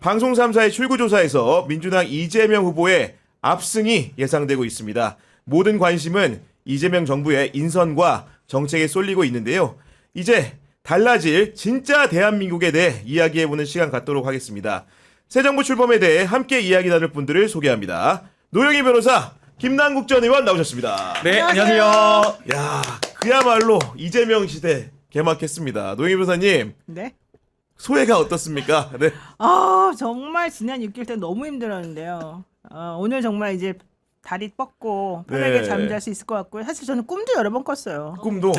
방송 3사의 출구조사에서 민주당 이재명 후보의 압승이 예상되고 있습니다. 모든 관심은 이재명 정부의 인선과 정책에 쏠리고 있는데요. 이제 달라질 진짜 대한민국에 대해 이야기해보는 시간 갖도록 하겠습니다. 새 정부 출범에 대해 함께 이야기 나눌 분들을 소개합니다. 노영희 변호사, 김남국 전 의원 나오셨습니다. 네, 안녕하세요. 야, 그야말로 이재명 시대 개막했습니다. 노영희 변호사님, 네. 소회가 어떻습니까? 네. 정말 지난 6개월 때 너무 힘들었는데요. 오늘 정말 이제 다리 뻗고 편하게 네. 잠잘 수 있을 것 같고요. 사실 저는 꿈도 여러 번 꿨어요. 꿈도.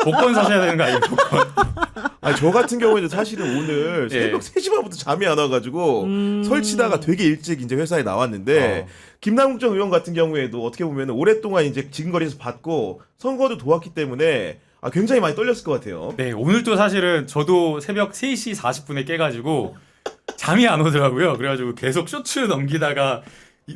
복권 사셔야 되는 거 아니에요? 복권. 아니, 저 같은 경우에는 사실은 오늘 새벽 3시 반부터 잠이 안 와가지고 설치다가 되게 일찍 이제 회사에 나왔는데 김남국 전 의원 같은 경우에도 어떻게 보면 오랫동안 이제 지근거리에서 받고 선거도 도왔기 때문에 굉장히 많이 떨렸을 것 같아요. 네, 오늘도 사실은 저도 새벽 3시 40분에 깨가지고 잠이 안 오더라고요. 그래가지고 계속 쇼츠 넘기다가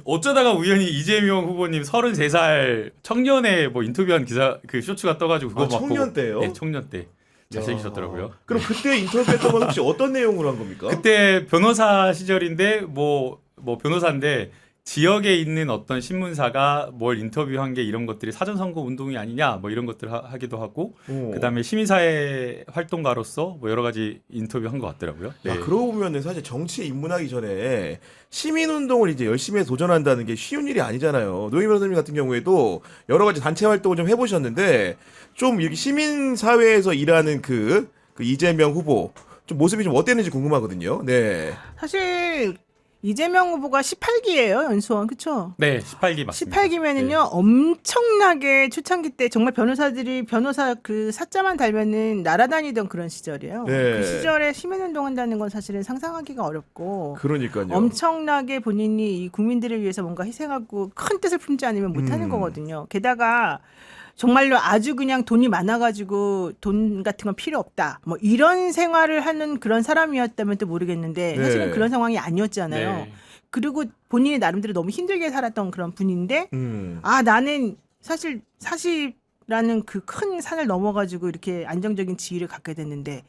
어쩌다가 우연히 이재명 후보님 33살 청년의 뭐 인터뷰한 기사 그 쇼츠가 떠가지고 그거 막 청년 보고, 때요? 네, 청년 때 잘생기셨더라고요. 그럼 그때 인터뷰했던 건 혹시 어떤 내용으로 한 겁니까? 그때 변호사 시절인데 뭐 변호사인데 지역에 있는 어떤 신문사가 뭘 인터뷰한 게 이런 것들이 사전선거 운동이 아니냐 뭐 이런 것들 하기도 하고 그다음에 시민사회 활동가로서 뭐 여러 가지 인터뷰한 것 같더라고요. 네. 그러고 보면은 사실 정치에 입문하기 전에 시민운동을 이제 열심히 해서 도전한다는 게 쉬운 일이 아니잖아요. 노영희 변호사님 같은 경우에도 여러 가지 단체 활동을 좀 해보셨는데 좀 이렇게 시민사회에서 일하는 그 이재명 후보 좀 모습이 좀 어땠는지 궁금하거든요. 네. 사실 이재명 후보가 18기예요, 연수원. 그렇죠? 네, 18기 맞습니다. 18기면은요. 네. 엄청나게 초창기 때 정말 변호사들이 변호사 그 사자만 달면은 날아다니던 그런 시절이에요. 네. 그 시절에 시민운동 한다는 건 사실은 상상하기가 어렵고 그러니까요. 엄청나게 본인이 이 국민들을 위해서 뭔가 희생하고 큰 뜻을 품지 않으면 못하는 거거든요. 게다가 정말로 아주 그냥 돈이 많아가지고 돈 같은 건 필요 없다. 뭐 이런 생활을 하는 그런 사람이었다면 또 모르겠는데 네. 사실은 그런 상황이 아니었잖아요. 네. 그리고 본인이 나름대로 너무 힘들게 살았던 그런 분인데 나는 사실 40라는 그 큰 산을 넘어가지고 이렇게 안정적인 지위를 갖게 됐는데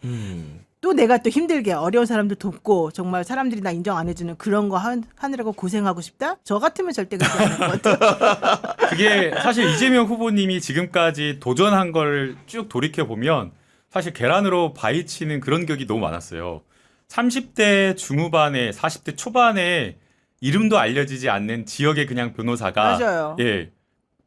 또 내가 또 힘들게 어려운 사람들 돕고 정말 사람들이 나 인정 안 해주는 그런 거 하느라고 고생하고 싶다? 저 같으면 절대 그렇게 안 할 것 같아요. 그게 사실 이재명 후보님이 지금까지 도전한 걸 쭉 돌이켜 보면 사실 계란으로 바위치는 그런 격이 너무 많았어요. 30대 중후반에 40대 초반에 이름도 알려지지 않는 지역의 그냥 변호사가 맞아요. 예,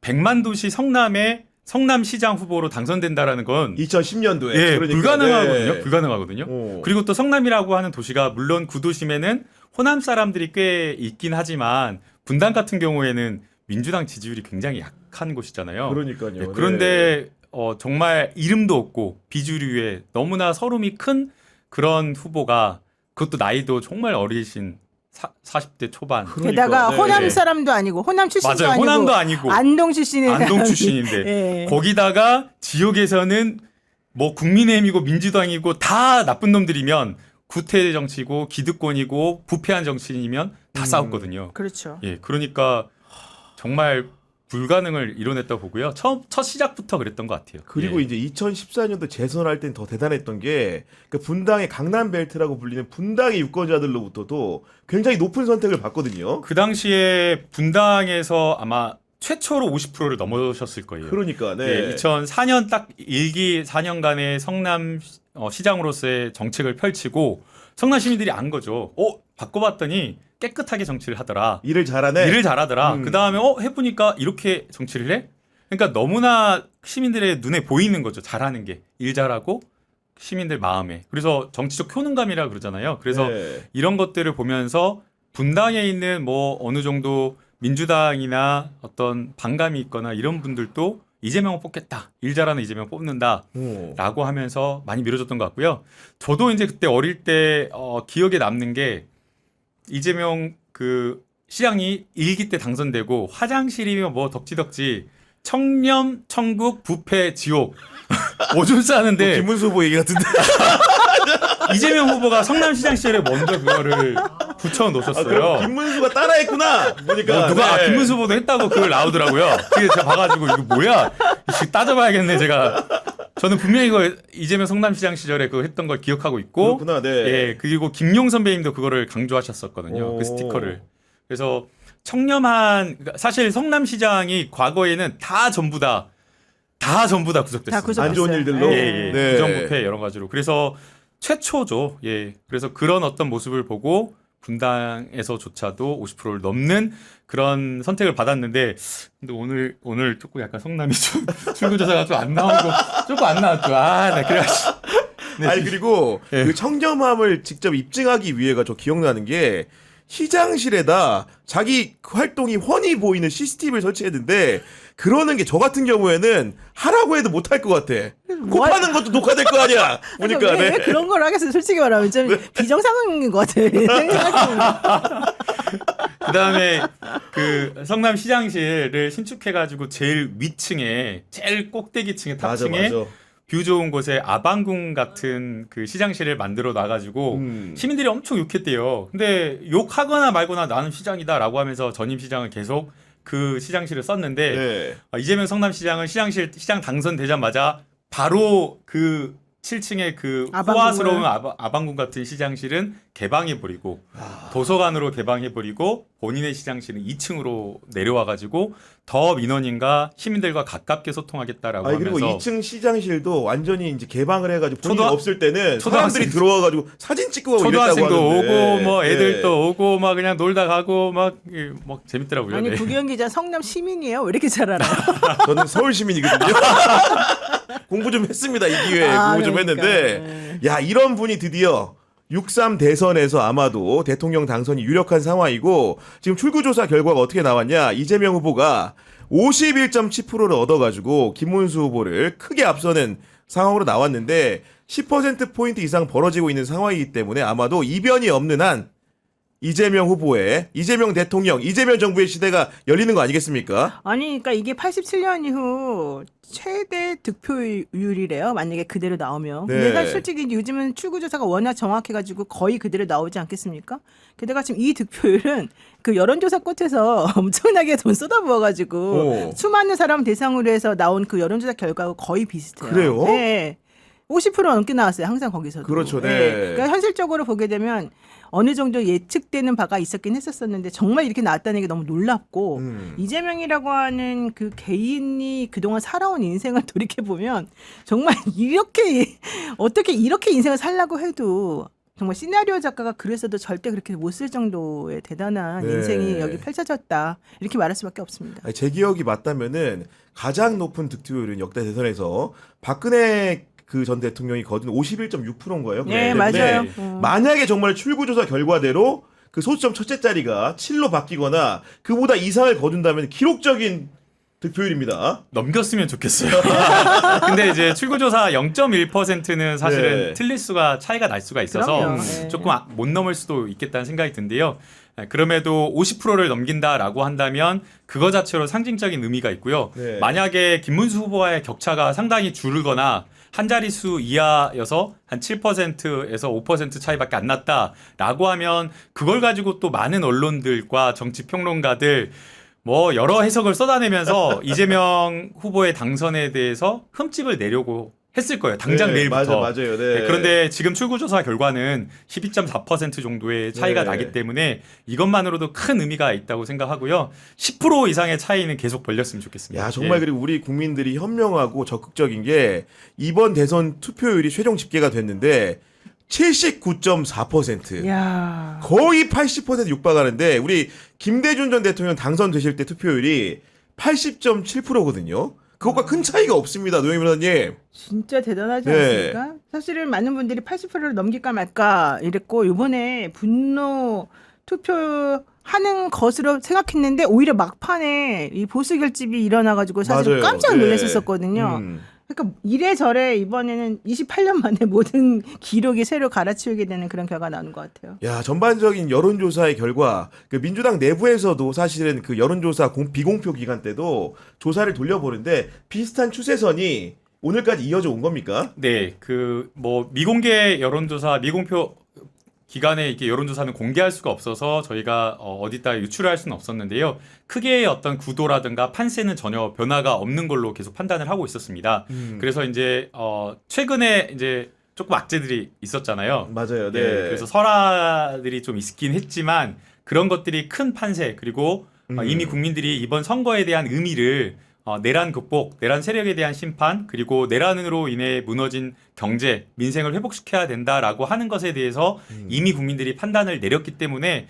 100만 도시 성남의 성남시장 후보로 당선된다라는 건 2010년도에 예, 불가능하거든요. 네. 불가능하거든요. 오. 그리고 또 성남이라고 하는 도시가 물론 구도심에는 호남 사람들이 꽤 있긴 하지만 분당 같은 경우에는 민주당 지지율이 굉장히 약한 곳이잖아요. 그러니까요. 예, 그런데 정말 이름도 없고 비주류에 너무나 서름이 큰 그런 후보가 그것도 나이도 정말 어리신 40대 초반. 게다가 네. 호남 사람도 아니고 호남 출신도 맞아요. 아니고 호남도 아니고 안동 출신의 안동 출신인데 예. 거기다가 지역에서는 뭐 국민의힘이고 민주당이고 다 나쁜 놈들이면 구태 정치고 기득권이고 부패한 정치인이면 다 싸웠거든요. 그렇죠. 예, 그러니까 정말 불가능을 이뤄냈다고 보고요. 첫 시작부터 그랬던 것 같아요. 그리고 예. 이제 2014년도 재선할 땐 더 대단했던 게 그 분당의 강남벨트라고 불리는 분당의 유권자들로부터도 굉장히 높은 선택을 받거든요. 그 당시에 분당에서 아마 최초로 50%를 넘어섰을 거예요. 그러니까 네. 예, 2004년 딱 1기 4년간의 성남 시장으로서의 정책을 펼치고 성남 시민들이 안 거죠. 바꿔봤더니 깨끗하게 정치를 하더라. 일을 잘하네. 일을 잘하더라. 그 다음에 해보니까 이렇게 정치를 해? 그러니까 너무나 시민들의 눈에 보이는 거죠. 잘하는 게. 일 잘하고 시민들 마음에. 그래서 정치적 효능감이라 그러잖아요. 그래서 네. 이런 것들을 보면서 분당에 있는 뭐 어느 정도 민주당이나 어떤 반감이 있거나 이런 분들도 이재명을 뽑겠다. 일 잘하는 이재명 뽑는다. 라고 하면서 많이 밀어줬던 것 같고요. 저도 이제 그때 어릴 때 기억에 남는 게 이재명 그 시장이 1기 때 당선되고 화장실이면 뭐 덕지덕지 청렴, 천국, 부패, 지옥 오줌 싸는데 김문수 후보 얘기 같은데. 이재명 후보가 성남시장 시절에 먼저 그거를 붙여 놓으셨어요. 그럼 김문수가 따라했구나. 보니까 누가 네. 김문수 후보도 했다고 그걸 나오더라고요. 그게 제가 봐가지고 이거 뭐야? 따져봐야겠네 제가. 저는 분명히 이거 이재명 성남시장 시절에 그거 했던 걸 기억하고 있고, 그렇구나, 네. 예, 그리고 김용 선배님도 그거를 강조하셨었거든요. 오. 그 스티커를. 그래서 청렴한, 그러니까 사실 성남시장이 과거에는 다 전부 다 구속됐습니다. 다 구속됐어요. 안 좋은 일들로. 예, 예. 네. 부정부패 여러 가지로. 그래서 최초죠. 예. 그래서 그런 어떤 모습을 보고 분당에서조차도 50%를 넘는 그런 선택을 받았는데, 근데 오늘 조금 약간 성남이 좀 출구조사가 좀 안 나온 거 조금 안 나왔죠. 나 그래가지고. 네. 아니 그리고 예. 그 청렴함을 직접 입증하기 위해가 저 기억나는 게 시장실에다 자기 활동이 훤히 보이는 CCTV를 설치했는데 그러는 게 저 같은 경우에는 하라고 해도 못할 것 같아. 코 파는 것도 녹화될 거 아니야. 보니까 왜 네. 그런 걸 하겠어요? 솔직히 말하면 좀 비정상인 것 같아. 그다음에 그 성남 시장실을 신축해가지고 제일 위층에 제일 꼭대기층에 탑층에 뷰 좋은 곳에 아방궁 같은 그 시장실을 만들어 놔가지고 시민들이 엄청 욕했대요. 근데 욕하거나 말거나 나는 시장이다라고 하면서 전임 시장은 계속 그 시장실을 썼는데 네. 이재명 성남시장은 시장 당선되자마자 바로 그 7층의 그 아방궁을. 호화스러운 아방궁 같은 시장실은 개방해버리고 도서관으로 개방해버리고 본인의 시장실은 2층으로 내려와가지고 더 민원인과 시민들과 가깝게 소통하겠다라고 아니 그리고 하면서 2층 시장실도 완전히 이제 개방을 해가지고 본인이 초등- 없을 때는 초등학생- 사람들이 들어와가지고 사진 찍고 가고 이랬다고 초등학생도 하는데. 오고 뭐 애들도 네. 오고 막 그냥 놀다 가고 막 재밌더라고요. 아니 네. 구기현 기자 성남 시민이에요? 왜 이렇게 잘 알아요? 저는 서울 시민이거든요. 공부 좀 했습니다. 이 기회에 공부 좀 그러니까. 했는데 야 이런 분이 드디어 6.3 대선에서 아마도 대통령 당선이 유력한 상황이고 지금 출구조사 결과가 어떻게 나왔냐. 이재명 후보가 51.7%를 얻어가지고 김문수 후보를 크게 앞서는 상황으로 나왔는데 10%포인트 이상 벌어지고 있는 상황이기 때문에 아마도 이변이 없는 한 이재명 후보의 이재명 대통령, 이재명 정부의 시대가 열리는 거 아니겠습니까? 아니, 그러니까 이게 87년 이후 최대 득표율이래요. 만약에 그대로 나오면. 네. 근데 사실 솔직히 요즘은 출구조사가 워낙 정확해가지고 거의 그대로 나오지 않겠습니까? 게다가 지금 이 득표율은 그 여론조사 꽃에서 엄청나게 돈 쏟아부어가지고 수많은 사람 대상으로 해서 나온 그 여론조사 결과하고 거의 비슷해요. 그래요? 네. 50% 넘게 나왔어요. 항상 거기서도. 그렇죠, 네. 그러니까 현실적으로 보게 되면 어느 정도 예측되는 바가 있었긴 했었었는데 정말 이렇게 나왔다는 게 너무 놀랍고 이재명이라고 하는 그 개인이 그동안 살아온 인생을 돌이켜 보면 정말 이렇게 어떻게 이렇게 인생을 살라고 해도 정말 시나리오 작가가 그랬어도 절대 그렇게 못 쓸 정도의 대단한 네. 인생이 여기 펼쳐졌다 이렇게 말할 수밖에 없습니다. 아니, 제 기억이 맞다면은 가장 높은 득표율은 역대 대선에서 박근혜 그 전 대통령이 거둔 51.6%인 거예요. 네, 그렇기 때문에 맞아요. 만약에 정말 출구조사 결과대로 그 소수점 첫째 자리가 7로 바뀌거나 그보다 이상을 거둔다면 기록적인 득표율입니다. 넘겼으면 좋겠어요. 근데 이제 출구조사 0.1%는 사실은 네. 틀릴 수가 차이가 날 수가 있어서 그럼요. 네. 조금 못 넘을 수도 있겠다는 생각이 든데요. 그럼에도 50%를 넘긴다라고 한다면 그거 자체로 상징적인 의미가 있고요. 네. 만약에 김문수 후보와의 격차가 상당히 줄거나 한 자릿수 이하여서 한 7%에서 5% 차이밖에 안 났다라고 하면 그걸 가지고 또 많은 언론들과 정치평론가들 뭐 여러 해석을 쏟아내면서 이재명 후보의 당선에 대해서 흠집을 내려고 했을 거예요. 당장 네, 내일부터. 맞아요. 네. 그런데 지금 출구조사 결과는 12.4% 정도의 차이가 네. 나기 때문에 이것만으로도 큰 의미가 있다고 생각하고요. 10% 이상의 차이는 계속 벌렸으면 좋겠습니다. 야 정말 예. 그리고 우리 국민들이 현명하고 적극적인 게 이번 대선 투표율이 최종 집계가 됐는데 79.4%. 야. 거의 80% 육박하는데 우리 김대중 전 대통령 당선되실 때 투표율이 80.7%거든요. 그것과 큰 차이가 없습니다. 노영희 변호사님. 진짜 대단하지 네. 않습니까? 사실은 많은 분들이 80%를 넘길까 말까 이랬고 이번에 분노 투표하는 것으로 생각했는데 오히려 막판에 이 보수 결집이 일어나가지고 사실 맞아요. 깜짝 네. 놀랐었거든요. 그러니까 이래저래 이번에는 28년 만에 모든 기록이 새로 갈아치우게 되는 그런 결과가 나오는 것 같아요. 야 전반적인 여론조사의 결과 그 민주당 내부에서도 사실은 그 여론조사 비공표 기간 때도 조사를 돌려보는데 비슷한 추세선이 오늘까지 이어져 온 겁니까? 네, 그 뭐 미공개 여론조사, 미공표 기간에 이게 여론조사는 공개할 수가 없어서 저희가 어디다 유출할 수는 없었는데요. 크게 어떤 구도라든가 판세는 전혀 변화가 없는 걸로 계속 판단을 하고 있었습니다. 그래서 이제 최근에 이제 조금 악재들이 있었잖아요. 맞아요. 네. 그래서 설화들이 좀 있긴 했지만 그런 것들이 큰 판세 그리고 이미 국민들이 이번 선거에 대한 의미를 내란 극복, 내란 세력에 대한 심판, 그리고 내란으로 인해 무너진 경제, 민생을 회복시켜야 된다라고 하는 것에 대해서 이미 국민들이 판단을 내렸기 때문에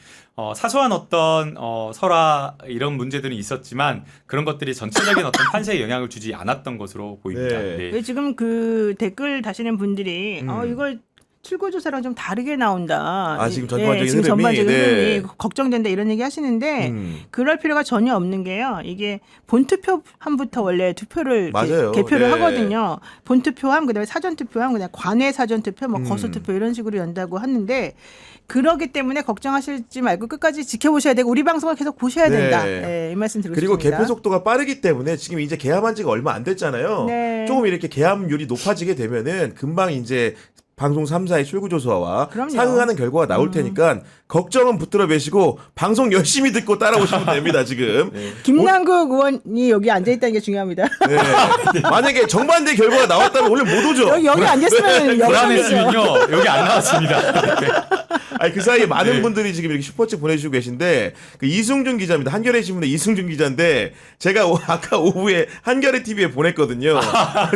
사소한 어떤 설화 이런 문제들은 있었지만 그런 것들이 전체적인 어떤 판세에 영향을 주지 않았던 것으로 보입니다. 네. 네. 왜 지금 그 댓글 다시는 분들이 이걸 출구조사랑 좀 다르게 나온다. 아, 지금 전반적인 지금 흐름이, 전반적인 네. 흐름이 걱정된다 이런 얘기 하시는데 그럴 필요가 전혀 없는 게요. 이게 본투표함부터 원래 투표를 이렇게 맞아요. 개표를 네. 하거든요. 본투표함, 그다음에 사전투표함, 그다음에 관외 사전투표, 뭐 거소투표 이런 식으로 연다고 하는데 그러기 때문에 걱정하시지 말고 끝까지 지켜보셔야 되고 우리 방송을 계속 보셔야 네. 된다. 이 말씀 드리고 그리고 싶습니다. 개표 속도가 빠르기 때문에 지금 이제 개함한 지가 얼마 안 됐잖아요. 네. 조금 이렇게 개함률이 높아지게 되면은 금방 이제 방송 3사의 출구조사와 그럼요. 상응하는 결과가 나올 테니까 걱정은 붙들어 매시고 방송 열심히 듣고 따라오시면 됩니다, 지금. 김남국 의원이 여기 앉아 있다는 게 중요합니다. 네. 만약에 정반대 결과가 나왔다면 오늘 못 오죠. 여기 앉았으면 불안했으면요 여기 안 나왔습니다. 네. 아니, 그 사이에 많은 분들이 지금 이렇게 슈퍼챗 보내주고 계신데 그 이승준 기자입니다. 한겨레 신문의 이승준 기자인데 제가 아까 오후에 한겨레 TV에 보냈거든요.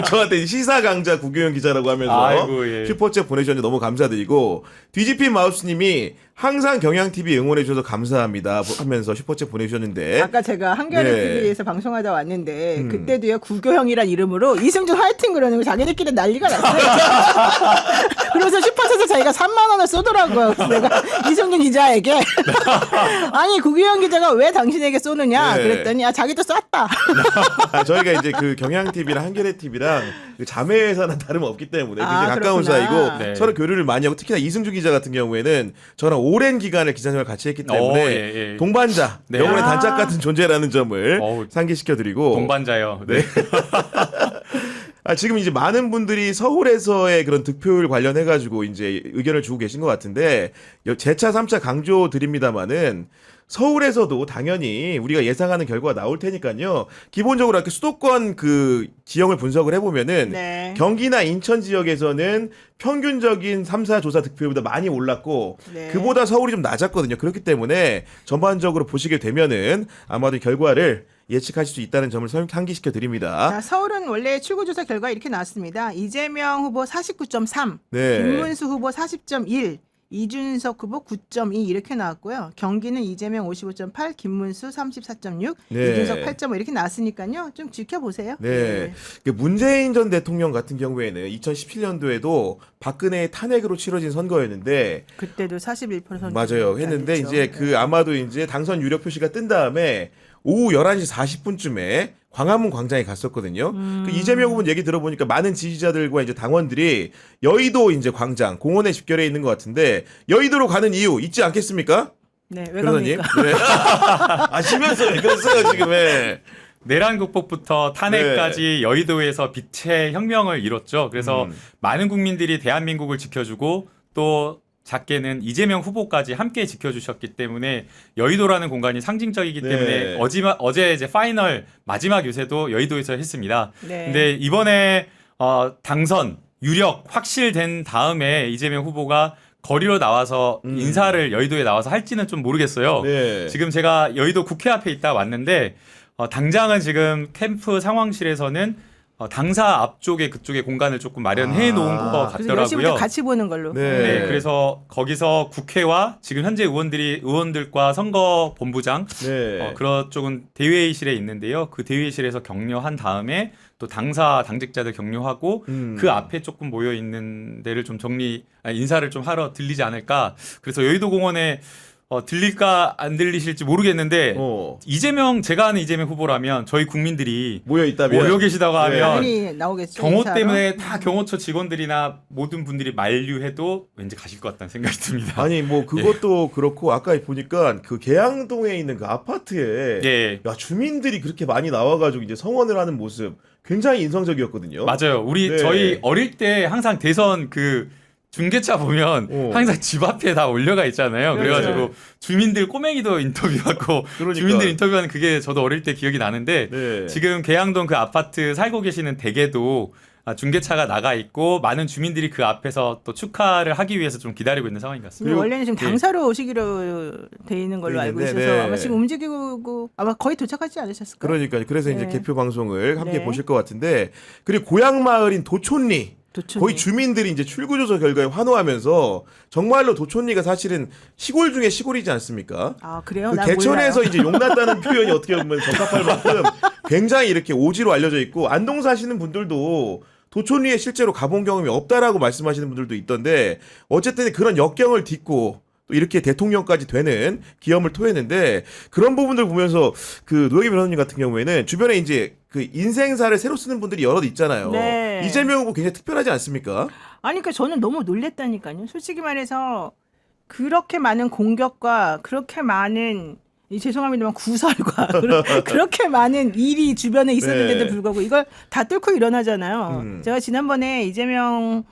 저한테 시사 강자 구교영 기자라고 하면서 아이고, 예. 슈퍼챗 보내주셨는데 너무 감사드리고 뒤집힌 마우스님이 항상 경향TV 응원해 주셔서 감사합니다 하면서 슈퍼챗 보내주셨는데 아까 제가 한겨레 네. TV에서 방송하다 왔는데 그때도요 구교형이란 이름으로 이승준 화이팅 그러는 거 자기들끼리 난리가 났어요. 그래서 슈퍼챗에 자기가 3만 원을 쏘더라고요. 그래서 내가 이승준 기자에게 아니 구교형 기자가 왜 당신에게 쏘느냐 네. 그랬더니 자기도 쐈다. 저희가 이제 그 경향TV랑 한겨레TV랑 그 자매회사나 다름없기 때문에 굉장히 가까운 그렇구나. 사이고 네. 서로 교류를 많이 하고 특히나 이승준 기자 같은 경우에는 저랑 오랜 기간을 기자생활 같이 했기 때문에 예. 동반자, 네. 영혼의 아. 단짝 같은 존재라는 점을 어우, 상기시켜드리고 동반자요. 네. 지금 이제 많은 분들이 서울에서의 그런 득표율 관련해가지고 이제 의견을 주고 계신 것 같은데 재차 3차 강조 드립니다만은 서울에서도 당연히 우리가 예상하는 결과가 나올 테니까요. 기본적으로 이렇게 수도권 그 지형을 분석을 해보면은 네. 경기나 인천 지역에서는 평균적인 3사 조사 득표율보다 많이 올랐고 네. 그보다 서울이 좀 낮았거든요. 그렇기 때문에 전반적으로 보시게 되면은 아마도 이 결과를 예측하실 수 있다는 점을 상기시켜 드립니다. 자, 서울은 원래 출구조사 결과 이렇게 나왔습니다. 이재명 후보 49.3, 네. 김문수 후보 40.1, 이준석 후보 9.2 이렇게 나왔고요. 경기는 이재명 55.8, 김문수 34.6, 네. 이준석 8.5 이렇게 나왔으니까요. 좀 지켜보세요. 네. 그 문재인 전 대통령 같은 경우에는 2017년도에도 박근혜의 탄핵으로 치러진 선거였는데 그때도 41% 맞아요. 했는데 이제 그 아마도 이제 당선 유력 표시가 뜬 다음에 오후 11시 40분쯤에 광화문 광장에 갔었거든요. 그 이재명 후보 얘기 들어보니까 많은 지지자들과 이제 당원들이 여의도 이제 광장 공원에 집결해 있는 것 같은데 여의도로 가는 이유 있지 않겠습니까? 네, 왜 변호사님? 갑니까? 네. 아시면서 왜 그랬어요 지금? 예. 내란 극복부터 탄핵까지 여의도에서 빛의 혁명을 이뤘죠. 그래서 많은 국민들이 대한민국을 지켜주고 또 작게는 이재명 후보까지 함께 지켜주셨기 때문에 여의도라는 공간이 상징적이기 네. 때문에 어제 이제 파이널 마지막 유세도 여의도에서 했습니다. 네. 근데 이번에 당선 유력 확실된 다음에 이재명 후보가 거리로 나와서 인사를 여의도에 나와서 할지는 좀 모르겠어요. 네. 지금 제가 여의도 국회 앞에 있다 왔는데 당장은 지금 캠프 상황실에서는 당사 앞쪽에 그쪽에 공간을 조금 마련해 놓은 것 그래서 열심히 같더라고요. 같이 보는 걸로. 네. 네, 그래서 거기서 국회와 지금 현재 의원들과 선거 본부장 네. 그런 쪽은 대회의실에 있는데요. 그 대회의실에서 격려한 다음에 또 당직자들 격려하고 그 앞에 조금 모여 있는 데를 좀 인사를 좀 하러 들리지 않을까. 그래서 여의도 공원에 들릴까 안 들리실지 모르겠는데 제가 아는 이재명 후보라면 저희 국민들이 모여 있다면 모여 계시다고 하면 당연히 나오겠죠. 경호 인사하러. 때문에 다 경호처 직원들이나 모든 분들이 만류해도 왠지 가실 것 같다는 생각이 듭니다. 아니 뭐 그것도 그렇고 아까 보니까 그 계양동에 있는 그 아파트에 예. 야 주민들이 그렇게 많이 나와가지고 이제 성원을 하는 모습 굉장히 인상적이었거든요. 맞아요. 네. 저희 어릴 때 항상 대선 중계차 보면 항상 집 앞에 다 올려가 있잖아요. 그래가지고 주민들 꼬맹이도 인터뷰하고 그러니까. 주민들 인터뷰하는 그게 저도 어릴 때 기억이 나는데 네. 지금 계양동 그 아파트 살고 계시는 댁에도 중계차가 나가 있고 많은 주민들이 그 앞에서 또 축하를 하기 위해서 좀 기다리고 있는 상황인 것 같습니다. 근데 원래는 지금 당사로 오시기로 돼 있는 걸로 돼 알고 있는데, 있어서 네. 아마 지금 움직이고 아마 거의 도착하지 않으셨을까요? 그러니까 그래서 이제 네. 개표 방송을 함께 네. 보실 것 같은데 그리고 고향 마을인 도촌리 거의 주민들이 이제 출구조사 결과에 환호하면서 정말로 도촌리가 사실은 시골 중에 시골이지 않습니까? 아 그래요? 그 난 개천에서 몰라요. 이제 용났다는 표현이 어떻게 보면 적합할 만큼 굉장히 이렇게 오지로 알려져 있고 안동 사시는 분들도 도촌리에 실제로 가본 경험이 없다라고 말씀하시는 분들도 있던데 어쨌든 그런 역경을 딛고 또 이렇게 대통령까지 되는 기염을 토했는데 그런 부분들 보면서 그 노영희 변호사님 같은 경우에는 주변에 이제 그 인생사를 새로 쓰는 분들이 여럿 있잖아요. 네. 이재명 후보 굉장히 특별하지 않습니까? 아니 그러니까 저는 너무 놀랬다니까요. 솔직히 말해서 그렇게 많은 공격과 그렇게 많은 죄송합니다만 구설과 그렇게 많은 일이 주변에 있었는데도 네. 불구하고 이걸 다 뚫고 일어나잖아요. 제가 지난번에 이재명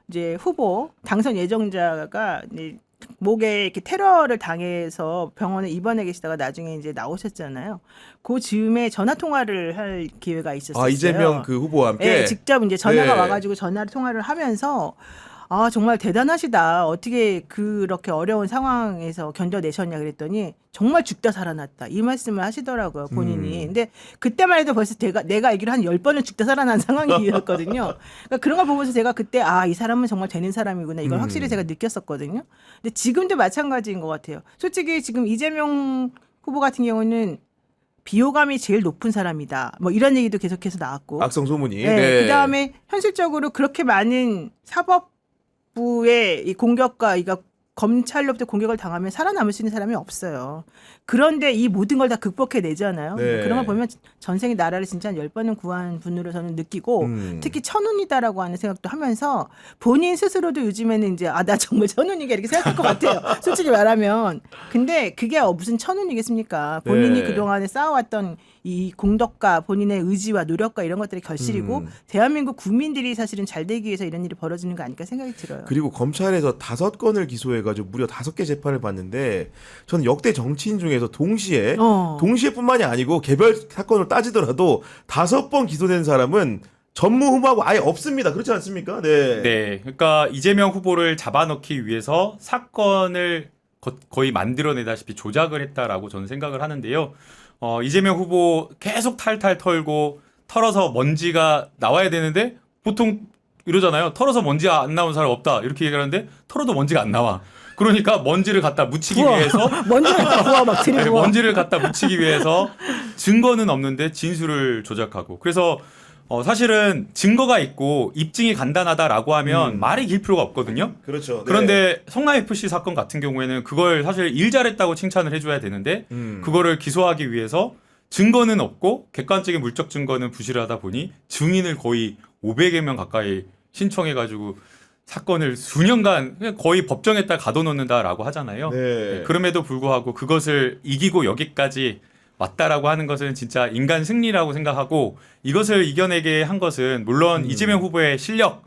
이제 후보 당선 예정자가 이제 목에 이렇게 테러를 당해서 병원에 입원해 계시다가 나중에 이제 나오셨잖아요. 그 즈음에 전화 통화를 할 기회가 있었어요. 아 이재명 그 후보와 함께 네, 직접 이제 전화가 네. 와가지고 전화를 통화를 하면서 아 정말 대단하시다. 어떻게 그렇게 어려운 상황에서 견뎌내셨냐 그랬더니 정말 죽다 살아났다. 이 말씀을 하시더라고요 본인이. 근데 그때만 해도 벌써 내가 알기로 한 10번은 죽다 살아난 상황이었거든요. 그러니까 그런 걸 보면서 제가 그때 아 이 사람은 정말 되는 사람이구나. 이걸 확실히 제가 느꼈었거든요. 근데 지금도 마찬가지인 것 같아요. 솔직히 지금 이재명 후보 같은 경우는 비호감이 제일 높은 사람이다. 뭐 이런 얘기도 계속해서 나왔고. 악성 소문이. 네. 네. 그다음에 현실적으로 그렇게 많은 사법부의 이 공격과 이가 검찰로부터 공격을 당하면 살아남을 수 있는 사람이 없어요. 그런데 이 모든 걸 다 극복해내잖아요. 네. 그런 걸 보면 전생에 나라를 진짜 한 10번은 구한 분으로 저는 느끼고 특히 천운이다라고 하는 생각도 하면서 본인 스스로도 요즘에는 이제 아 나 정말 천운이가 이렇게 생각할 것 같아요. 솔직히 말하면. 근데 그게 무슨 천운이겠습니까? 본인이 네. 그동안에 쌓아왔던 이 공덕과 본인의 의지와 노력과 이런 것들이 결실이고 대한민국 국민들이 사실은 잘 되기 위해서 이런 일이 벌어지는 거 아닐까 생각이 들어요. 그리고 검찰에서 5건을 기소해가지고 무려 5개 재판을 받는데 저는 역대 정치인 중에서 동시에뿐만이 아니고 개별 사건을 따지더라도 5번 기소된 사람은 전무후무하고 아예 없습니다. 그렇지 않습니까? 네. 네, 그러니까 이재명 후보를 잡아넣기 위해서 사건을 거의 만들어내다시피 조작을 했다라고 저는 생각을 하는데요. 이재명 후보 계속 탈탈 털어서 먼지가 나와야 되는데 보통 이러잖아요. 털어서 먼지가 안 나온 사람 없다 이렇게 얘기하는데 털어도 먼지가 안 나와. 그러니까 먼지를 갖다 묻히기 위해서 먼지를 부어 막 네, 들이부어. 먼지를 갖다 묻히기 위해서 증거는 없는데 진술을 조작하고 그래서 사실은 증거가 있고 입증이 간단하다라고 하면 말이 길 필요가 없거든요. 그렇죠. 네. 그런데 성남FC 사건 같은 경우에는 그걸 사실 일 잘했다고 칭찬을 해줘야 되는데 그거를 기소하기 위해서 증거는 없고 객관적인 물적 증거는 부실하다 보니 증인을 거의 500여 명 가까이 신청해가지고 사건을 수년간 그냥 거의 법정에다 가둬놓는다라고 하잖아요. 네. 네, 그럼에도 불구하고 그것을 이기고 여기까지 왔다라고 하는 것은 진짜 인간 승리라고 생각하고 이것을 이겨내게 한 것은 물론 이재명 후보의 실력,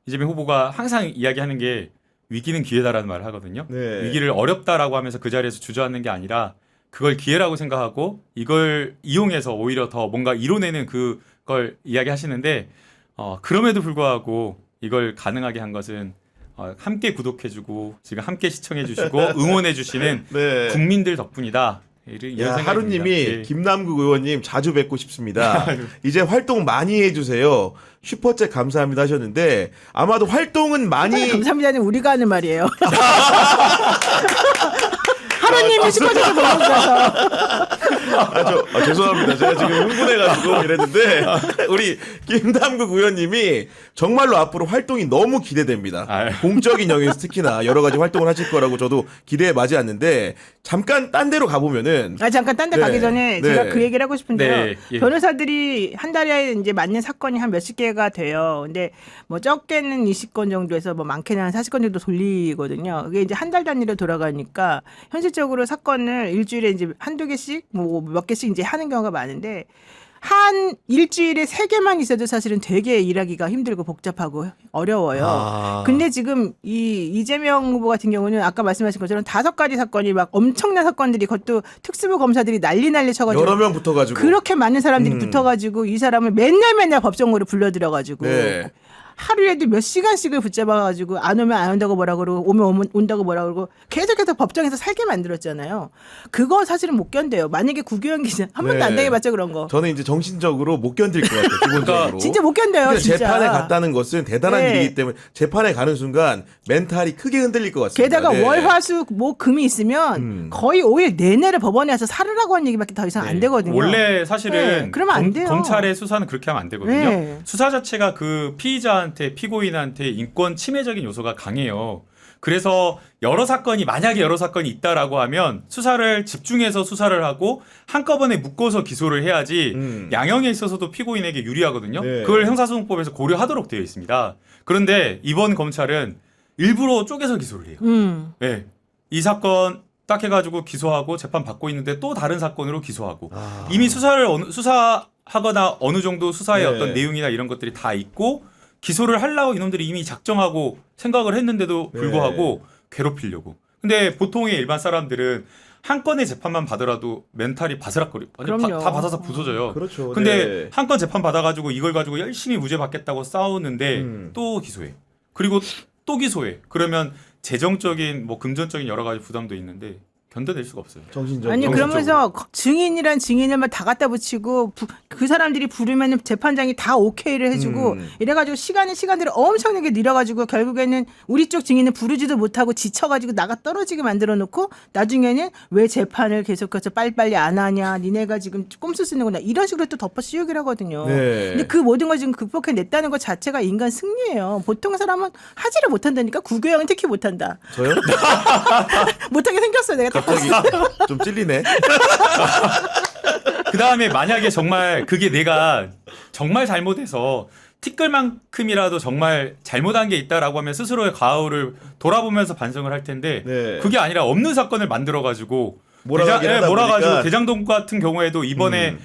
이재명 후보가 항상 이야기하는 게 위기는 기회다라는 말을 하거든요. 네. 위기를 어렵다라고 하면서 그 자리에서 주저앉는 게 아니라 그걸 기회라고 생각하고 이걸 이용해서 오히려 더 뭔가 이뤄내는 그걸 이야기하시는데 그럼에도 불구하고 이걸 가능하게 한 것은 함께 구독해주고 지금 함께 시청해주시고 응원해주시는 네. 국민들 덕분이다. 이런 야, 생각이 하루님이 듭니다. 네. 김남국 의원님 자주 뵙고 싶습니다. 이제 활동 많이 해주세요. 슈퍼챗 감사합니다 하셨는데 아마도 활동은 많이 감사합니다는 우리가 하는 말이에요. 하나님이 슈퍼챗을 보내주셔서. 죄송합니다. 제가 지금 흥분해가지고 이랬는데 우리 김남국 의원님이 정말로 앞으로 활동이 너무 기대됩니다. 아유. 공적인 영역에서 특히나 여러 가지 활동을 하실 거라고 저도 기대에 맞지 않는데 잠깐 딴 데로 가보면은 잠깐 딴 데 네. 가기 전에 네. 제가 그 얘기를 하고 싶은데요. 네, 예. 변호사들이 한 달에 이제 맞는 사건이 한 몇십 개가 돼요. 근데 뭐 적게는 20건 정도에서 뭐 많게는 한 40건 정도 돌리거든요. 그게 이제 한 달 단위로 돌아가니까 현실적으로 사건을 일주일에 이제 한두 개씩 뭐 몇 개씩 이제 하는 경우가 많은데 한 일주일에 3개만 있어도 사실은 되게 일하기가 힘들고 복잡하고 어려워요. 근데 지금 이 이재명 후보 같은 경우는 아까 말씀하신 것처럼 5가지 사건이 막 엄청난 사건들이 그것도 특수부 검사들이 난리 쳐가지고 여러 명 붙어가지고 그렇게 많은 사람들이 붙어가지고 이 사람을 맨날 법정으로 불러들여가지고 네. 하루에도 몇 시간씩을 붙잡아가지고 안 오면 안 온다고 뭐라 그러고 오면 온다고 뭐라 그러고 계속해서 법정에서 살게 만들었잖아요. 그거 사실은 못 견뎌요. 만약에 구규현 기자 한 번도 네. 안 당해봤죠 그런 거. 저는 이제 정신적으로 못 견딜 것 같아요. 기본적으로. 진짜 못 견뎌요. 그러니까 진짜. 재판에 갔다는 것은 대단한 네. 일이기 때문에 재판에 가는 순간 멘탈이 크게 흔들릴 것 같습니다. 게다가 네. 월화수 목 금이 있으면 거의 5일 내내를 법원에 와서 살으라고 하는 얘기밖에 더 이상 안 되거든요. 원래 사실은 네, 그러면 안 돼요. 검찰의 수사는 그렇게 하면 안 되거든요. 네. 수사 자체가 그 피의자한테 피고인한테 인권 침해적인 요소가 강해요. 그래서 만약에 여러 사건이 있다라고 하면 수사를 집중해서 수사를 하고 한꺼번에 묶어서 기소를 해야지 양형에 있어서도 피고인에게 유리하거든요. 네. 그걸 형사소송법에서 고려하도록 되어 있습니다. 그런데 이번 검찰은 일부러 쪼개서 기소를 해요. 네. 이 사건 딱 해가지고 기소하고 재판 받고 있는데 또 다른 사건으로 기소하고 이미 수사하거나 어느 정도 수사의 네. 어떤 내용이나 이런 것들이 다 있고 기소를 하려고 이놈들이 이미 작정하고 생각을 했는데도 불구하고 괴롭히려고. 근데 보통의 일반 사람들은 한 건의 재판만 받으라도 멘탈이 바스락거려. 완전 그럼요. 다 받아서 부서져요. 그렇죠. 근데 네. 한 건 재판 받아가지고 이걸 가지고 열심히 무죄 받겠다고 싸우는데 또 기소해. 그리고 또 기소해. 그러면 재정적인 뭐 금전적인 여러 가지 부담도 있는데 견뎌낼 수가 없어요. 정신적으로. 아니 정신적으로. 그러면서 증인이란 증인을만 다 갖다 붙이고 그 사람들이 부르면 재판장이 다 오케이를 해주고 이래가지고 시간들이 엄청나게 늘어가지고 결국에는 우리 쪽 증인은 부르지도 못하고 지쳐가지고 나가 떨어지게 만들어 놓고 나중에는 왜 재판을 계속해서 빨리빨리 안 하냐 니네가 지금 꼼수 쓰는구나 이런 식으로 또 덮어 씌우기를 하거든요. 네. 근데 그 모든 걸 지금 극복해냈다는 것 자체가 인간 승리예요. 보통 사람은 하지를 못한다니까. 구교영은 특히 못한다. 저요? 못하게 생겼어 내가. 갑자기 좀 찔리네. 그 다음에 만약에 정말 그게 내가 정말 잘못해서 티끌만큼이라도 정말 잘못한 게 있다라고 하면 스스로의 과오를 돌아보면서 반성을 할 텐데 네. 그게 아니라 없는 사건을 만들어가지고 몰아가긴 하다 몰아가지고 보니까. 대장동 같은 경우에도 이번에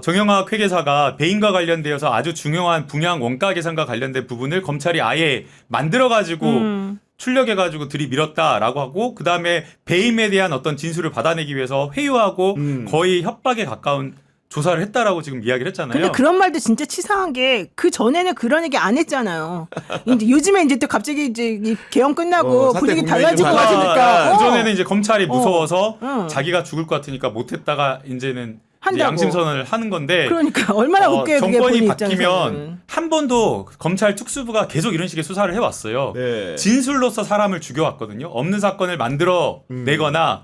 정영학 회계사가 배임과 관련되어서 아주 중요한 분양 원가 계산과 관련된 부분을 검찰이 아예 만들어가지고 출력해가지고 들이밀었다라고 하고 그 다음에 배임에 대한 어떤 진술을 받아내기 위해서 회유하고 거의 협박에 가까운 조사를 했다라고 지금 이야기를 했잖아요. 근데 그런 말도 진짜 치사한 게 그 전에는 그런 얘기 안 했잖아요. 이제 요즘에 이제 또 갑자기 이제 이 개헌 끝나고 사태 분위기 국면이 달라질 것 좀 같으니까. 그전에는 이제 검찰이 무서워서 어. 자기가 죽을 것 같으니까 못했다가 이제는 이제 한다고. 양심선언을 하는 건데 그러니까 얼마나 웃겨요. 그게 정권이 본인 바뀌면 입장에서는. 한 번도 검찰 특수부가 계속 이런 식의 수사를 해왔어요. 네. 진술로서 사람을 죽여왔거든요. 없는 사건을 만들어 내거나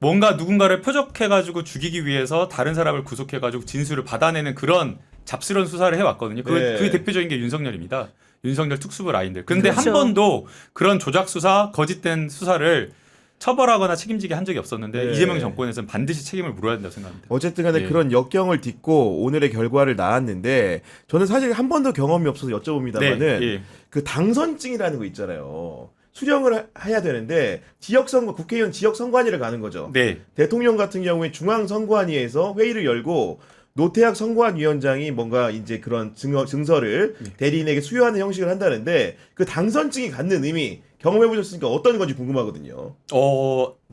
뭔가 누군가를 표적해가지고 죽이기 위해서 다른 사람을 구속해가지고 진술을 받아내는 그런 잡스러운 수사를 해왔거든요. 네. 그 대표적인 게 윤석열입니다. 윤석열 특수부 라인들. 근데 그렇죠. 한 번도 그런 조작 수사, 거짓된 수사를 처벌하거나 책임지게 한 적이 없었는데 네. 이재명 정권에서는 반드시 책임을 물어야 된다고 생각합니다. 어쨌든 간에 예. 그런 역경을 딛고 오늘의 결과를 낳았는데 저는 사실 한 번도 경험이 없어서 여쭤봅니다만은 네, 예. 그 당선증이라는 거 있잖아요. 수령을 해야 되는데 지역선거 국회의원 지역선관위를 가는 거죠. 네. 대통령 같은 경우에 중앙선관위에서 회의를 열고 노태학 선관위원장이 뭔가 이제 그런 증서를 대리인에게 수여하는 형식을 한다는데 그 당선증이 갖는 의미 경험해 보셨으니까 어떤 건지 궁금하거든요.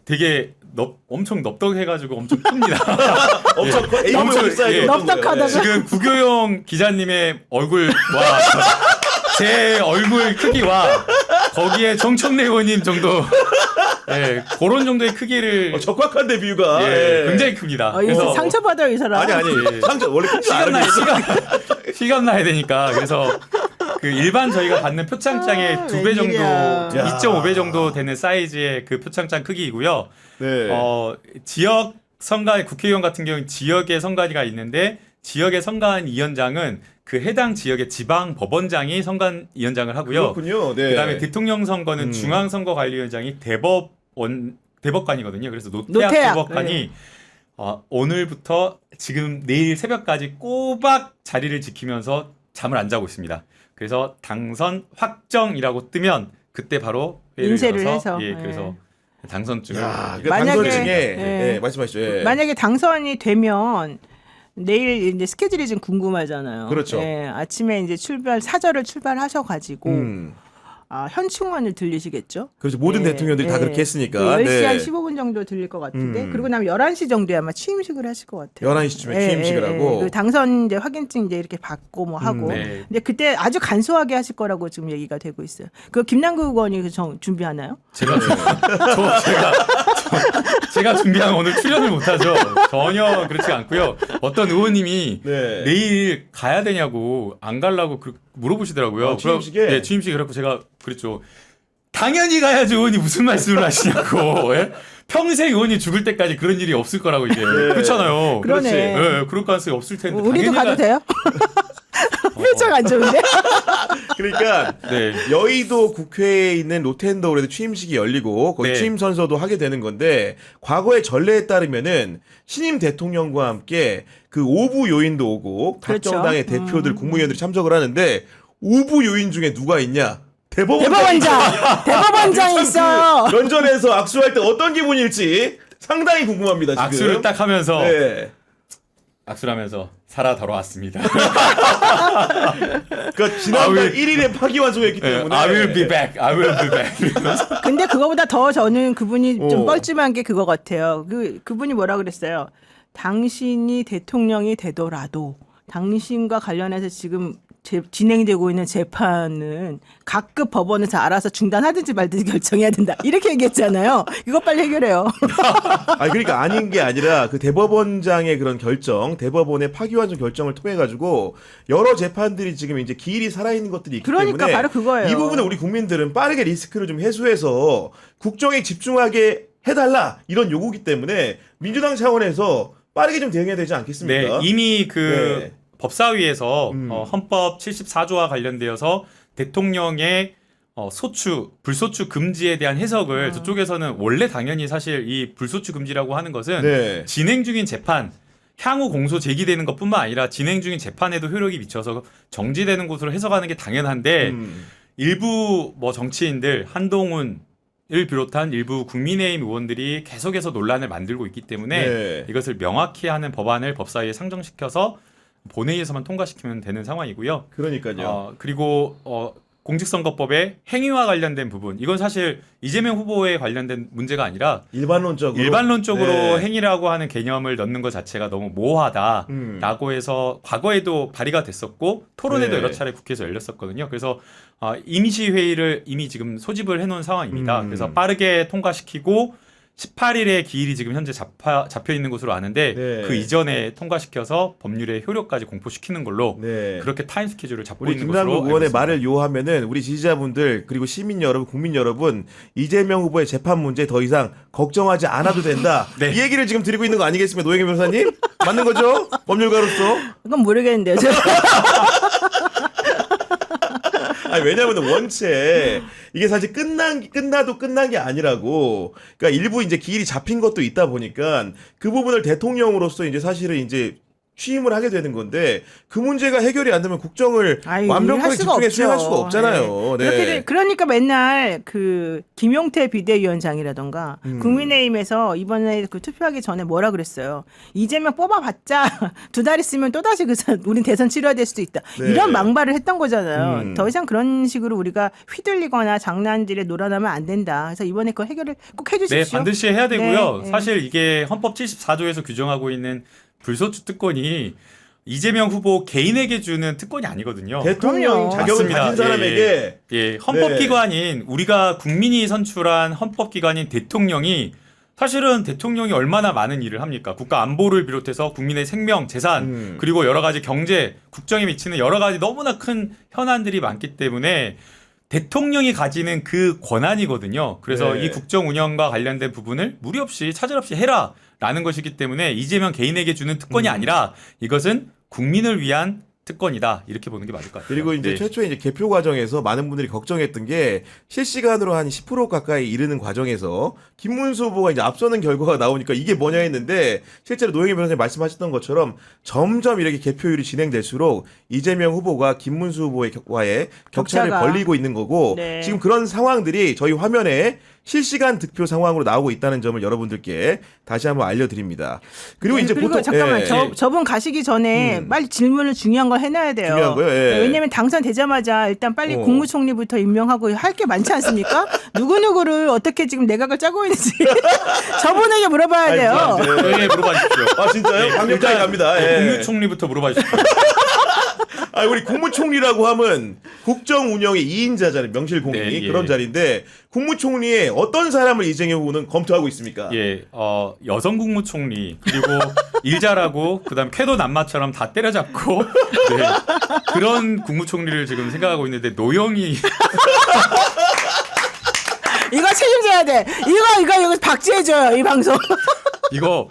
되게 엄청 넙덕해가지고 엄청 큽니다. 엄청 커. A형 엄청, 사이즈 예. 어떤 거예요? 넙덕하다가. 지금 구교용 기자님의 얼굴과 제 얼굴 크기와 거기에 정청래 의원님 정도, 예, 그런 정도의 크기를 적확한데 비유가. 예, 예. 굉장히 큽니다. 그래서 상처받아요 이 사람. 아니 예. 상처 원래 큰거 알고 있어. 시간 나야 되니까 그래서 그 일반 저희가 받는 표창장의 아, 2배 정도, 웬일이야. 2.5배 정도 되는 사이즈의 그 표창장 크기이고요. 네. 지역 선관 국회의원 같은 경우는 지역의 선관위가 있는데 지역의 선관위원장은 그 해당 지역의 지방 법원장이 선관위원장을 하고요. 그렇군요. 네. 그다음에 대통령 선거는 중앙선거관리위원장이 대법관이거든요. 그래서 노태학 노태학, 대법관이 네. 오늘부터 지금 내일 새벽까지 꼬박 자리를 지키면서 잠을 안 자고 있습니다. 그래서 당선 확정이라고 뜨면 그때 바로 회의를 인쇄를 열어서, 해서. 예, 그래서 당선증을 야, 그 만약에- 당선증에 예. 예, 말씀하시죠. 예. 만약에 당선이 되면 내일 이제 스케줄이 좀 궁금하잖아요. 그렇죠. 네, 아침에 이제 사저를 출발하셔가지고 현충원을 들리시겠죠? 그렇죠. 모든 네, 대통령들이 다 네. 그렇게 했으니까. 10시 한 네. 15분 정도 들릴 것 같은데 그리고 나면 11시 정도에 아마 취임식을 하실 것 같아요. 11시쯤에 취임식을 하고. 그 당선 이제 확인증 이제 이렇게 받고 뭐 하고. 네. 근데 그때 아주 간소하게 하실 거라고 지금 얘기가 되고 있어요. 그 김남국 의원이 준비하나요? 제가 준비한 오늘 출연을 못하죠. 전혀 그렇지 않고요. 어떤 의원님이 네. 내일 가야 되냐고 안 가려고 물어보시더라고요. 취임식에? 네, 취임식에 그래갖고 제가 그랬죠. 당연히 가야죠. 의원이 무슨 말씀을 하시냐고. 예? 평생 의원이 죽을 때까지 그런 일이 없을 거라고 이제 그렇잖아요. 그러네. 예, 그럴 가능성이 없을 텐데. 우리도 당연히 가도 돼요? 표정 안 좋은데? 그러니까 네. 여의도 국회에 있는 로텐더홀에도 취임식이 열리고 거기 네. 취임 선서도 하게 되는 건데 과거의 전례에 따르면은 신임 대통령과 함께 그 오부 요인도 오고 각 그렇죠. 정당의 대표들 국무위원들이 참석을 하는데 오부 요인 중에 누가 있냐? 대법원장 있어요. 면전에서 악수할 때 어떤 기분일지 상당히 궁금합니다. 지금. 악수를 딱 하면서 네. 악수를 하면서 살아 돌아왔습니다. 그러니까 지난달 1일에 파기환송했기 때문에 I will be back. I will be back. 근데 그거보다 더 저는 그분이 좀 어. 뻘쭘한 게 그거 같아요. 그분이 뭐라 그랬어요? 당신이 대통령이 되더라도 당신과 관련해서 지금 진행되고 있는 재판은 각급 법원에서 알아서 중단하든지 말든지 결정해야 된다. 이렇게 얘기했잖아요. 이거 빨리 해결해요. 아니 그러니까 아닌 게 아니라 그 대법원장의 그런 결정, 대법원의 파기환송 결정을 통해 가지고 여러 재판들이 지금 이제 기일이 살아있는 것들이 있기 그러니까 때문에 바로 그거예요. 이 부분을 우리 국민들은 빠르게 리스크를 좀 해소해서 국정에 집중하게 해달라 이런 요구기 때문에 민주당 차원에서 빠르게 좀 대응해야 되지 않겠습니까? 네, 이미 그 네. 법사위에서 헌법 74조와 관련되어서 대통령의 불소추 금지에 대한 해석을 저쪽에서는 원래 당연히 사실 이 불소추 금지라고 하는 것은 네. 진행 중인 재판 향후 공소 제기되는 것뿐만 아니라 진행 중인 재판에도 효력이 미쳐서 정지되는 것으로 해석하는 게 당연한데 일부 뭐 정치인들 한동훈 을 비롯한 일부 국민의힘 의원들이 계속해서 논란을 만들고 있기 때문에 네. 이것을 명확히 하는 법안을 법사위에 상정시켜서 본회의에서만 통과시키면 되는 상황이고요. 그러니까요. 그리고 공직선거법의 행위와 관련된 부분 이건 사실 이재명 후보에 관련된 문제가 아니라 일반론적으로 네. 행위라고 하는 개념을 넣는 것 자체가 너무 모호하다라고 해서 과거에도 발의가 됐었고 토론회도 네. 여러 차례 국회에서 열렸었거든요. 그래서 임시회의를 이미 지금 소집을 해놓은 상황입니다. 그래서 빠르게 통과시키고 18일에 기일이 지금 현재 잡혀 있는 것으로 아는데 네. 그 이전에 통과시켜서 법률의 효력까지 공포시키는 걸로 네. 그렇게 타임 스케줄을 잡고 우리 있는 것으로 김남국 알고 의원의 있습니다. 말을 요하면은 우리 지지자분들 그리고 시민 여러분, 국민 여러분 이재명 후보의 재판 문제 더 이상 걱정하지 않아도 된다. 네. 이 얘기를 지금 드리고 있는 거 아니겠습니까, 노영희 변호사님? 맞는 거죠? 법률가로서. 그건 모르겠는데요. 아니, 왜냐하면 원체 이게 사실 끝나도 끝난 게 아니라고. 그러니까 일부 이제 기일이 잡힌 것도 있다 보니까 그 부분을 대통령으로서 이제 사실은 이제 취임을 하게 되는 건데 그 문제가 해결이 안 되면 국정을 완벽하게 집중해 수행할 수가 없잖아요. 네. 그러니까 맨날 그 김용태 비대위원장이라던가 국민의힘에서 이번에 그 투표하기 전에 뭐라 그랬어요. 이재명 뽑아봤자 2달 있으면 또다시 우린 대선 치러야 될 수도 있다. 네. 이런 막말을 했던 거잖아요. 더 이상 그런 식으로 우리가 휘둘리거나 장난질에 놀아나면 안 된다. 그래서 이번에 그 해결을 꼭 해주십시오. 네, 반드시 해야 되고요. 네. 사실 이게 헌법 74조에서 규정하고 있는 불소추 특권이 이재명 후보 개인에게 주는 특권이 아니거든요. 대통령 그럼요. 자격을 맞습니다. 가진 사람에게 예, 헌법기관인 우리가 국민이 선출한 헌법기관인 대통령이 사실은 대통령이 얼마나 많은 일을 합니까? 국가 안보를 비롯해서 국민의 생명, 재산 그리고 여러 가지 경제, 국정에 미치는 여러 가지 너무나 큰 현안들이 많기 때문에 대통령이 가지는 그 권한이거든요. 그래서 네. 이 국정 운영과 관련된 부분을 무리 없이 차질 없이 해라라는 것이기 때문에 이재명 개인에게 주는 특권이 아니라 이것은 국민을 위한 특권이다 이렇게 보는 게 맞을 것 같아요. 그리고 이제 네. 최초에 이제 개표 과정에서 많은 분들이 걱정했던 게 실시간으로 한 10% 가까이 이르는 과정에서 김문수 후보가 이제 앞서는 결과가 나오니까 이게 뭐냐 했는데 실제로 노영희 변호사님 말씀하셨던 것처럼 점점 이렇게 개표율이 진행될수록 이재명 후보가 김문수 후보와의 격차를 격차가. 벌리고 있는 거고 네. 지금 그런 상황들이 저희 화면에 실시간 득표 상황으로 나오고 있다는 점을 여러분들께 다시 한번 알려드립니다. 그리고 이제 그리고 보통 잠깐만 예. 저분 가시기 전에 빨리 질문을 중요한 걸 해놔야 돼요. 중요한 거요? 예. 왜냐하면 당선되자마자 일단 빨리 국무총리부터 임명하고 할 게 많지 않습니까? 누구누구를 어떻게 지금 내각을 짜고 있는지 저분에게 물어봐야 돼요. 저에게 물어봐 주십시오. 아 진짜요? 강력하게 갑니다. 예. 국무총리부터 물어봐 주십시오. 아, 우리 국무총리라고 하면 국정 운영의 2인자잖아요. 명실공히 네, 예. 그런 자리인데 국무총리에 어떤 사람을 이재명 후보는 검토하고 있습니까? 예, 여성 국무총리 그리고 일 잘하고 그다음 쾌도 남마처럼 다 때려잡고 네, 그런 국무총리를 지금 생각하고 있는데 노영희 이거 책임져야 돼. 이거 박제해줘요 이 방송. 이거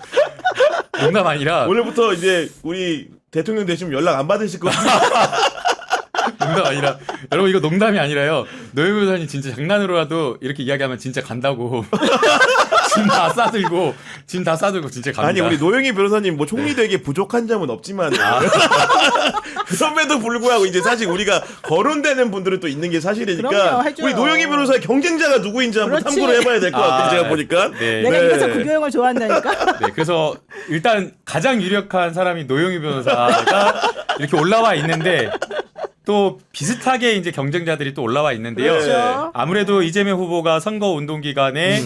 농담 아니라 오늘부터 이제 우리 대통령 되시면 연락 안 받으실 것 같아요. 농담 아니라 여러분 이거 농담이 아니라요. 노영희 변호사님 진짜 장난으로라도 이렇게 이야기하면 진짜 간다고. 짐 다 싸들고 진짜 갑니다. 아니 우리 노영희 변호사님 뭐 총리 되기 부족한 점은 없지만 그럼에도 불구하고 이제 사실 우리가 거론되는 분들은 또 있는 게 사실이니까 그럼요, 해줘요. 우리 노영희 변호사의 경쟁자가 누구인지 한번 그렇지. 탐구를 해봐야 될 것 같아요. 제가 보니까. 네. 내가 이래서 구교영을 좋아한다니까. 네, 그래서 일단 가장 유력한 사람이 노영희 변호사가 이렇게 올라와 있는데 또 비슷하게 이제 경쟁자들이 또 올라와 있는데요. 그렇죠. 아무래도 이재명 후보가 선거 운동 기간에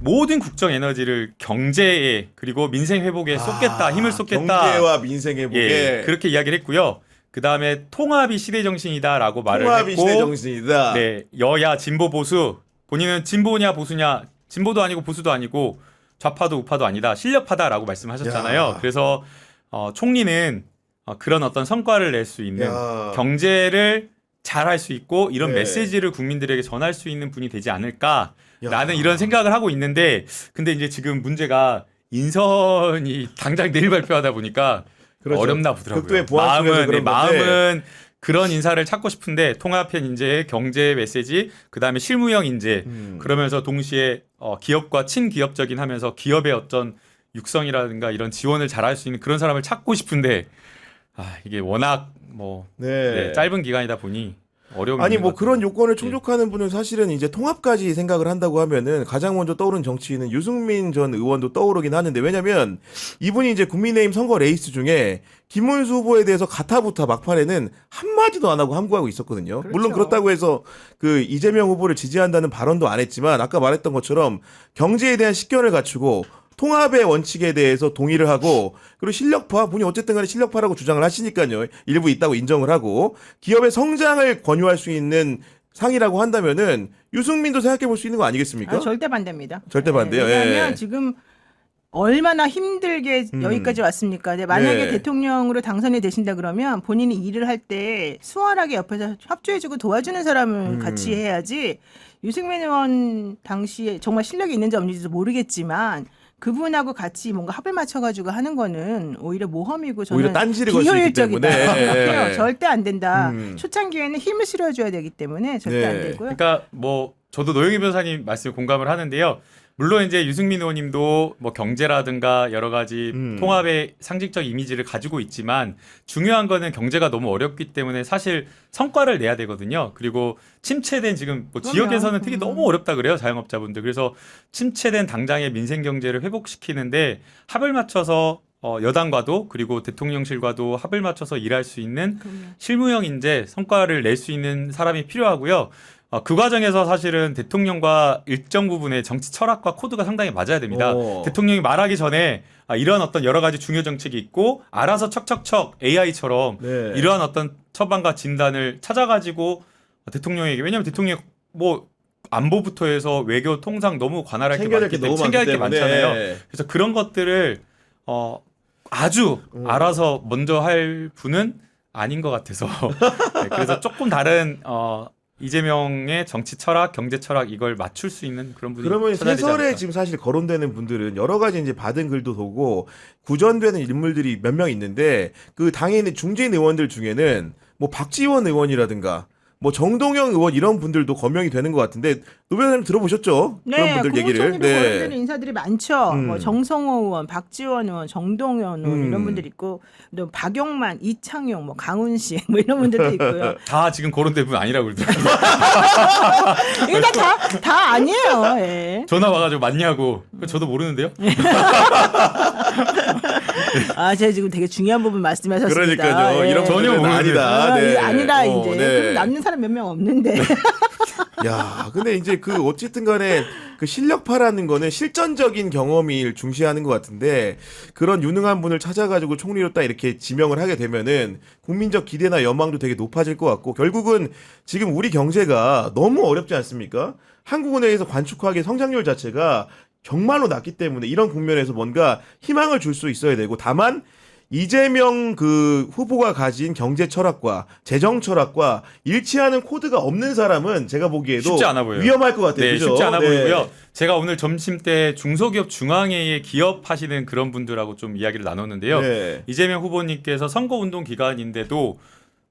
모든 국정 에너지를 경제에 그리고 민생 회복에 쏟겠다, 힘을 쏟겠다. 경제와 민생 회복에 예, 그렇게 이야기를 했고요. 그 다음에 통합이 시대 정신이다라고 말을 통합이 했고, 시대 정신이다. 네, 여야 진보 보수 본인은 진보냐 보수냐, 진보도 아니고 보수도 아니고 좌파도 우파도 아니다, 실력파다라고 말씀하셨잖아요. 야. 그래서 총리는 그런 어떤 성과를 낼 수 있는 야. 경제를 잘할 수 있고 이런 네. 메시지를 국민들에게 전할 수 있는 분이 되지 않을까라는 야. 이런 생각을 하고 있는데, 근데 이제 지금 문제가 인선이 당장 내일 발표하다 보니까 그렇죠. 어렵나 보더라고요. 극도의 보안 속에서 그런 건데. 마음은 그런 인사를 찾고 싶은데 통합형 인재, 경제 메시지, 그다음에 실무형 인재, 그러면서 동시에 기업과 친기업적인 하면서 기업의 어떤 육성이라든가 이런 지원을 잘할 수 있는 그런 사람을 찾고 싶은데 이게 워낙 네. 짧은 기간이다 보니 어려움이 아니 있는 뭐 것 그런 같아요. 요건을 충족하는 분은 사실은 이제 통합까지 생각을 한다고 하면은 가장 먼저 떠오르는 정치인은 유승민 전 의원도 떠오르긴 하는데, 왜냐면 이분이 이제 국민의힘 선거 레이스 중에 김문수 후보에 대해서 가타부타 막판에는 한마디도 안 하고 함구하고 있었거든요. 그렇죠. 물론 그렇다고 해서 그 이재명 후보를 지지한다는 발언도 안 했지만 아까 말했던 것처럼 경제에 대한 식견을 갖추고 통합의 원칙에 대해서 동의를 하고, 그리고 실력파, 분이 어쨌든 간에 실력파라고 주장을 하시니까요. 일부 있다고 인정을 하고, 기업의 성장을 권유할 수 있는 상이라고 한다면은 유승민도 생각해 볼 수 있는 거 아니겠습니까? 절대 반대입니다. 절대 반대요. 왜냐하면 예. 지금 얼마나 힘들게 여기까지 왔습니까? 근데 만약에 네. 대통령으로 당선이 되신다 그러면 본인이 일을 할 때 수월하게 옆에서 협조해주고 도와주는 사람을 같이 해야지. 유승민 의원 당시에 정말 실력이 있는지 없는지도 모르겠지만 그분하고 같이 뭔가 합을 맞춰가지고 하는 거는 오히려 모험이고 저는 오히려 딴지를 걸 수 있기 비효율적이다. 때문에. 생각해요. 절대 안 된다. 음. 초창기에는 힘을 실어줘야 되기 때문에 절대 네. 안 되고요. 그러니까 저도 노영희 변호사님 말씀에 공감을 하는데요. 물론 이제 유승민 의원님도 경제라든가 여러 가지 통합의 상징적 이미지를 가지고 있지만 중요한 거는 경제가 너무 어렵기 때문에 사실 성과를 내야 되거든요. 그리고 침체된 지금 지역에서는 특히 너무 어렵다 그래요, 자영업자분들. 그래서 침체된 당장의 민생 경제를 회복시키는데 합을 맞춰서 여당과도 그리고 대통령실과도 합을 맞춰서 일할 수 있는 실무형 인재, 성과를 낼 수 있는 사람이 필요하고요. 그 과정에서 사실은 대통령과 일정 부분의 정치 철학과 코드가 상당히 맞아야 됩니다. 대통령이 말하기 전에 이런 어떤 여러 가지 중요 정책이 있고 알아서 척척척 AI처럼 네. 이러한 어떤 처방과 진단을 찾아가지고 대통령에게, 왜냐하면 대통령이 안보부터 해서 외교 통상 너무 관할할 게 챙겨야 될 많기 게 때문에 너무 챙겨야 많기 할 게 때문에. 많잖아요. 그래서 그런 것들을 아주 알아서 먼저 할 분은 아닌 것 같아서 네, 그래서 조금 다른 이재명의 정치 철학, 경제 철학 이걸 맞출 수 있는 그런 분이 그러면 찾아야 되지 세설에 않을까. 지금 사실 거론되는 분들은 여러 가지 이제 받은 글도 보고 구전되는 인물들이 몇 명 있는데 그 당에 있는 중진 의원들 중에는 뭐 박지원 의원이라든가 뭐 정동영 의원 이런 분들도 거명이 되는 것 같은데 노 변호사님 들어보셨죠? 그런 분들 얘기를. 국무총리로 거론되는 인사들이 많죠. 뭐 정성호 의원, 박지원 의원, 정동현 의원 이런 분들 있고, 또 박용만, 이창용, 뭐 강훈씨 뭐 이런 분들도 있고요. 다 지금 거론된 분 아니라고 그러더라고요. 이게 다 아니에요. 예. 전화 와가지고 맞냐고. 저도 모르는데요. 아, 제가 지금 되게 중요한 부분 말씀하셨습니다. 그러니까요. 예. 이런 전혀 분들은 모르는데. 아니다. 네. 아니다 이제. 네. 그럼 남는 사람 몇 명 없는데. 야, 근데 이제 그 어쨌든 간에 그 실력파라는 거는 실전적인 경험을 중시하는 것 같은데 그런 유능한 분을 찾아가지고 총리로 딱 이렇게 지명을 하게 되면은 국민적 기대나 연망도 되게 높아질 것 같고 결국은 지금 우리 경제가 너무 어렵지 않습니까? 한국은행에서 관측하기에 성장률 자체가 정말로 낮기 때문에 이런 국면에서 뭔가 희망을 줄 수 있어야 되고 다만 이재명 그 후보가 가진 경제 철학과 재정 철학과 일치하는 코드가 없는 사람은 제가 보기에도 쉽지 않아 보여요. 위험할 것 같아요. 네, 그죠? 쉽지 않아 네. 보이고요. 제가 오늘 점심 때 중소기업 중앙회의 기업하시는 그런 분들하고 좀 이야기를 나눴는데요. 네. 이재명 후보님께서 선거운동 기간인데도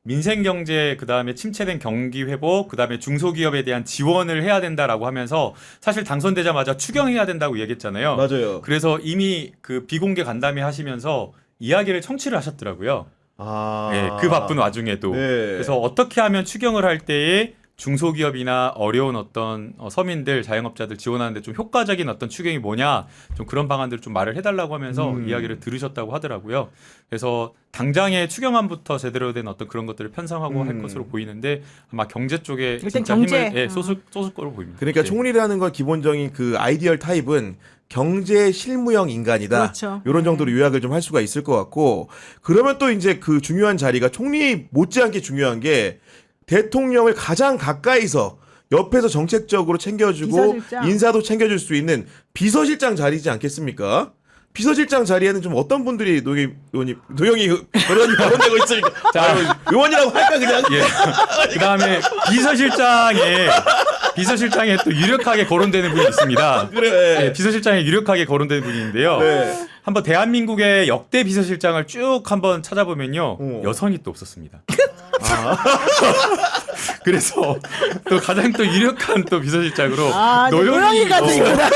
민생경제 그다음에 침체된 경기 회복 그다음에 중소기업에 대한 지원을 해야 된다라고 하면서 사실 당선되자마자 추경해야 된다고 얘기했잖아요. 맞아요. 그래서 이미 그 비공개 간담회 하시면서 이야기를 청취를 하셨더라고요. 아. 네, 그 바쁜 와중에도. 네. 그래서 어떻게 하면 추경을 할 때에 중소기업이나 어려운 어떤 서민들, 자영업자들 지원하는데 좀 효과적인 어떤 추경이 뭐냐, 좀 그런 방안들을 좀 말을 해달라고 하면서 이야기를 들으셨다고 하더라고요. 그래서 당장의 추경안부터 제대로 된 어떤 그런 것들을 편성하고 할 것으로 보이는데 아마 경제 쪽에 일단 진짜 경제. 힘을 쏟을 거로 보입니다. 그러니까 네. 총리라는 건 기본적인 그 아이디얼 타입은 경제 실무형 인간이다. 그렇죠. 이런 정도로 요약을 좀 할 수가 있을 것 같고 그러면 또 이제 그 중요한 자리가 총리 못지않게 중요한 게 대통령을 가장 가까이서 옆에서 정책적으로 챙겨주고 비서실장. 인사도 챙겨줄 수 있는 비서실장 자리지 않겠습니까? 비서실장 자리에는 좀 어떤 분들이 노영희 의원님 거론되고 있으니까 자, 의원이라고 할까 그냥? 예. 그다음에 비서실장에 또 유력하게 거론되는 분이 있습니다. 그래. 예, 비서실장에 유력하게 거론되는 분인데요. 네. 한번 대한민국의 역대 비서실장을 쭉 한번 찾아보면요. 여성이 또 없었습니다. 그래서 또 가장 또 유력한 또 비서실장으로 노영이가 되구나.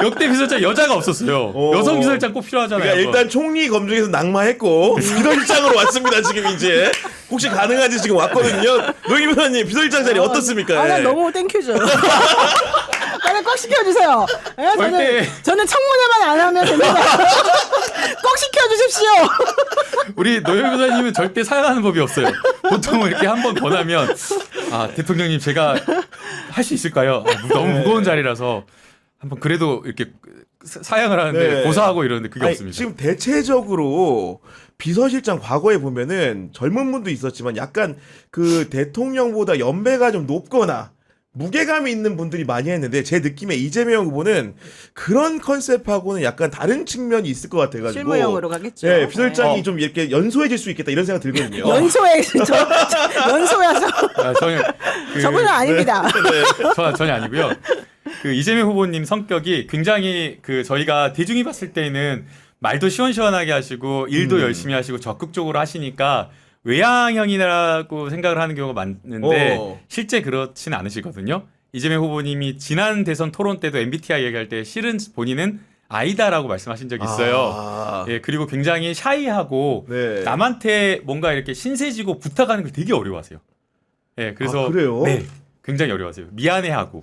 역대 비서실장 여자가 없었어요. 여성 비서실장 꼭 필요하잖아요. 그러니까 일단 총리 검증에서 낙마했고 비서실장으로 왔습니다. 지금 이제 혹시 가능한지 지금 왔거든요. 노영희 변호사님 비서실장 자리 어떻습니까? 나 예. 너무 땡큐죠. 빨리 꼭 시켜주세요. 예, 절대. 저는 청문회만 안 하면 됩니다. 꼭 시켜주십시오. 우리 노영 변호사님은 절대 사양하는 법이 없어요. 보통 이렇게 한 번 권하면 대통령님 제가 할 수 있을까요? 너무 무거운 자리라서 한번 그래도 이렇게 사양을 하는데 네. 고사하고 이러는데 그게 아니, 없습니다. 지금 대체적으로 비서실장 과거에 보면은 젊은 분도 있었지만 약간 그 대통령보다 연배가 좀 높거나 무게감이 있는 분들이 많이 했는데 제 느낌에 이재명 후보는 그런 컨셉하고는 약간 다른 측면이 있을 것 같아가지고 실무형으로 가겠죠. 네, 비서실장이 네. 좀 이렇게 연소해질 수 있겠다 이런 생각 들거든요. 연소해서 저분은 아닙니다. 전혀 아니고요. 그 이재명 후보님 성격이 굉장히 그 저희가 대중이 봤을 때는 말도 시원시원하게 하시고 일도 열심히 하시고 적극적으로 하시니까 외향형이라고 생각을 하는 경우가 많은데 실제 그렇지는 않으시거든요. 이재명 후보님이 지난 대선 토론 때도 MBTI 얘기할 때 실은 본인은 아이다라고 말씀하신 적이 있어요. 예, 그리고 굉장히 샤이하고 네. 남한테 뭔가 이렇게 신세지고 부탁하는 걸 되게 어려워하세요. 예, 그래서 그래요? 네, 굉장히 어려워하세요. 미안해하고.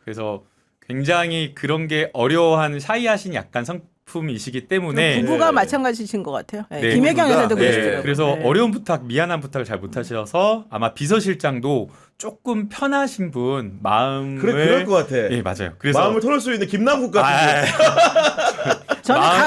그래서 굉장히 그런 게 어려워하는 샤이하신 약간 성품이시기 때문에 부부가 네. 마찬가지신 것 같아요. 네, 네, 김혜경 부부가. 여사도 네, 그러시더라고요. 그래서 네. 어려운 부탁, 미안한 부탁을 잘 못하셔서 아마 비서실장도 조금 편하신 분 마음을 그럴 것 같아. 예, 맞아요. 그래서 마음을 털을 수 있는 김남국 같은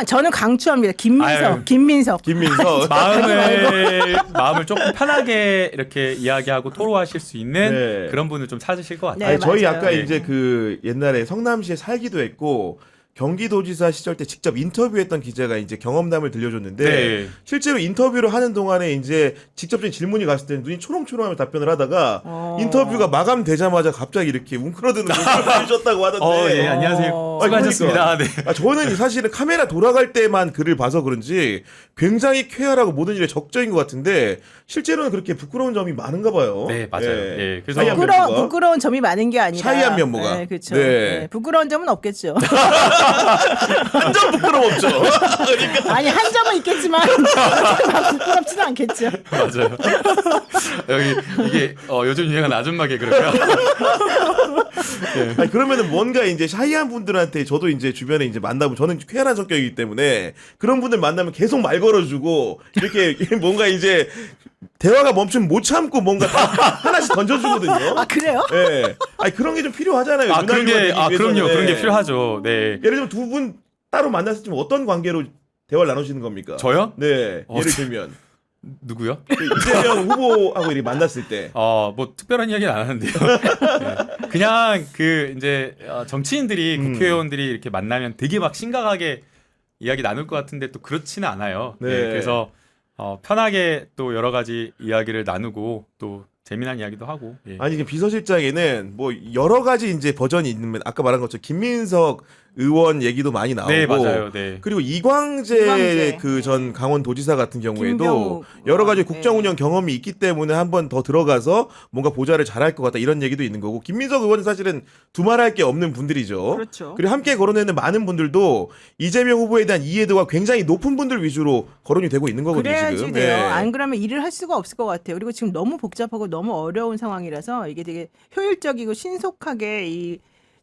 저는 강추합니다. 아유. 김민석. 김민석. 마음을 조금 편하게 이렇게 이야기하고 토로하실 수 있는 네. 그런 분을 좀 찾으실 것 같아요. 네, 아니, 저희 맞아요. 아까 네. 이제 그 옛날에 성남시에 살기도 했고 경기도지사 시절 때 직접 인터뷰했던 기자가 이제 경험담을 들려줬는데 네. 실제로 인터뷰를 하는 동안에 이제 직접적인 질문이 갔을 때 눈이 초롱초롱하며 답변을 하다가 인터뷰가 마감되자마자 갑자기 이렇게 웅크러드는 눈을 보여줬다고 하던데. 예, 안녕하세요. 아니, 수고하셨습니다. 그러니까. 네. 저는 사실은 카메라 돌아갈 때만 글을 봐서 그런지 굉장히 쾌활하고 모든 일에 적적인 것 같은데 실제로는 그렇게 부끄러운 점이 많은가 봐요. 네, 맞아요. 예, 그래서 차이한 면모가. 부끄러운 점이 많은 게 아니라 차이한 면모가. 네, 그렇죠. 네. 네, 부끄러운 점은 없겠죠. 완전 부끄러움 없죠. 아니 한 점은 있겠지만 부끄럽지는 않겠죠. 맞아요. 여기 이게 요즘 유행한 아줌마 개그라고요. 아니, 그러면은 뭔가 이제 샤이한 분들한테 저도 이제 주변에 이제 만나면 저는 쾌활한 성격이기 때문에 그런 분들 만나면 계속 말 걸어주고 이렇게 뭔가 이제 대화가 멈추면 못 참고 뭔가 다 하나씩 던져주거든요. 아 그래요? 예. 아니 그런 게 좀 필요하잖아요. 그런 게 그럼요. 위해서는. 그런 게 필요하죠. 네. 예를 들면 두 분 따로 만났을 때 어떤 관계로 대화를 나누시는 겁니까? 저요? 네. 예를 들면 누구요? 그 이재명 후보하고 이렇게 만났을 때. 뭐 특별한 이야기는 안 하는데요. 네. 그냥 그 이제 정치인들이 국회의원들이 이렇게 만나면 되게 막 심각하게 이야기 나눌 것 같은데 또 그렇지는 않아요. 네. 네. 그래서 편하게 또 여러 가지 이야기를 나누고 또 재미난 이야기도 하고. 예. 아니 이게 비서실장에는 뭐 여러 가지 이제 버전이 있는 아까 말한 것처럼 김민석 의원 얘기도 많이 나오고 네, 맞아요. 네. 그리고 이광재 그 전 강원도지사 같은 경우에도 김병욱 여러 가지 의원. 국정 운영 경험이 있기 때문에 한 번 더 들어가서 뭔가 보좌를 잘할 것 같다 이런 얘기도 있는 거고 김민석 의원은 사실은 두말할 게 없는 분들이죠. 그렇죠. 그리고 함께 거론되는 많은 분들도 이재명 후보에 대한 이해도가 굉장히 높은 분들 위주로 거론이 되고 있는 거거든요. 그래야지 지금. 돼요. 네. 안 그러면 일을 할 수가 없을 것 같아요. 그리고 지금 너무 복잡하고 너무 어려운 상황이라서 이게 되게 효율적이고 신속하게 이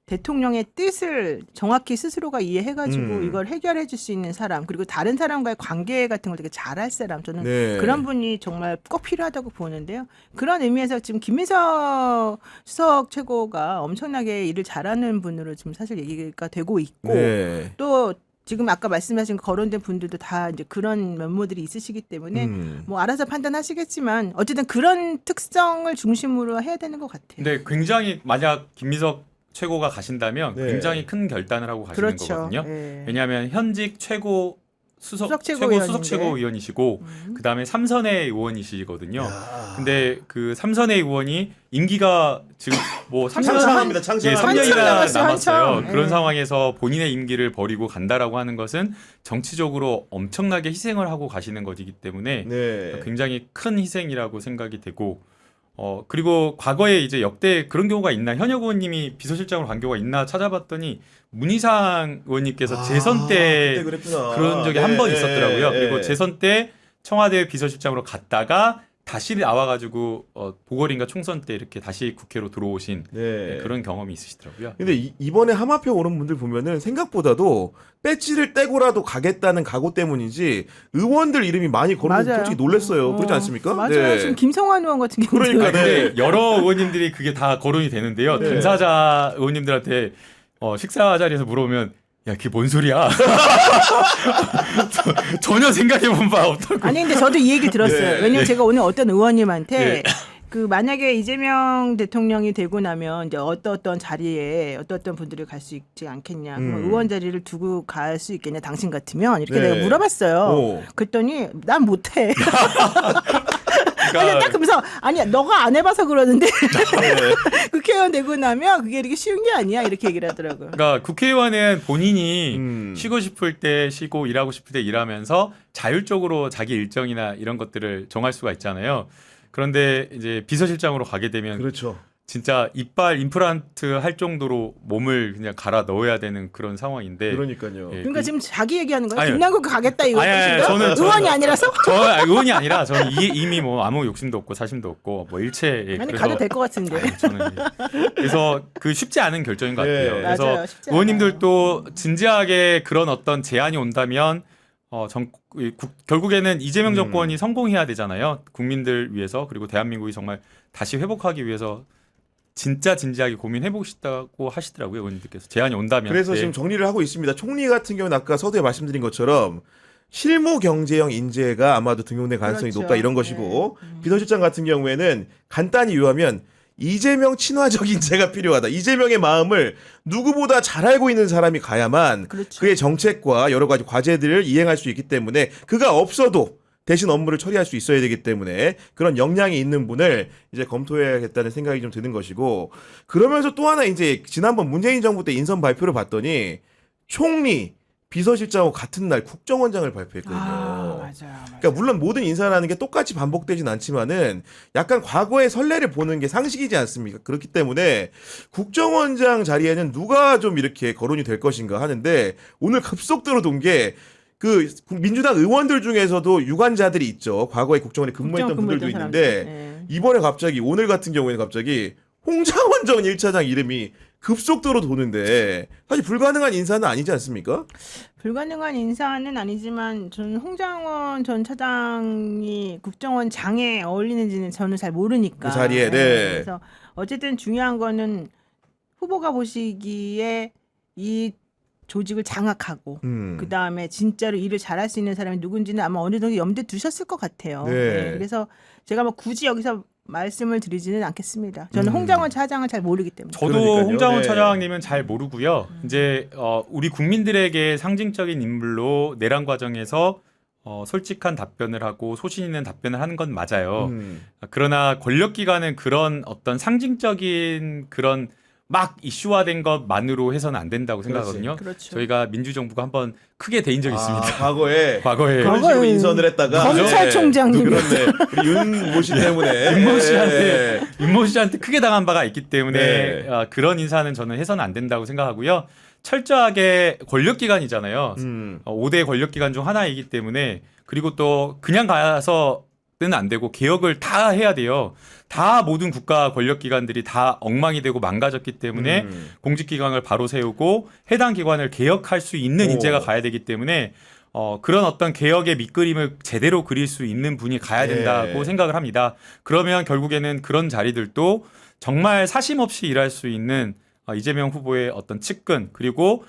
대통령의 뜻을 정확히 스스로가 이해해가지고 이걸 해결해 줄 수 있는 사람 그리고 다른 사람과의 관계 같은 걸 되게 잘할 사람 저는 네. 그런 분이 정말 꼭 필요하다고 보는데요. 그런 의미에서 지금 김민석 수석 최고가 엄청나게 일을 잘하는 분으로 지금 사실 얘기가 되고 있고 네. 또 지금 아까 말씀하신 거론된 분들도 다 이제 그런 면모들이 있으시기 때문에 뭐 알아서 판단하시겠지만 어쨌든 그런 특성을 중심으로 해야 되는 것 같아요. 근데 굉장히 만약 김민석 최고가 가신다면 네. 굉장히 큰 결단을 하고 가시는 그렇죠. 거거든요. 예. 왜냐하면 현직 최고 수석 수석 최고 최고위원인데. 수석 최고위원이시고 그다음에 삼선의 의원이시거든요. 근데 그 삼선의 의원이 임기가 지금 뭐 3년 창창합니다. 창창. 예, 3년이나 남았어요, 남았어요. 한참. 그런 예. 상황에서 본인의 임기를 버리고 간다라고 하는 것은 정치적으로 엄청나게 희생을 하고 가시는 것이기 때문에 네. 굉장히 큰 희생이라고 생각이 되고 그리고 과거에 이제 역대 그런 경우가 있나 현역 의원님이 비서실장으로 간 경우가 있나 찾아봤더니 문희상 의원님께서 재선 때 그때 그랬구나. 그런 적이 네, 한 번 있었더라고요. 네, 그리고 네. 재선 때 청와대 비서실장으로 갔다가 다시 나와가지고 보궐인가 총선 때 이렇게 다시 국회로 들어오신 네. 그런 경험이 있으시더라고요. 근데 이번에 하마평 오른 분들 보면은 생각보다도 배지를 떼고라도 가겠다는 각오 때문인지 의원들 이름이 많이 거론돼서 맞아요. 솔직히 놀랐어요. 그렇지 않습니까? 맞아요. 네. 지금 김성환 의원 같은 경우는 그러니까, 네. 근데 여러 의원님들이 그게 다 거론이 되는데요. 네. 당사자 의원님들한테 식사 자리에서 물어보면 야, 그게 뭔 소리야? 전혀 생각해본 바 없다고. 아니 근데 저도 이 얘기 들었어요. 네. 왜냐면 제가 오늘 어떤 의원님한테 네. 그 만약에 이재명 대통령이 되고 나면 이제 어떤 자리에 어떤 분들이 갈 수 있지 않겠냐. 그럼 의원 자리를 두고 갈 수 있겠냐. 당신 같으면 이렇게 네. 내가 물어봤어요. 오. 그랬더니 난 못해. 아니 그러니까 딱 그러면서 아니야 너가 안 해봐서 그러는데 국회의원 되고 나면 그게 이렇게 쉬운 게 아니야 이렇게 얘기를 하더라고요. 그러니까 국회의원은 본인이 음. 쉬고 싶을 때 쉬고 일하고 싶을 때 일하면서 자율적으로 자기 일정이나 이런 것들을 정할 수가 있잖아요. 그런데 이제 비서실장으로 가게 되면 그렇죠. 진짜 이빨 임플란트 할 정도로 몸을 그냥 갈아 넣어야 되는 그런 상황인데. 그러니까요. 예, 그러니까 지금 자기 얘기하는 거예요. 아니요. 김남국 가겠다 이거 아니, 아니, 뜻인가요? 저는- 의원이 아니라서? 의원이 아니라 저는 이미 뭐 아무 욕심도 없고 사심도 없고 뭐 일체. 예, 아니 그래서- 가도 될 것 같은데. 아니, 저는 그래서 그 쉽지 않은 결정인 것 네. 같아요. 그래서 맞아요. 쉽지 않아요. 의원님들도 진지하게 그런 어떤 제안이 온다면 결국에는 이재명 정권이 성공해야 되잖아요. 국민들 위해서 그리고 대한민국이 정말 다시 회복하기 위해서 진짜 진지하게 고민해보고 싶다고 하시더라고요. 의원님들께서 제안이 온다면. 그래서 네. 지금 정리를 하고 있습니다. 총리 같은 경우는 아까 서두에 말씀드린 것처럼 실무 경제형 인재가 아마도 등용될 가능성이 그렇죠. 높다 이런 것이고 비서실장 같은 경우에는 간단히 요하면 이재명 친화적 인재가 필요하다. 이재명의 마음을 누구보다 잘 알고 있는 사람이 가야만 그렇죠. 그의 정책과 여러 가지 과제들을 이행할 수 있기 때문에 그가 없어도 대신 업무를 처리할 수 있어야 되기 때문에 그런 역량이 있는 분을 이제 검토해야겠다는 생각이 좀 드는 것이고, 그러면서 또 하나 이제 지난번 문재인 정부 때 인선 발표를 봤더니 총리, 비서실장하고 같은 날 국정원장을 발표했거든요. 맞아요. 그러니까 물론 모든 인사라는 게 똑같이 반복되진 않지만은 약간 과거의 선례를 보는 게 상식이지 않습니까? 그렇기 때문에 국정원장 자리에는 누가 좀 이렇게 거론이 될 것인가 하는데, 오늘 급속도로 돈 게 그 민주당 의원들 중에서도 유관자들이 있죠. 과거에 국정원에 근무했던 분들도 있는데 네. 이번에 갑자기, 오늘 같은 경우에는 갑자기 홍장원 전 1차장 이름이 급속도로 도는데 사실 불가능한 인사는 아니지 않습니까? 불가능한 인사는 아니지만 저는 홍장원 전 차장이 국정원장에 어울리는지는 저는 잘 모르니까. 그 자리에, 네. 그래서 어쨌든 중요한 거는 후보가 보시기에 이 조직을 장악하고 그 다음에 진짜로 일을 잘할 수 있는 사람이 누군지는 아마 어느 정도 염두에 두셨을 것 같아요. 네. 그래서 제가 뭐 굳이 여기서 말씀을 드리지는 않겠습니다. 저는 홍장원 차장을 잘 모르기 때문에. 저도 그러니까요. 홍장원 네. 차장님은 잘 모르고요. 이제 우리 국민들에게 상징적인 인물로 내란 과정에서 솔직한 답변을 하고 소신 있는 답변을 하는 건 맞아요. 그러나 권력기관은 그런 어떤 상징적인 그런 막 이슈화된 것만으로 해서는 안 된다고 생각하거든요. 그렇죠. 저희가 민주정부가 한번 크게 된 적이 있습니다. 과거에 과거에 그런 식으로 인선을 했다가 검찰총장님. 그렇네. 우리 윤모 씨 때문에 윤모 씨한테 크게 당한 바가 있기 때문에 네. 그런 인사는 저는 해서는 안 된다고 생각하고요. 철저하게 권력기관이잖아요. 5대 권력기관 중 하나이기 때문에, 그리고 또 그냥 가서는 안 되고 개혁을 다 해야 돼요. 다 모든 국가 권력기관들이 다 엉망이 되고 망가졌기 때문에 공직기관을 바로 세우고 해당 기관을 개혁할 수 있는 인재가 가야 되기 때문에 그런 어떤 개혁의 밑그림을 제대로 그릴 수 있는 분이 가야 된다고 네. 생각을 합니다. 그러면 결국에는 그런 자리들도 정말 사심 없이 일할 수 있는 이재명 후보의 어떤 측근, 그리고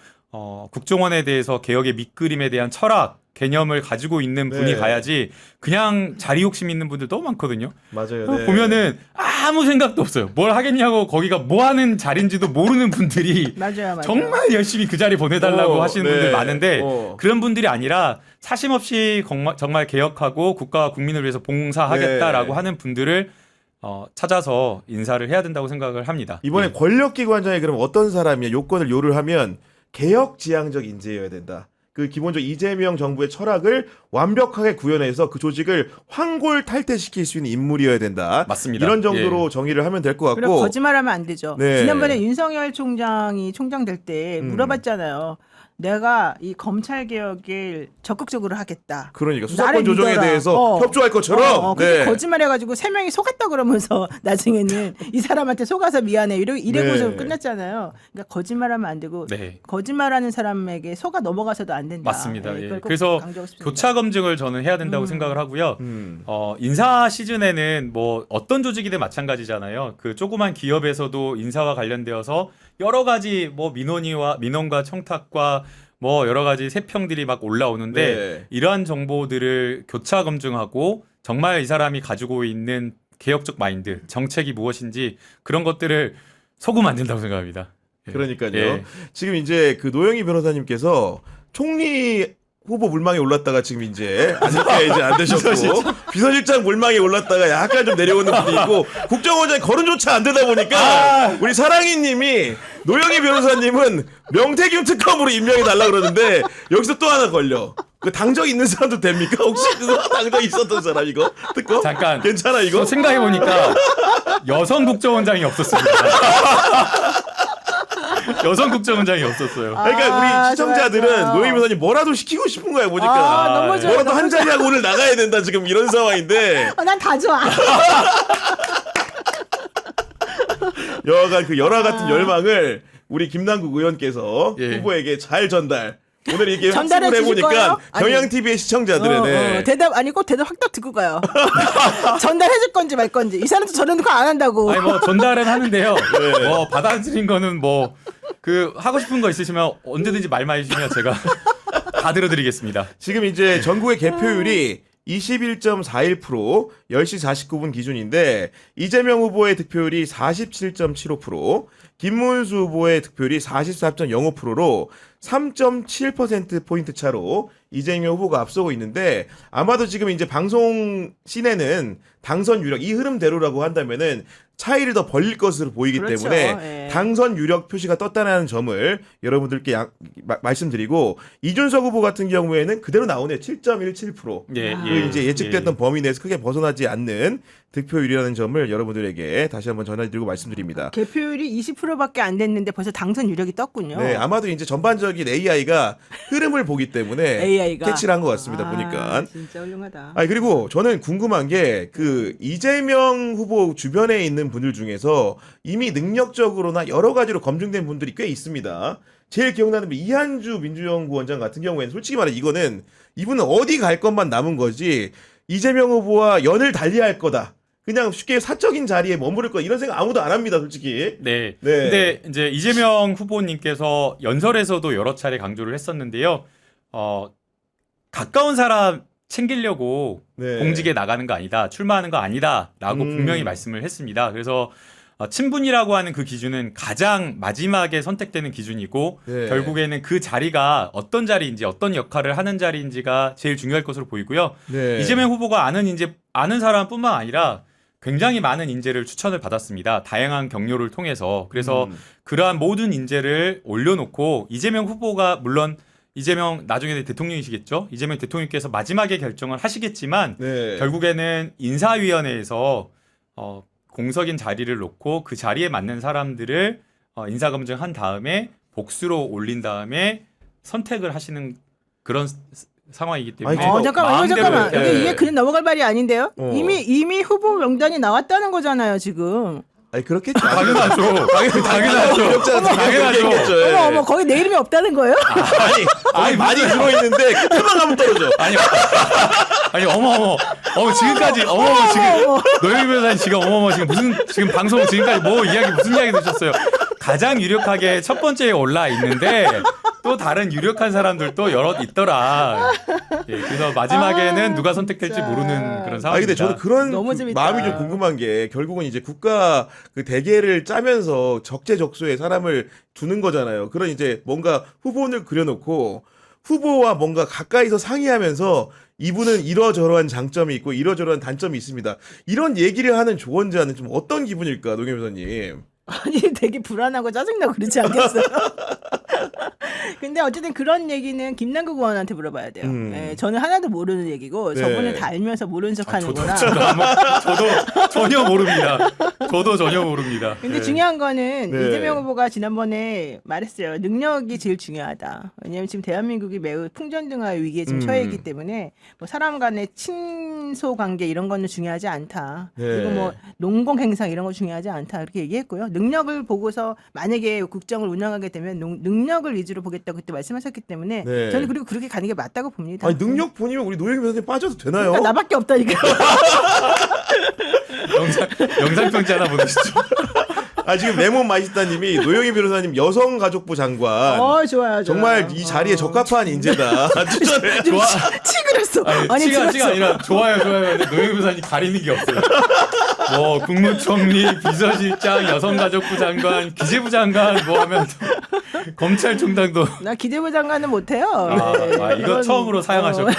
국정원에 대해서 개혁의 밑그림에 대한 철학, 개념을 가지고 있는 분이 네. 가야지, 그냥 자리 욕심 있는 분들 너무 많거든요. 맞아요. 보면은 아무 생각도 없어요. 뭘 하겠냐고, 거기가 뭐 하는 자리인지도 모르는 분들이 맞아요. 정말 열심히 그 자리 보내달라고 하시는 분들 많은데 그런 분들이 아니라 사심 없이 정말 개혁하고 국가와 국민을 위해서 봉사하겠다라고 네. 하는 분들을 찾아서 인사를 해야 된다고 생각을 합니다. 이번에 예. 권력기관장이 그럼 어떤 사람이야? 요건을 요를 하면 개혁지향적 인재여야 된다. 그 기본적으로 이재명 정부의 철학을 완벽하게 구현해서 그 조직을 황골탈퇴시킬 수 있는 인물이어야 된다. 맞습니다. 이런 정도로 정의를 하면 될 것 그리고 같고. 거짓말하면 안 되죠. 네. 지난번에 윤석열 총장이 총장 될 때 물어봤잖아요. 내가 이 검찰 개혁을 적극적으로 하겠다. 그러니까 나를 수사권 조정에 믿어라. 대해서 협조할 것처럼. 근데 네. 거짓말해가지고 3명이 속았다 그러면서 나중에는 이 사람한테 속아서 미안해 이래고서 네. 끝났잖아요. 그러니까 거짓말하면 안 되고 네. 거짓말하는 사람에게 속아 넘어가서도 안 된다. 맞습니다. 예. 그걸 꼭 그래서 강조하고 싶습니다. 교차 검증을 저는 해야 된다고 생각을 하고요. 음. 인사 시즌에는 뭐 어떤 조직이든 마찬가지잖아요. 그 조그만 기업에서도 인사와 관련되어서 여러 가지 뭐 민원과 청탁과 뭐 여러 가지 세평들이 막 올라오는데 네. 이러한 정보들을 교차 검증하고 정말 이 사람이 가지고 있는 개혁적 마인드, 정책이 무엇인지 그런 것들을 속으면 안 된다고 생각합니다. 예. 그러니까요. 예. 지금 이제 그 노영희 변호사님께서 총리 후보 물망에 올랐다가 지금 이제 아직까지 이제 안 되셨고 비서실장 물망에 올랐다가 약간 좀 내려오는 분이고 국정원장 거론조차 안 되다 보니까 우리 사랑이님이 노영희 변호사님은 명태균 특검으로 임명해 달라 그러는데 여기서 또 하나 걸려. 그 당적 있는 사람도 됩니까? 혹시 그거 당적 있었던 사람 이거 특검? 잠깐. 괜찮아 이거? 생각해 보니까 여성 국정원장이 없었습니다. 여성 국정원장이 없었어요. 그러니까 우리 시청자들은 좋아요. 노영희 변호사님 뭐라도 시키고 싶은 거야 보니까. 너무 좋아요. 뭐라도 한 자리하고 오늘 나가야 된다 지금 이런 상황인데 난 다 좋아. 여하간 그 열화 같은 열망을 우리 김남국 의원께서 예. 후보에게 잘 전달. 오늘 이렇게 전달해 학습을 주실 해보니까 거예요? 아니. 경향 TV의 시청자들은 네. 대답 아니고 대답 확 듣고 가요. 전달해줄 건지 말 건지. 이 사람도 저런 거 안 한다고. 아니 뭐 전달은 하는데요. 네. 뭐 받아들인 거는 뭐 그 하고 싶은 거 있으시면 언제든지 말만 해주시면 제가 다 들어드리겠습니다. 지금 이제 전국의 개표율이 21.41%, 10시 49분 기준인데 이재명 후보의 득표율이 47.75%, 김문수 후보의 득표율이 44.05%로 3.7%포인트 차로 이재명 후보가 앞서고 있는데 아마도 지금 이제 방송 씬에는 당선 유력 이 흐름대로라고 한다면은 차이를 더 벌릴 것으로 보이기 그렇죠. 때문에 예. 당선 유력 표시가 떴다는 점을 여러분들께 말씀드리고 이준석 후보 같은 경우에는 그대로 나오네요. 7.17%. 예, 아. 그 이제 예측됐던 범위 내에서 크게 벗어나지 않는 득표율이라는 점을 여러분들에게 다시 한번 전해드리고 말씀드립니다. 개표율이 20%밖에 안 됐는데 벌써 당선 유력이 떴군요. 네, 아마도 이제 전반적인 AI가 흐름을 보기 때문에 AI가 캐치를 한 것 같습니다. 보니까. 진짜 훌륭하다. 아니 그리고 저는 궁금한 게 그 이재명 후보 주변에 있는 분들 중에서 이미 능력적으로나 여러 가지로 검증된 분들이 꽤 있습니다. 제일 기억나는 분 이한주 민주연구원장 같은 경우에는 솔직히 말해 이분은 어디 갈 것만 남은 거지 이재명 후보와 연을 달리할 거다. 그냥 쉽게 사적인 자리에 머무를 거 이런 생각 아무도 안 합니다, 솔직히. 네. 네. 근데 이제 이재명 후보님께서 연설에서도 여러 차례 강조를 했었는데요. 가까운 사람 챙기려고 네. 공직에 나가는 거 아니다, 출마하는 거 아니다라고 분명히 말씀을 했습니다. 그래서 친분이라고 하는 그 기준은 가장 마지막에 선택되는 기준이고 네. 결국에는 그 자리가 어떤 자리인지 어떤 역할을 하는 자리인지가 제일 중요할 것으로 보이고요. 네. 이재명 후보가 아는 사람뿐만 아니라 굉장히 많은 인재를 추천을 받았습니다. 다양한 경로를 통해서. 그래서 그러한 모든 인재를 올려놓고 이재명 후보가 물론 이재명 나중에 대통령이시겠죠. 이재명 대통령께서 마지막에 결정을 하시겠지만 네. 결국에는 인사위원회에서 공석인 자리를 놓고 그 자리에 맞는 사람들을 인사검증한 다음에 복수로 올린 다음에 선택을 하시는 그런 상황이기 때문에 아니, 잠깐만, 마음대로 잠깐만. 이렇게 이게 그냥 넘어갈 말이 아닌데요? 어. 이미 후보 명단이 나왔다는 거잖아요, 지금. 아니 그렇겠죠. 당연하죠. 당연하죠. 당연하죠. 어머, 거기 내 이름이 없다는 거예요? 아니 많이 들어있는데 끝에만 가면 떨어져. 아니 어머 지금까지 지금 노영희 변호사님 지금 방송 지금까지 무슨 이야기 드셨어요? 가장 유력하게 첫 번째에 올라 있는데 또 다른 유력한 사람들도 여럿 있더라. 예, 그래서 마지막에는 누가 선택될지 진짜. 모르는 그런 상황입니다. 아 근데 저는 그런 너무 재밌다. 마음이 좀 궁금한 게 결국은 이제 국가 그 대계를 짜면서 적재적소에 사람을 두는 거잖아요. 그런 이제 뭔가 후보를 그려놓고 후보와 뭔가 가까이서 상의하면서 이분은 이러저러한 장점이 있고 이러저러한 단점이 있습니다. 이런 얘기를 하는 조언자는 좀 어떤 기분일까, 노경 변호사님? 아니 되게 불안하고 짜증나고 그렇지 않겠어요? 근데 어쨌든 그런 얘기는 김남국 의원한테 물어봐야 돼요. 네, 저는 하나도 모르는 얘기고 네. 저분은 다 알면서 모르는 척하는구나. 저도 전혀 모릅니다. 저도 전혀 모릅니다. 근데 네. 중요한 거는 네. 이재명 후보가 지난번에 말했어요. 능력이 제일 중요하다. 왜냐하면 지금 대한민국이 매우 풍전등화의 위기에 지금 처해 있기 때문에 뭐 사람 간의 친소 관계 이런 거는 중요하지 않다. 네. 그리고 뭐 농공 행상 이런 거 중요하지 않다. 이렇게 얘기했고요. 능력을 보고서 만약에 국정을 운영하게 되면 능력을 위주로 보겠다고 그때 말씀하셨기 때문에 네. 저는 그리고 그렇게 가는 게 맞다고 봅니다. 아니 능력 본이면 우리 노영 변호사님 빠져도 되나요? 그러니까 나밖에 없다니까. 영상편지 하나 보내시죠. 아 지금 레몬 마이스타님이 노영희 변호사님 여성가족부 장관 좋아요. 정말 이 자리에 적합한 인재다. 추천해요. 좋아. 치그랬어. 아니 치가 아니라 좋아요. 근데 노영희 변호사님 가리는 게 없어요. 뭐 국무총리, 비서실장, 여성가족부 장관, 기재부 장관 뭐 하면 검찰총장도 나 기재부 장관은 못해요. 이거 그건 처음으로 사용하셨고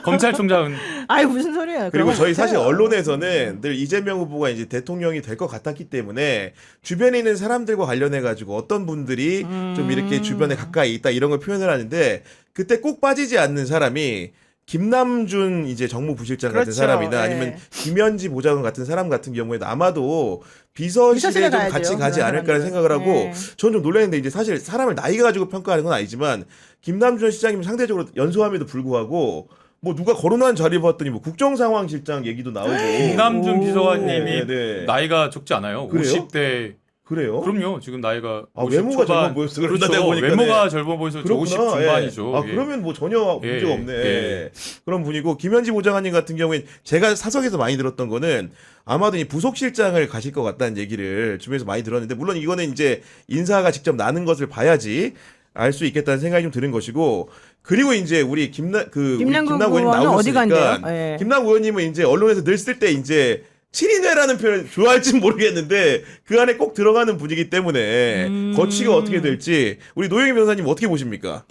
검찰총장은 아이 무슨 소리예요? 그리고 그런 거 저희 사실 못해요. 언론에서는 늘 이재명 후보가 이제 대통령이 될 것 같았기 때문에 주변에 있는 사람들과 관련해 가지고 어떤 분들이 좀 이렇게 주변에 가까이 있다 이런 걸 표현을 하는데 그때 꼭 빠지지 않는 사람이 김남준 이제 정무부실장 같은 그렇죠. 사람이나 예. 아니면 김현지 보좌관 같은 사람 같은 경우에는 아마도 비서실에 비서실에 좀 가야죠, 같이 가지 그런 않을까라는 사람들은. 생각을 하고 예. 저는 좀 놀랐는데 이제 사실 사람을 나이 가지고 평가하는 건 아니지만 김남준 시장님 상대적으로 연소함에도 불구하고 뭐 누가 거론한 자리 봤더니 뭐 국정상황실장 얘기도 나오고 김남준 비서관님이 네, 네. 나이가 적지 않아요. 그래요? 50대. 그래요? 그럼요. 지금 나이가 아, 50 외모가 초반. 젊어 보였어. 그런다 그렇죠. 내가 보니까. 외모가 젊어 보여서 50 중반이죠. 예. 아 예. 그러면 뭐 전혀 예, 문제가 없네. 예. 그런 분이고 김현지 보좌관님 같은 경우엔 제가 사석에서 많이 들었던 거는 아마도 이 부속실장을 가실 것 같다는 얘기를 주변에서 많이 들었는데 물론 이거는 이제 인사가 직접 나는 것을 봐야지 알 수 있겠다는 생각이 좀 드는 것이고 그리고 이제 우리 김남국 의원님 의원은 어디 간대요? 나오셨으니까 예. 김남국 의원님은 이제 언론에서 늘 쓸 때 이제 7인회라는 표현을 좋아할지는 모르겠는데 그 안에 꼭 들어가는 분이기 때문에 거치가 어떻게 될지 우리 노영희 변호사님 어떻게 보십니까?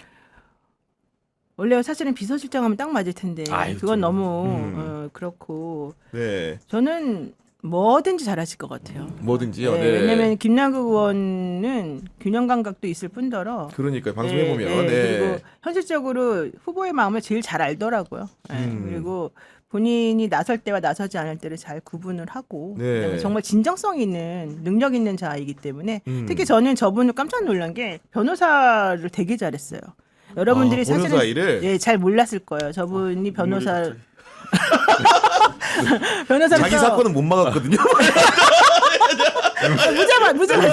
원래 사실은 비서실장 하면 딱 맞을 텐데 아유, 그건 좀, 너무 그렇고 네. 저는 뭐든지 잘하실 것 같아요. 뭐든지요. 네, 네. 왜냐하면 김남국 의원은 균형 감각도 있을 뿐더러 그러니까 방송해 보면 네, 네. 그리고 현실적으로 후보의 마음을 제일 잘 알더라고요. 그리고 본인이 나설 때와 나서지 않을 때를 잘 구분을 하고 네. 그다음에 정말 진정성 있는 능력 있는 자이기 때문에 음. 특히 저는 저분을 깜짝 놀란 게 변호사를 되게 잘했어요. 여러분들이 변호사 사실은 일을 예, 잘 몰랐을 거예요. 저분이 변호사 갑자기. 변호사로서 자기 사건은 못 막았거든요. 무죄만 눈물.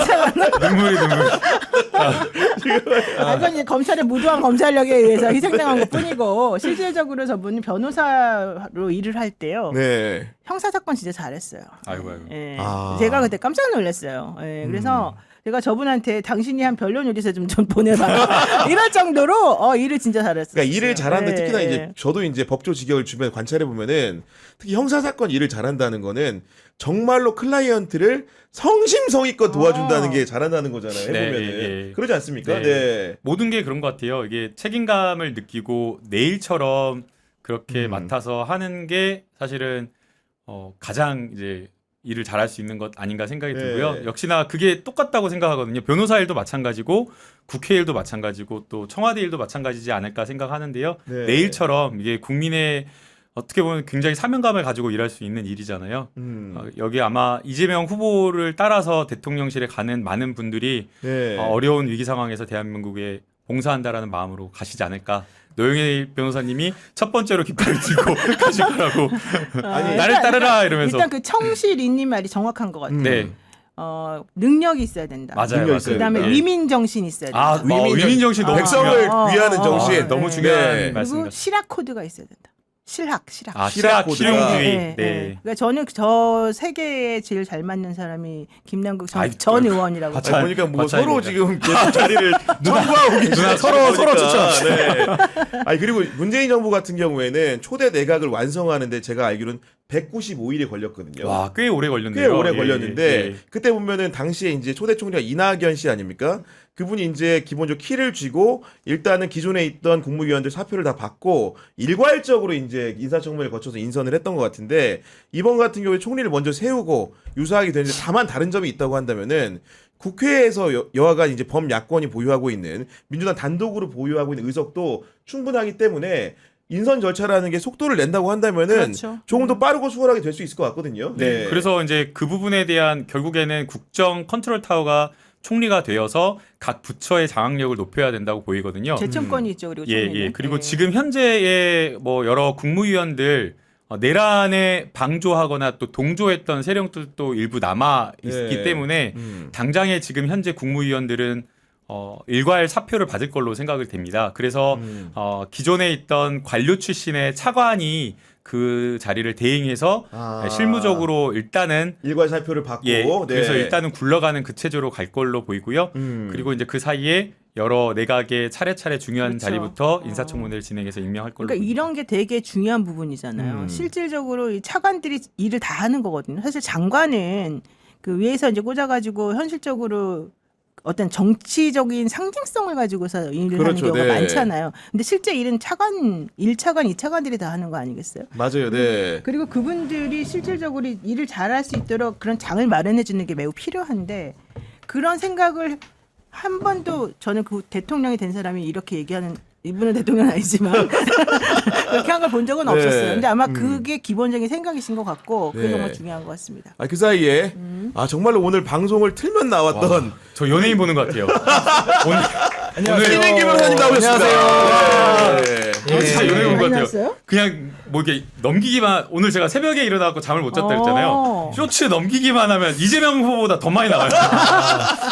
이건 이제 검찰의 무도한 검찰력에 의해서 희생당한 것뿐이고 실질적으로 저분이 변호사로 일을 할 때요 네. 형사 사건 진짜 잘했어요. 아이고. 예. 아. 제가 그때 깜짝 놀랐어요. 예. 그래서 제가 저분한테 당신이 한 변론 요리서 좀 보내봐 이럴 정도로 일을 진짜 잘했어요. 그러니까 일을 잘하는데 예, 특히나 예. 이제 저도 이제 법조 직역을 주변 관찰해 보면은 특히 형사 사건 일을 잘한다는 거는 정말로 클라이언트를 성심성의껏 도와준다는 게 잘한다는 거잖아요. 해보면은 예. 그러지 않습니까? 네. 네. 모든 게 그런 것 같아요. 이게 책임감을 느끼고 내일처럼 그렇게 맡아서 하는 게 사실은 가장 이제 일을 잘할 수 있는 것 아닌가 생각이 네. 들고요. 역시나 그게 똑같다고 생각하거든요. 변호사 일도 마찬가지고 국회 일도 마찬가지고 또 청와대 일도 마찬가지지 않을까 생각하는데요. 네. 내일처럼 이게 국민의 어떻게 보면 굉장히 사명감을 가지고 일할 수 있는 일이잖아요. 여기 아마 이재명 후보를 따라서 대통령실에 가는 많은 분들이 네. 어려운 위기 상황에서 대한민국에 봉사한다라는 마음으로 가시지 않을까. 노영희 변호사님이 첫 번째로 깃발을 들고 가실 거라고. 아니, 나를 따르라 이러면서. 일단 그 청실이님 말이 정확한 것 같아요. 네, 능력이 있어야 된다. 맞아요. 능력 있어야 그다음에 네. 위민 정신이 있어야 된다. 위민 정신 너무 백성을 중요한. 위하는 정신 너무 네. 중요한 네. 말씀입니다. 그리고 실학 코드가 있어야 된다. 실학. 실학, 실학 실용주의. 그러니까 저는 저 세계에 제일 잘 맞는 사람이 김남국 아이, 전 의원이라고. 과찬- 아니, 보니까 뭐 서로 과찬입니다. 지금 계속 자리를 청구하고 계시는 누나 서로 거니까. 네. 아니 그리고 문재인 정부 같은 경우에는 초대 내각을 완성하는데 제가 알기로는 195일이 걸렸거든요. 와, 꽤 오래 걸렸네요. 꽤 오래 예, 걸렸는데 예. 그때 보면은 당시에 이제 초대 총리가 이낙연 씨 아닙니까? 그분이 이제 기본적으로 키를 쥐고 일단은 기존에 있던 국무위원들 사표를 다 받고 일괄적으로 이제 인사청문회를 거쳐서 인선을 했던 것 같은데 이번 같은 경우에 총리를 먼저 세우고 유사하게 되는데 다만 다른 점이 있다고 한다면은 국회에서 여하간 이제 범야권이 보유하고 있는 민주당 단독으로 보유하고 있는 의석도 충분하기 때문에 인선 절차라는 게 속도를 낸다고 한다면은 그렇죠. 조금 더 빠르고 수월하게 될 수 있을 것 같거든요. 네. 그래서 이제 그 부분에 대한 결국에는 국정 컨트롤 타워가 총리가 되어서 각 부처의 장악력을 높여야 된다고 보이거든요. 재청권이 있죠. 그리고 예, 총리는. 예. 그리고 예. 지금 현재의 뭐 여러 국무위원들 내란에 방조하거나 또 동조했던 세력들도 일부 남아 있기 네. 때문에 당장에 지금 현재 국무위원들은 일괄 사표를 받을 걸로 생각을 됩니다. 그래서 기존에 있던 관료 출신의 차관이 그 자리를 대행해서 실무적으로 일단은 일괄 사표를 받고 예, 네. 그래서 일단은 굴러가는 그 체제로 갈 걸로 보이고요. 그리고 그리고 이제 그 사이에 여러 내각의 차례차례 중요한 그렇죠. 자리부터 인사청문회를 진행해서 임명할 걸로. 그러니까 보입니다. 이런 게 되게 중요한 부분이잖아요. 실질적으로 이 차관들이 일을 다 하는 거거든요. 사실 장관은 그 위에서 이제 꽂아가지고 현실적으로 어떤 정치적인 상징성을 가지고서 일을 그렇죠, 하는 경우가 네. 많잖아요. 근데 실제 일은 차관, 1차관, 2차관들이 다 하는 거 아니겠어요? 맞아요. 네. 그리고 그분들이 실질적으로 일을 잘할 수 있도록 그런 장을 마련해 주는 게 매우 필요한데 그런 생각을 한 번도 저는 그 대통령이 된 사람이 이렇게 얘기하는 이분은 대통령은 아니지만 그렇게 한 걸 본 적은 네. 없었어요. 근데 아마 그게 기본적인 생각이신 것 같고 그게 네. 정말 중요한 것 같습니다. 그 사이에 정말로 오늘 방송을 틀면 나왔던 저 연예인 보는 것 같아요. 오늘 신인기 변호사님 나오셨습니다. 네. 진짜 연예인 보는 것 많이 같아요. 나왔어요? 그냥 뭐 이렇게 넘기기만 오늘 제가 새벽에 일어나고 잠을 못 잤다 그랬잖아요. 쇼츠 넘기기만 하면 이재명 후보보다 더 많이 나와요.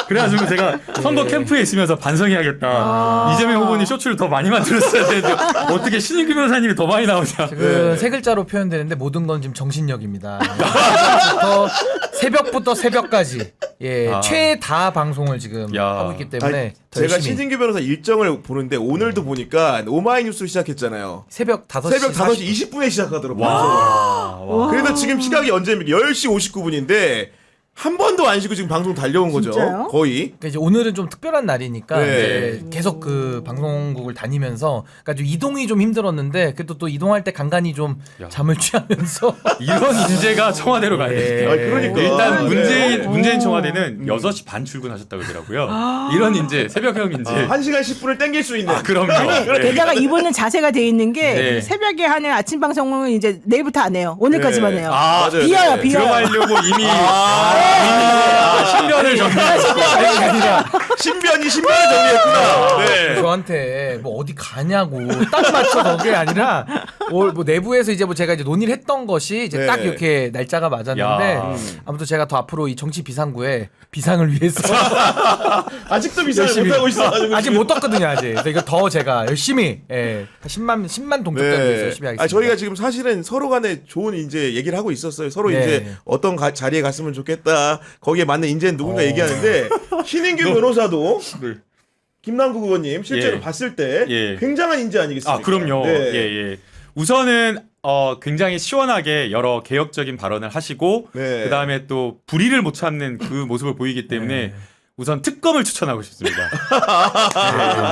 그래가지고 제가 선거 캠프에 있으면서 반성해야겠다. 이재명 후보님 쇼츠를 더 많이 만들었어야 되는데 어떻게 신인규 변호사님이 더 많이 나오냐. 그 세 글자로 표현되는데 모든 건 지금 정신력입니다. 더 새벽부터 새벽까지 예 아. 최다 방송을 지금 야. 하고 있기 때문에 아니, 더 제가 열심히. 신진규 변호사 일정을 보는데 오늘도 보니까 오마이뉴스를 시작했잖아요. 새벽 5시 새벽 5시 20분에 시작하더라고요. 와. 와. 그래서 지금 시각이 언제입니까? 10시 59분인데 한 번도 안 쉬고 지금 방송 달려온 거죠. 진짜요? 거의. 그러니까 이제 오늘은 좀 특별한 날이니까 네. 이제 계속 그 방송국을 다니면서 그러니까 좀 이동이 좀 힘들었는데 그래도 또 이동할 때 간간히 좀 야. 잠을 취하면서 이런 인재가 청와대로 가야 예. 돼요. 아, 그러니까. 일단 네. 문재인 청와대는 6시 반 출근하셨다고 그러더라고요. 이런 인재, 새벽형 인재. 1시간 10분을 땡길 수 있는. 아, 그럼요. 네. 게다가 이분은 자세가 돼 있는 게 네. 새벽에 하는 아침 방송은 이제 내일부터 안 해요. 오늘까지만 네. 해요. 아, 맞아요. 비어요, 네. 비어요. 들어가려고 이미 신변을 정리. 아니 아니라 신변이 신변을 정리했구나. 네. 저한테 뭐 어디 가냐고 딱 맞춰서 그게 아니라 뭐 내부에서 이제 뭐 제가 이제 논의를 했던 것이 이제 네. 딱 이렇게 날짜가 맞았는데 야. 아무튼 제가 더 앞으로 이 정치 비상구에 비상을 위해서 아직도 비상을 열심히 못하고 있어가지고. 아직 못 떴거든요 아직. 그래서 이거 더 제가 열심히 10만 동접자를 위해서 열심히 하겠습니다. 저희가 지금 사실은 서로 간에 좋은 이제 얘기를 하고 있었어요. 서로 네. 이제 어떤 자리에 갔으면 좋겠다. 거기에 맞는 인재는 누군가 얘기하는데 신인규 변호사도 네. 김남국 의원님 실제로 예. 봤을 때 예. 굉장한 인재 아니겠습니까? 아, 그럼요. 네. 예, 예. 우선은 굉장히 시원하게 여러 개혁적인 발언을 하시고 네. 그다음에 또 불의를 못 참는 그 모습을 보이기 때문에 우선 특검을 추천하고 싶습니다.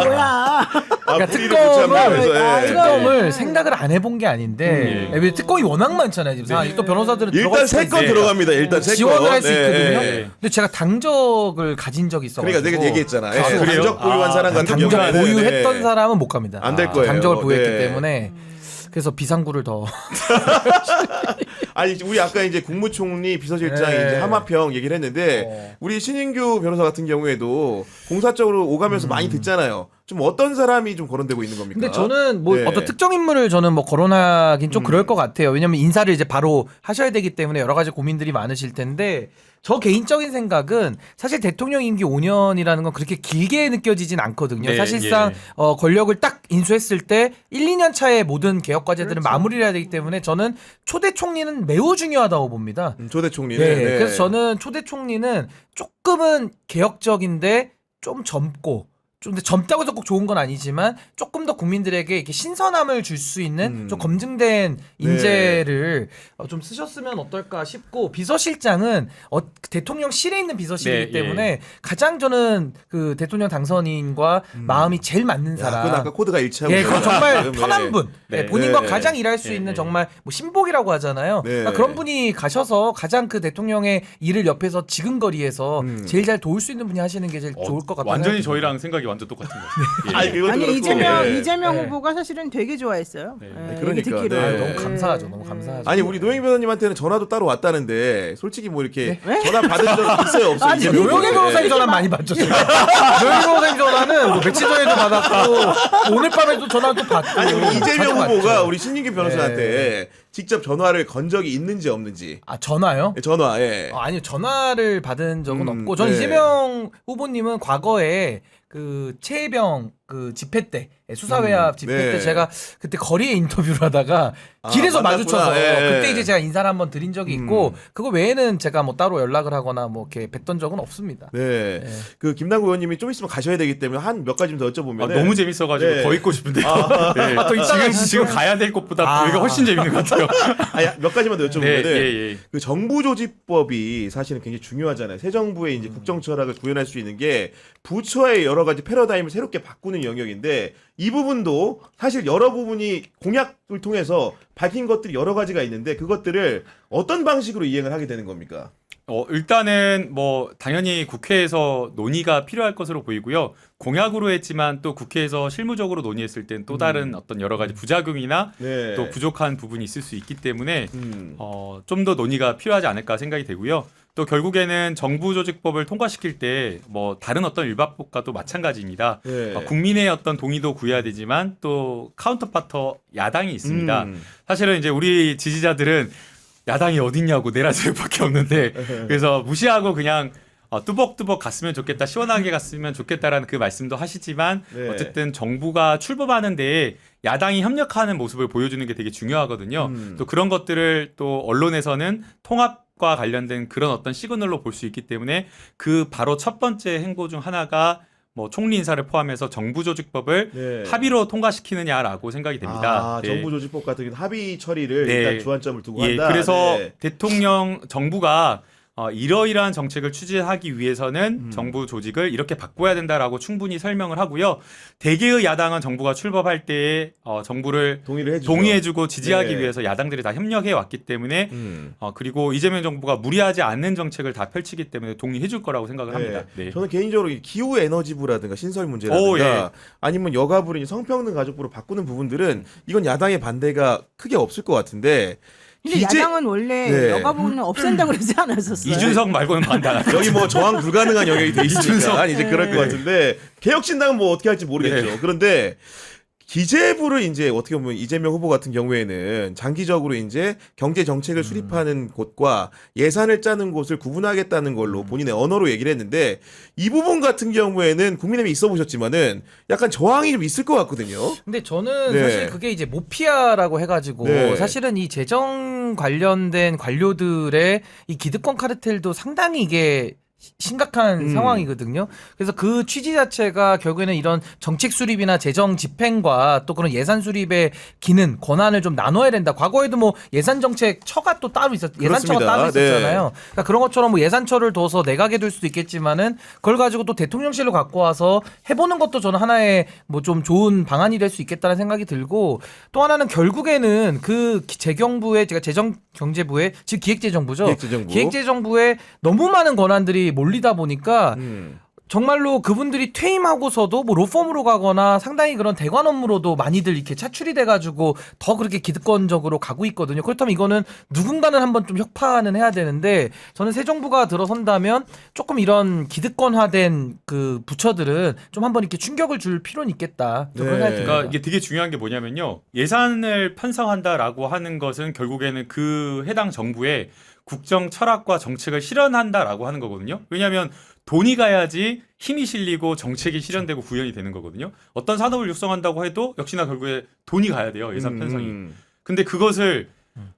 뭐야? 아, 그러니까 불의를 못 참으면서, 예. 특검을 생각을 안 해본 게 아닌데 예. 왜 특검이 워낙 많잖아요 지금 상황이. 또 변호사들은 일단 들어갈 3건 네. 들어갑니다. 일단 3건. 지원을 할 수 있거든요. 네. 근데 제가 당적을 가진 적이 있어가지고 그러니까 내가 얘기했잖아. 예. 아, 그래요? 당적 보유한 사람 같은 당적 경우에는 보유했던 네. 사람은 못 갑니다. 안될 거예요. 당적을 보유했기 네. 때문에 그래서 비상구를 더 아니 우리 아까 이제 국무총리 비서실장 네. 이제 하마평 얘기를 했는데 우리 신인규 변호사 같은 경우에도 공사적으로 오가면서 많이 듣잖아요. 좀 어떤 사람이 좀 거론되고 있는 겁니까? 근데 저는 뭐 네. 어떤 특정 인물을 저는 뭐 거론하긴 좀 그럴 것 같아요. 왜냐면 인사를 이제 바로 하셔야 되기 때문에 여러 가지 고민들이 많으실 텐데 저 개인적인 생각은 사실 대통령 임기 5년이라는 건 그렇게 길게 느껴지진 않거든요. 네, 사실상 예. 권력을 딱 인수했을 때 1, 2년 차에 모든 개혁 과제들을 마무리를 해야 되기 때문에 저는 초대 총리는 매우 중요하다고 봅니다. 조대 총리는 네, 네. 그래서 저는 초대 총리는 조금은 개혁적인데 좀 젊고 좀 근데 젊다고 해서 꼭 좋은 건 아니지만 조금 더 국민들에게 이렇게 신선함을 줄 수 있는 좀 검증된 인재를 좀 쓰셨으면 어떨까 싶고 비서실장은 대통령실에 있는 비서실이기 네, 때문에 가장 저는 그 대통령 당선인과 마음이 제일 맞는 야, 사람. 그건 아까 코드가 일치하고 예, 있어요. 그건 정말 지금, 편한 네. 분. 네. 네, 본인과 네. 가장 일할 수 네. 있는 정말 뭐 신복이라고 하잖아요. 네. 그러니까 그런 분이 가셔서 가장 그 대통령의 일을 옆에서 지근거리에서 제일 잘 도울 수 있는 분이 하시는 게 제일 좋을 것 같아요. 완전히 저희랑 생각이 완전 똑같은 것 같아요. 아니, 예. 그것도 아니 그렇고. 이재명 네. 후보가 사실은 되게 좋아했어요. 네. 예, 그러니까, 얘기 듣기로. 네. 너무 감사하죠. 너무 감사하죠. 아니 우리 노영희 변호사님한테는 전화도 따로 왔다는데 솔직히 뭐 이렇게 네? 전화 받은 적 있어요 없어요? 아니, 이재명 노영희 후보에? 변호사님 전화 많이 받죠. 노영희 변호사님 전화는 뭐 며칠 전에도 받았고 오늘 밤에도 전화 또 받고. 아니 우리 이재명 자주 후보가 받죠. 우리 신인규 변호사한테 직접 전화를 건 적이 있는지 없는지. 아 전화요? 전화 예. 아니요 전화를 받은 적은 없고 저는 네. 이재명 후보님은 과거에 그 최혜병 그 집회 때 수사외압 집회 네. 때 제가 그때 거리에 인터뷰를 하다가 길에서 만났구나. 마주쳐서 예. 그때 이제 제가 인사를 한번 드린 적이 있고 그거 외에는 제가 뭐 따로 연락을 하거나 뭐 이렇게 뵀던 적은 없습니다. 네. 네. 그 김남국 의원님이 좀 있으면 가셔야 되기 때문에 한 몇 가지 좀 더 여쭤보면 아, 너무 재밌어가지고 네. 더 있고 싶은데요. 네. 더 이따가 지금 가야 될 곳보다 아. 여기가 훨씬 재밌는 것 같아요. 아니, 몇 가지만 더 여쭤보면 네, 예, 예. 그 정부조직법이 사실은 굉장히 중요하잖아요. 새 정부의 이제 국정철학을 구현할 수 있는 게 부처의 여러 가지 패러다임을 새롭게 바꾸는 영역인데 이 부분도 사실 여러 부분이 공약을 통해서 밝힌 것들이 여러 가지가 있는데 그것들을 어떤 방식으로 이행을 하게 되는 겁니까? 일단은 뭐 당연히 국회에서 논의가 필요할 것으로 보이고요. 공약으로 했지만 또 국회에서 실무적으로 논의했을 땐 또 다른 어떤 여러 가지 부작용이나 네. 또 부족한 부분이 있을 수 있기 때문에 음. 좀 더 논의가 필요하지 않을까 생각이 되고요. 또 결국에는 정부조직법을 통과시킬 때 뭐 다른 어떤 일반법과도 마찬가지입니다. 네. 국민의 어떤 동의도 구해야 되지만 또 카운터파터 야당이 있습니다. 음. 사실은 이제 우리 지지자들은 야당이 어딨냐고 내라제밖에 없는데 그래서 무시하고 그냥 뚜벅뚜벅 갔으면 좋겠다, 시원하게 갔으면 좋겠다라는 그 말씀도 하시지만 네. 어쨌든 정부가 출범하는 데에 야당이 협력하는 모습을 보여주는 게 되게 중요하거든요. 또 그런 것들을 또 언론에서는 통합 통합과 관련된 그런 어떤 시그널로 볼 수 있기 때문에 그 바로 첫 번째 행보 중 하나가 뭐 총리 인사를 포함해서 정부조직법을 네. 합의로 통과시키느냐라고 생각이 됩니다. 아, 네. 정부조직법 같은 경우 합의 처리를 네. 일단 주안점을 두고 예, 한다. 그래서 네. 대통령 정부가 이러이러한 정책을 추진하기 위해서는 정부 조직을 이렇게 바꿔야 된다라고 충분히 설명을 하고요. 대개의 야당은 정부가 출범할 때에 정부를 동의를 해주죠. 동의해주고 지지하기 네. 위해서 야당들이 다 협력해 왔기 때문에 그리고 이재명 정부가 무리하지 않는 정책을 다 펼치기 때문에 동의해줄 거라고 생각을 합니다. 네. 저는 개인적으로 이 기후 에너지부라든가 신설 문제라든가 오, 예. 아니면 여가부를 이제 성평등 가족부로 바꾸는 부분들은 이건 야당의 반대가 크게 없을 것 같은데 근데 야당은 원래 네. 여가부는 없앤다고 그러지 않았었어요? 이준석 말고는 반대 안 하죠. 여기 뭐 저항 불가능한 영역이 돼 있으니까 이제 그럴 것 네. 같은데 개혁신당은 뭐 어떻게 할지 모르겠죠. 네. 그런데 기재부를 이제 어떻게 보면 이재명 후보 같은 경우에는 장기적으로 이제 경제 정책을 수립하는 곳과 예산을 짜는 곳을 구분하겠다는 걸로 본인의 언어로 얘기를 했는데 이 부분 같은 경우에는 국민의힘이 있어 보셨지만은 약간 저항이 좀 있을 것 같거든요. 근데 저는 네. 사실 그게 이제 모피아라고 해가지고 네. 사실은 이 재정 관련된 관료들의 이 기득권 카르텔도 상당히 이게 심각한 상황이거든요. 그래서 그 취지 자체가 결국에는 이런 정책 수립이나 재정 집행과 또 그런 예산 수립의 기능, 권한을 좀 나눠야 된다. 과거에도 뭐 예산 정책 처가 또 따로 예산처가 그렇습니다. 따로 있었잖아요. 네. 그러니까 그런 것처럼 뭐 예산처를 둬서 내각에 둘 수도 있겠지만은 그걸 가지고 또 대통령실로 갖고 와서 해보는 것도 저는 하나의 뭐 좀 좋은 방안이 될 수 있겠다는 생각이 들고 또 하나는 결국에는 그 재경부의 제가 재정경제부의 즉 기획재정부죠. 기획재정부. 기획재정부에 너무 많은 권한들이 몰리다 보니까 정말로 그분들이 퇴임하고서도 뭐 로펌으로 가거나 상당히 그런 대관 업무로도 많이들 이렇게 차출이 돼가지고 더 그렇게 기득권적으로 가고 있거든요. 그렇다면 이거는 누군가는 한번 좀 혁파는 해야 되는데 저는 새 정부가 들어선다면 조금 이런 기득권화된 그 부처들은 좀 한번 이렇게 충격을 줄 필요는 있겠다. 좀 그런 네. 생각이 듭니다. 그러니까 이게 되게 중요한 게 뭐냐면요. 예산을 편성한다라고 하는 것은 결국에는 그 해당 정부의 국정 철학과 정책을 실현한다라고 하는 거거든요. 왜냐하면 돈이 가야지 힘이 실리고 정책이 실현되고 구현이 되는 거거든요. 어떤 산업을 육성한다고 해도 역시나 결국에 돈이 가야 돼요. 예산 편성이. 근데 그것을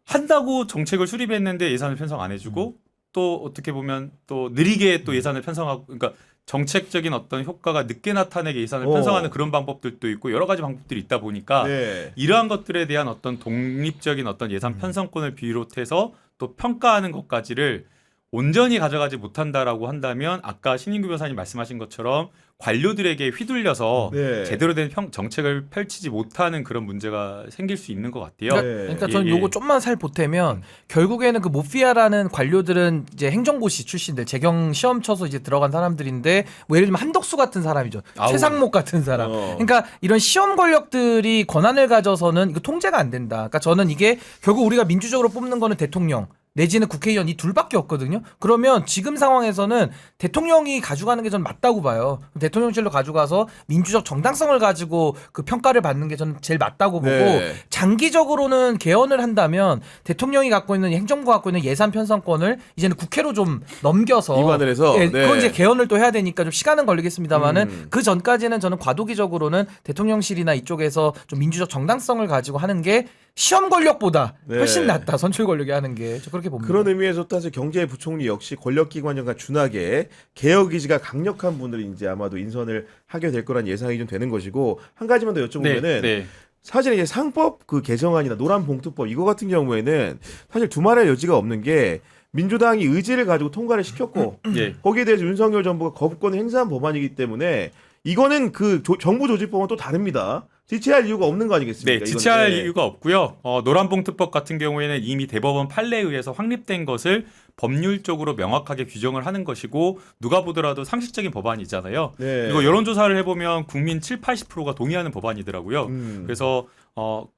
한다고 정책을 수립했는데 예산을 편성 안 해주고 또 어떻게 보면 또 느리게 또 예산을 편성하고 그러니까 정책적인 어떤 효과가 늦게 나타내게 예산을 편성하는 그런 방법들도 있고 여러 가지 방법들이 있다 보니까 네. 이러한 것들에 대한 어떤 독립적인 어떤 예산 편성권을 비롯해서 또 평가하는 것까지를 온전히 가져가지 못한다라고 한다면 아까 신인규 변호사님 말씀하신 것처럼 관료들에게 휘둘려서 네. 제대로 된 정책을 펼치지 못하는 그런 문제가 생길 수 있는 것 같아요. 그러니까 예, 저는 예. 요거 좀만 살 보태면 결국에는 그 모피아라는 관료들은 이제 행정고시 출신들 재경 시험 쳐서 이제 들어간 사람들인데 뭐 예를 들면 한덕수 같은 사람이죠. 아우. 최상목 같은 사람. 그러니까 이런 시험 권력들이 권한을 가져서는 이거 통제가 안 된다. 그러니까 저는 이게 결국 우리가 민주적으로 뽑는 거는 대통령 내지는 국회의원 이 둘밖에 없거든요. 그러면 지금 상황에서는 대통령이 가져가는 게 저는 맞다고 봐요. 대통령실로 가져가서 민주적 정당성을 가지고 그 평가를 받는 게 저는 제일 맞다고 보고 네. 장기적으로는 개헌을 한다면 대통령이 갖고 있는 행정부가 갖고 있는 예산 편성권을 이제는 국회로 좀 넘겨서 이관을 해서 예, 네. 그건 이제 개헌을 또 해야 되니까 좀 시간은 걸리겠습니다만은 그 전까지는 저는 과도기적으로는 대통령실이나 이쪽에서 좀 민주적 정당성을 가지고 하는 게 시험 권력보다 네. 훨씬 낫다. 선출 권력이 하는 게 저 그렇게 봅니다. 그런 의미에서 사실 경제부총리 역시 권력기관과 준하게 개혁 의지가 강력한 분들이 이제 아마도 인선을 하게 될 거란 예상이 좀 되는 것이고 한 가지만 더 여쭤보면은 네. 사실 이제 상법 그 개정안이나 노란봉투법 이거 같은 경우에는 사실 두말할 여지가 없는 게 민주당이 의지를 가지고 통과를 시켰고 예. 거기에 대해서 윤석열 정부가 거부권을 행사한 법안이기 때문에 이거는 그 정부 조직법은 또 다릅니다. 지체할 이유가 없는 거 아니겠습니까? 네, 지체할 이건, 네. 이유가 없고요. 노란봉투법 같은 경우에는 이미 대법원 판례에 의해서 확립된 것을 법률적으로 명확하게 규정을 하는 것이고 누가 보더라도 상식적인 법안이잖아요. 네. 그리고 여론조사를 해보면 국민 70-80%가 동의하는 법안이더라고요. 그래서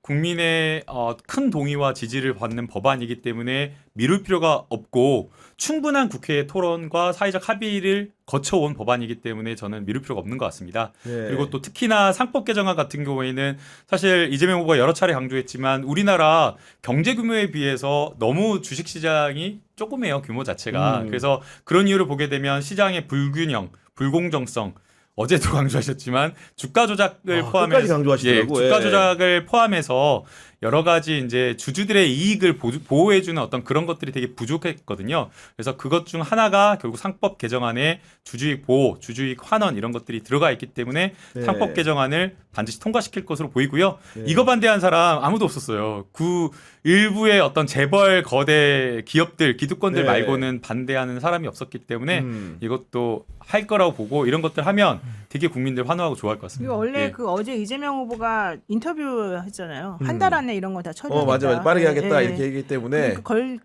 국민의 큰 동의와 지지를 받는 법안이기 때문에 미룰 필요가 없고 충분한 국회의 토론과 사회적 합의를 거쳐온 법안이기 때문에 저는 미룰 필요가 없는 것 같습니다. 네. 그리고 또 특히나 상법 개정안 같은 경우에는 사실 이재명 후보가 여러 차례 강조했지만 우리나라 경제 규모에 비해서 너무 주식시장이 조그매요, 규모 자체가. 그래서 그런 이유를 보게 되면 시장의 불균형, 불공정성 어제도 강조하셨지만 주가 조작을 끝까지 포함해서 강조하시더라고요. 주가 예. 조작을 포함해서 여러 가지 이제 주주들의 이익을 보호해주는 어떤 그런 것들이 되게 부족했거든요. 그래서 그것 중 하나가 결국 상법 개정안에 주주익 보호, 주주익 환원 이런 것들이 들어가 있기 때문에 네. 상법 개정안을 반드시 통과시킬 것으로 보이고요. 네. 이거 반대한 사람 아무도 없었어요. 그 일부의 어떤 재벌 거대 기업들, 기득권들 네. 말고는 반대하는 사람이 없었기 때문에 이것도 할 거라고 보고 이런 것들 하면 되게 국민들 환호하고 좋아할 것 같습니다. 이거 원래 예. 그 어제 이재명 후보가 인터뷰 했잖아요. 한 달 안에 이런 거 다 처리하겠다. 맞아. 빠르게 하겠다 예, 이렇게 얘기했기 때문에. 그건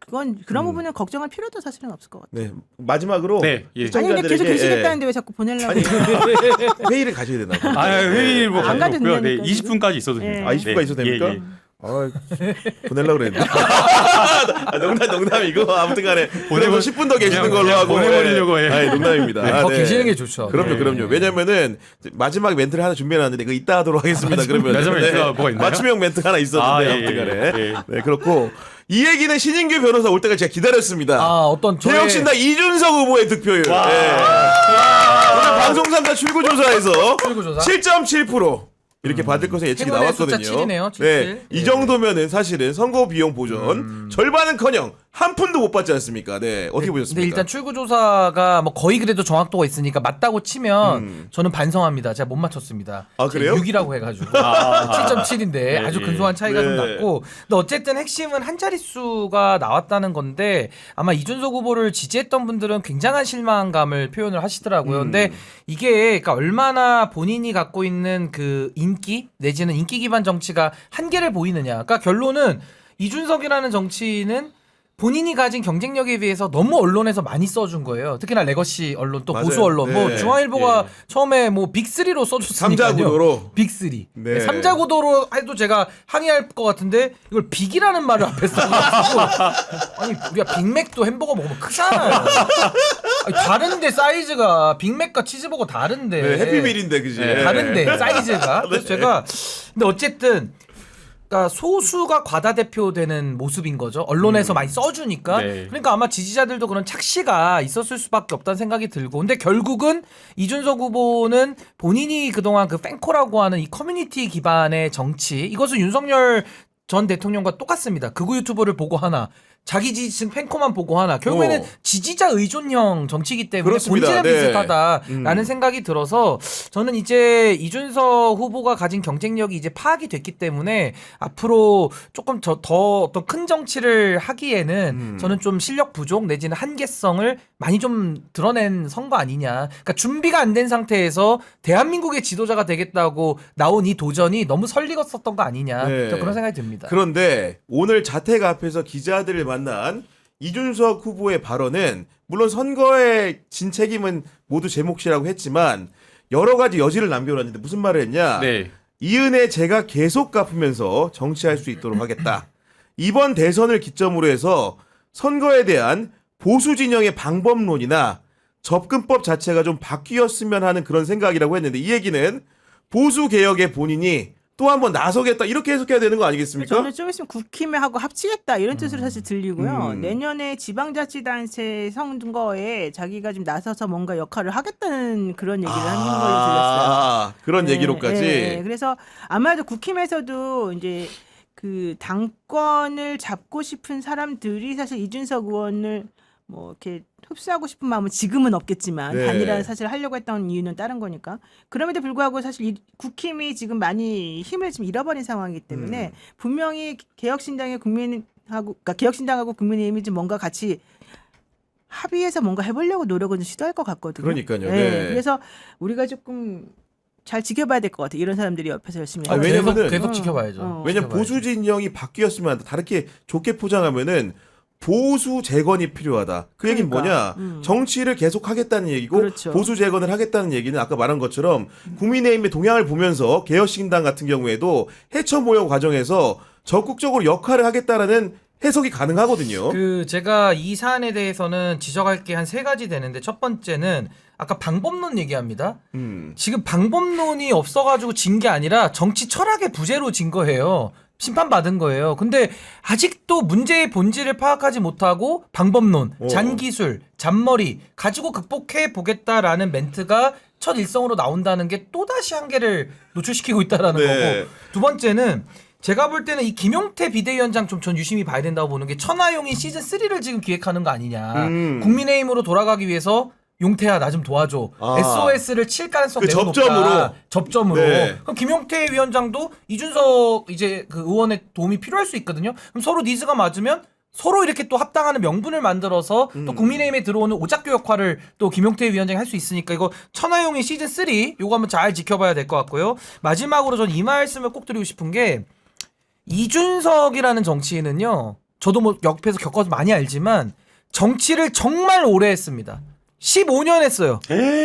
그런 부분은 걱정할 필요도 사실은 없을 것 같아요. 네. 마지막으로 네, 예. 아니 근데 계속 시청자들에게, 계시겠다는데 왜 자꾸 보내려고? 아니, 회의를 가셔야 되나 봐요. 아, 회의 뭐 안 가도 가도 네, 된다니까, 20분까지 있어도 예. 됩니다. 아, 20분까지 있어도 됩니까? 예, 예. 아, 보내려고 그랬는데. 농담이고 아무튼 간에 보내고 10분 더 계시는 그냥 걸로 하고 보내버리려고 해. 아니, 농담입니다. 더 네. 계시는 게 좋죠. 그럼요, 네. 그럼요. 왜냐면은 마지막 멘트를 하나 준비해놨는데 그거 이따 하도록 하겠습니다. 그러면 마지막 멘트가 뭐가 있나요? 맞춤형 멘트 하나 있었는데 아, 예, 아무튼 간에 예. 네, 그렇고 이 얘기는 신인규 변호사 올 때까지 제가 기다렸습니다. 아 어떤 저의 개혁신당 이준석 후보의 득표율. 와. 오늘 방송 3사 출구조사에서 출구조사? 7.7% 이렇게 받을 것은 예측이 행운의 숫자 나왔거든요. 7이네요, 77. 네, 이 예. 정도면은 사실은 선거 비용 보전 절반은커녕 한 푼도 못 받지 않습니까? 네, 어떻게 보셨습니까? 근데 일단 출구조사가 뭐 거의 그래도 정확도가 있으니까 맞다고 치면 저는 반성합니다. 제가 못 맞췄습니다. 아, 그래요? 6이라고 해가지고 7.7인데 아주 근소한 차이가 좀 네. 났고, 근데 어쨌든 핵심은 한 자릿수가 나왔다는 건데 아마 이준석 후보를 지지했던 분들은 굉장한 실망감을 표현을 하시더라고요. 근데 이게 그러니까 얼마나 본인이 갖고 있는 그 인기 내지는 인기 기반 정치가 한계를 보이느냐. 그러니까 결론은 이준석이라는 정치인은 본인이 가진 경쟁력에 비해서 너무 언론에서 많이 써준 거예요. 특히나 레거시 언론 또 맞아요. 보수 언론, 네. 뭐 중앙일보가 예. 처음에 뭐 빅3로 써줬으니까요. 삼자구도로. 빅3. 네. 삼자구도로 해도 제가 항의할 것 같은데 이걸 빅이라는 말을 앞에 써가지고 아니 우리가 빅맥도 햄버거 먹으면 크잖아요. 아니, 다른데 사이즈가 빅맥과 치즈버거 다른데. 네, 해피밀인데 그지? 네. 다른데 사이즈가. 그래서 제가 근데 어쨌든. 그러니까 소수가 과다대표되는 모습인 거죠. 언론에서 많이 써주니까. 네. 그러니까 아마 지지자들도 그런 착시가 있었을 수밖에 없다는 생각이 들고. 근데 결국은 이준석 후보는 본인이 그동안 그 팬코라고 하는 이 커뮤니티 기반의 정치, 이것은 윤석열 전 대통령과 똑같습니다. 극우 유튜버를 보고 하나, 자기 지지층 팬코만 보고 하나. 결국에는 지지자 의존형 정치이기 때문에 그렇습니다. 본질은 네. 비슷하다라는 생각이 들어서 저는 이제 이준석 후보가 가진 경쟁력이 이제 파악이 됐기 때문에 앞으로 조금 더 어떤 큰 정치를 하기에는 저는 좀 실력 부족 내지는 한계성을 많이 좀 드러낸 선거 아니냐. 그러니까 준비가 안 된 상태에서 대한민국의 지도자가 되겠다고 나온 이 도전이 너무 설리었었던 거 아니냐. 네. 저 그런 생각이 듭니다. 그런데 오늘 자택 앞에서 기자들을 만난 이준석 후보의 발언은 물론 선거에 진 책임은 모두 제 몫이라고 했지만 여러 가지 여지를 남겨놨는데 무슨 말을 했냐? 네. 이 은혜 제가 계속 갚으면서 정치할 수 있도록 하겠다. 이번 대선을 기점으로 해서 선거에 대한 보수 진영의 방법론이나 접근법 자체가 좀 바뀌었으면 하는 그런 생각이라고 했는데 이 얘기는 보수 개혁에 본인이 또 한 번 나서겠다 이렇게 해석해야 되는 거 아니겠습니까? 저는 좀 있으면 국힘하고 합치겠다 이런 뜻으로 사실 들리고요. 내년에 지방자치단체 선거에 자기가 좀 나서서 뭔가 역할을 하겠다는 그런 얘기를 하는 걸로 들렸어요. 그런 네, 얘기로까지. 네. 그래서 아마도 국힘에서도 이제 그 당권을 잡고 싶은 사람들이 사실 이준석 의원을 뭐 이렇게 흡수하고 싶은 마음은 지금은 없겠지만 네. 단일화를 사실 하려고 했던 이유는 다른 거니까. 그럼에도 불구하고 사실 이 국힘이 지금 많이 힘을 지금 잃어버린 상황이기 때문에 분명히 개혁신당의 국민하고 그러니까 개혁신당하고 국민의힘이 좀 뭔가 같이 합의해서 뭔가 해보려고 노력을 좀 시도할 것 같거든요. 그러니까요. 네. 네. 그래서 우리가 조금 잘 지켜봐야 될 것 같아요. 이런 사람들이 옆에서 열심히. 아, 하고. 왜냐면은- 계속 지켜봐야죠. 왜냐면 보수 진영이 바뀌었으면 한다. 다르게 좋게 포장하면은 보수 재건이 필요하다. 그 얘기는 그러니까, 뭐냐? 정치를 계속 하겠다는 얘기고 그렇죠. 보수 재건을 하겠다는 얘기는 아까 말한 것처럼 국민의힘의 동향을 보면서 개혁신당 같은 경우에도 해처 모여 과정에서 적극적으로 역할을 하겠다라는 해석이 가능하거든요. 그 제가 이 사안에 대해서는 지적할 게 한 3가지 되는데 첫 번째는 아까 방법론 얘기합니다. 지금 방법론이 없어가지고 진 게 아니라 정치 철학의 부재로 진 거예요. 심판받은 거예요. 근데 아직도 문제의 본질을 파악하지 못하고 방법론, 잔기술, 잔머리 가지고 극복해 보겠다라는 멘트가 첫 일성으로 나온다는 게 또다시 한계를 노출시키고 있다라는 네. 거고, 두 번째는 제가 볼 때는 이 김용태 비대위원장 좀 전 유심히 봐야 된다고 보는 게 천하용인 시즌 3를 지금 기획하는 거 아니냐. 국민의힘으로 돌아가기 위해서 용태야 나 좀 도와줘. SOS를 칠 가능성 그 매우 접점으로. 높다. 접점으로. 네. 그럼 김용태 위원장도 이준석 이제 그 의원의 도움이 필요할 수 있거든요. 그럼 서로 니즈가 맞으면 서로 이렇게 또 합당하는 명분을 만들어서 또 국민의힘에 들어오는 오작교 역할을 또 김용태 위원장이 할 수 있으니까 이거 천하용인 시즌 3 요거 한번 잘 지켜봐야 될 것 같고요. 마지막으로 전 이 말씀을 꼭 드리고 싶은 게 이준석이라는 정치인은요. 저도 뭐 옆에서 겪어서 많이 알지만 정치를 정말 오래 했습니다. 15년 했어요.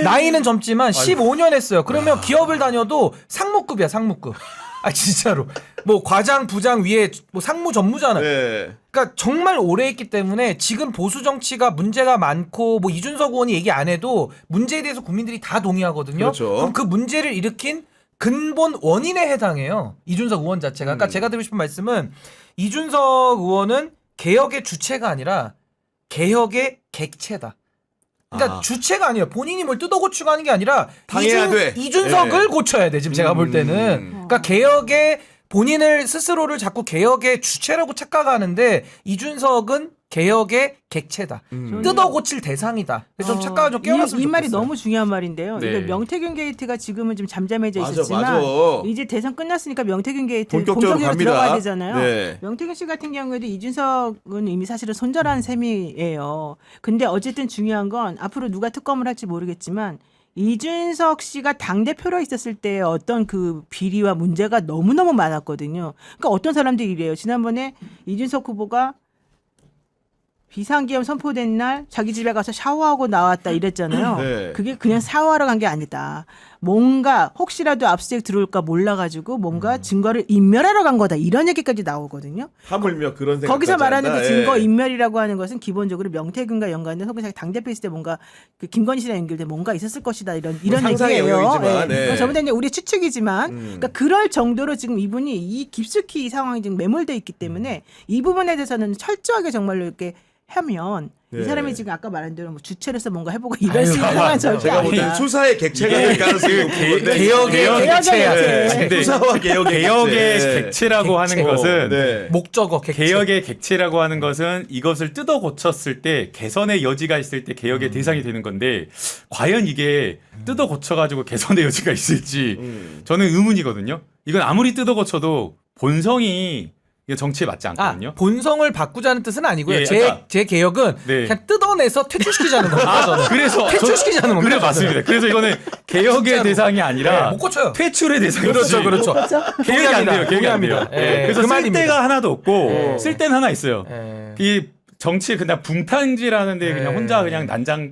나이는 젊지만 15년 했어요. 그러면 기업을 다녀도 상무급이야, 상무급. 아 진짜로. 뭐 과장, 부장 위에 뭐 상무 전무잖아요. 네. 그러니까 정말 오래 했기 때문에 지금 보수 정치가 문제가 많고 뭐 이준석 의원이 얘기 안 해도 문제에 대해서 국민들이 다 동의하거든요. 그렇죠. 그럼 그 문제를 일으킨 근본 원인에 해당해요. 이준석 의원 자체가. 그러니까 제가 드리고 싶은 말씀은 이준석 의원은 개혁의 주체가 아니라 개혁의 객체다. 그러니까 주체가 아니에요. 본인이 뭘 뜯어고치고 하는 게 아니라 당해야 돼. 이준석을 네. 고쳐야 돼. 지금 제가 볼 때는. 그러니까 개혁의 본인을 스스로를 자꾸 개혁의 주체라고 착각하는데 이준석은 개혁의 객체다. 뜯어 고칠 대상이다. 그래서 좀 착각을 좀 깨어났으면 이 말이 좋겠어요. 너무 중요한 말인데요. 네. 이거 명태균 게이트가 지금은 좀 잠잠해져 맞아, 있었지만 맞아. 이제 대선 끝났으니까 명태균 게이트 본격적으로 본격적으로 갑니다. 들어가야 되잖아요. 네. 명태균 씨 같은 경우에도 이준석은 이미 사실은 손절한 셈이에요. 근데 어쨌든 중요한 건 앞으로 누가 특검을 할지 모르겠지만 이준석 씨가 당대표로 있었을 때 어떤 그 비리와 문제가 너무너무 많았거든요. 그러니까 어떤 사람들이 이래요. 지난번에 이준석 후보가 비상계엄 선포된 날 자기 집에 가서 샤워하고 나왔다 이랬잖아요. 네. 그게 그냥 샤워하러 간 게 아니다. 뭔가 혹시라도 압수수색 들어올까 몰라가지고 뭔가 증거를 인멸하러 간 거다. 이런 얘기까지 나오거든요. 하물며 그런 생각. 거기서 말하는 그 예. 증거 인멸이라고 하는 것은 기본적으로 명태균과 연관된 혹은 자기 당대표 있을 때 뭔가 그 김건희 씨랑 연결된 뭔가 있었을 것이다. 이런 상상의 얘기예요. 영역이지만, 네. 잘못된 우리 추측이지만 그러니까 그럴 정도로 지금 이분이 이 깊숙이 이 상황이 지금 매몰돼 있기 때문에 이 부분에 대해서는 철저하게 정말로 이렇게 하면 네. 이 사람이 지금 아까 말한 대로 뭐 주체로서 뭔가 해보고 이럴 수 있는 건 절대 제가 볼 때는 아니다. 수사의 객체가 될 가능성이 높은 건데. 개혁의 객체야. 객체. 근데 수사와 개혁의 객체. 객체라고 하는 것은 네. 목적어 객체. 개혁의 객체라고 하는 것은 이것을 뜯어 고쳤을 때 개선의 여지가 있을 때 개혁의 대상이 되는 건데 과연 이게 뜯어 고쳐가지고 개선의 여지가 있을지 저는 의문이거든요. 이건 아무리 뜯어 고쳐도 본성이 이거 정치에 맞지 않거든요. 본성을 바꾸자는 뜻은 아니고요. 예, 제 약간- 개혁은 네. 그냥 뜯어내서 퇴출시키자는 겁니다. 저는. 그래서 퇴출시키자는 겁니다. 그래 맞습니다. 그래서 이거는 개혁의 진짜로. 대상이 아니라 네, 못 고쳐요. 퇴출의 대상이지. 그렇죠. 개혁이 안 돼요. 개혁이 안 돼요. 동의합니다. 예, 그래서 그 쓸 말입니다. 데가 하나도 없고 쓸 데는 하나 있어요. 예. 이 정치 그냥 붕탄지라는데 그냥 네. 혼자 그냥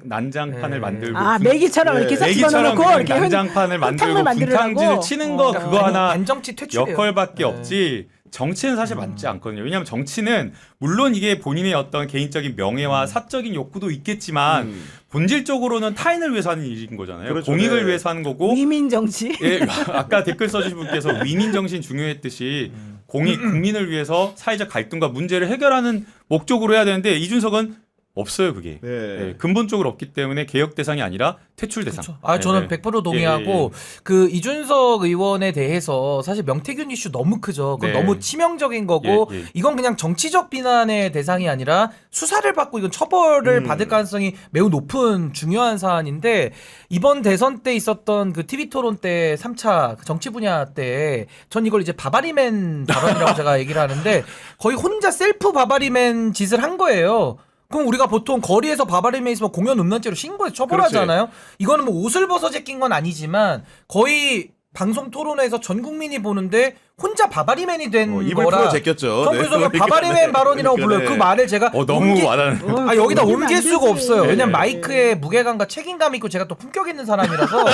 난장판을 만들고 아 매기처럼 이렇게 싹 내기처럼 집어넣고 그냥 이렇게 난장판을 만들고 만들으라고? 붕탕지를 치는 거 그거 하나 반정치 퇴출이에요. 역할밖에 없지. 정치는 사실 맞지 않거든요. 왜냐하면 정치는 물론 이게 본인의 어떤 개인적인 명예와 사적인 욕구도 있겠지만 본질적으로는 타인을 위해서 하는 일인 거잖아요. 그렇죠. 공익을 네. 위해서 하는 거고. 위민 정치. 예, 아까 댓글 써주신 분께서 위민 정신 중요했듯이 공익 국민을 위해서 사회적 갈등과 문제를 해결하는 목적으로 해야 되는데 이준석은 없어요 그게. 네. 예, 근본적으로 없기 때문에 개혁 대상이 아니라 퇴출 대상. 그렇죠. 아 저는 예, 100% 동의하고 예, 예. 그 이준석 의원에 대해서 사실 명태균 이슈 너무 크죠. 그건 네. 너무 치명적인 거고 예, 예. 이건 그냥 정치적 비난의 대상이 아니라 수사를 받고 이건 처벌을 받을 가능성이 매우 높은 중요한 사안인데 이번 대선 때 있었던 그 TV 토론 때 3차 정치 분야 때 전 이걸 이제 바바리맨 발언이라고 제가 얘기를 하는데 거의 혼자 셀프 바바리맨 짓을 한 거예요. 그럼 우리가 보통 거리에서 바바리맨 있으면 공연 음란죄로 신고해서 처벌하잖아요. 이거는 뭐 옷을 벗어 제낀 건 아니지만 거의 방송 토론회에서 전 국민이 보는데 혼자 바바리맨이 된 입을 거라. 풀어 제꼈죠. 전 네. 그래서 그냥 그러니까 바바리맨 네. 발언이라고 그러니까 불러요. 그 네. 말을 제가 너무 와닿는. 아 여기다 옮기면 옮길 안 수가 되지. 없어요. 왜냐면 네. 마이크에 무게감과 책임감 있고 제가 또 품격 있는 사람이라서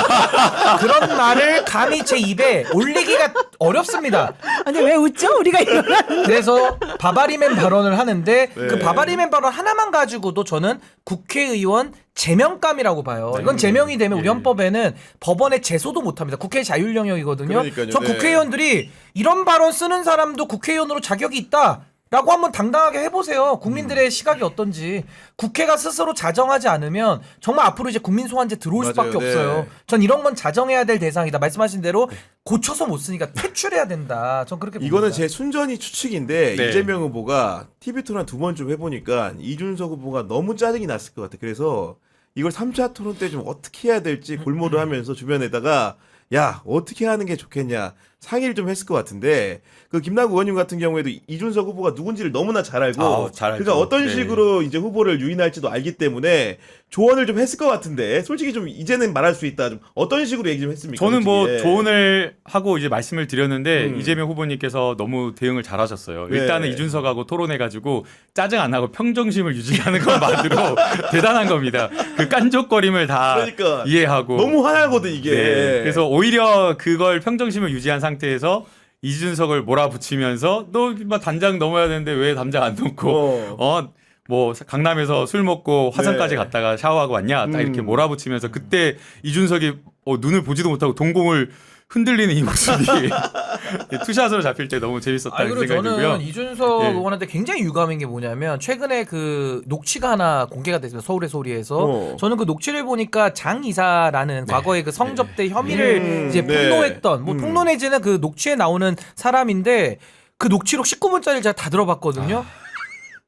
그런 말을 감히 제 입에 올리기가 어렵습니다. 아니 왜 웃죠? 우리가 이거 그래서 바바리맨 발언을 하는데 네. 그 바바리맨 발언 하나만 가지고도 저는 국회의원 제명감이라고 봐요. 이건 제명이 되면 우리 헌법에는 법원에 제소도 못합니다. 국회 자율 영역이거든요. 그러니까요. 저 네. 국회의원들이 이런 발언 쓰는 사람도 국회의원으로 자격이 있다. 라고 한번 당당하게 해보세요. 국민들의 시각이 어떤지. 국회가 스스로 자정하지 않으면 정말 앞으로 이제 국민 소환제 들어올 맞아요. 수밖에 네. 없어요. 전 이런 건 자정해야 될 대상이다. 말씀하신 대로 고쳐서 못 쓰니까 퇴출해야 된다. 전 그렇게 봅니다. 이거는 제 순전히 추측인데 네. 이재명 후보가 TV 토론 2번 해보니까 이준석 후보가 너무 짜증이 났을 것 같아. 그래서 이걸 3차 토론 때 좀 어떻게 해야 될지 골몰을 하면서 주변에다가 야 어떻게 하는 게 좋겠냐 상의를 좀 했을 것 같은데 그 김남국 의원님 같은 경우에도 이준석 후보가 누군지를 너무나 잘 알고 잘 알죠. 그러니까 어떤 네. 식으로 이제 후보를 유인할지도 알기 때문에 조언을 좀 했을 것 같은데 솔직히 좀 이제는 말할 수 있다. 좀 어떤 식으로 얘기 좀 했습니까? 저는 뭐 솔직히. 예. 조언을 하고 이제 말씀을 드렸는데 음. 이재명 후보님께서 너무 대응을 잘하셨어요. 네. 일단은 이준석하고 토론해가지고 짜증 안 나고 평정심을 유지하는 것만으로 대단한 겁니다. 그 깐족거림을 다 그러니까 이해하고 너무 화나거든 이게. 네. 그래서 오히려 그걸 평정심을 유지한 상태에서 이준석을 몰아붙이면서 너 단장 넘어야 되는데 왜 단장 안 넘고 뭐 강남에서 술 먹고 화성까지 네. 갔다가 샤워하고 왔냐 딱 이렇게 몰아붙이면서 그때 이준석이 눈을 보지도 못하고 동공을 흔들리는 이 모습이 투샷으로 잡힐 때 너무 재밌었다는 그리고 생각이 들고요. 저는 이준석 예. 의원한테 굉장히 유감인 게 뭐냐면 최근에 그 녹취가 하나 공개가 됐습니다. 서울의 소리에서 저는 그 녹취를 보니까 장 이사라는 과거의 그 성접대 혐의를 이제 네. 폭로했던 뭐 폭로 내지는 그 녹취에 나오는 사람인데 그 녹취록 19분짜리를 제가 다 들어봤거든요.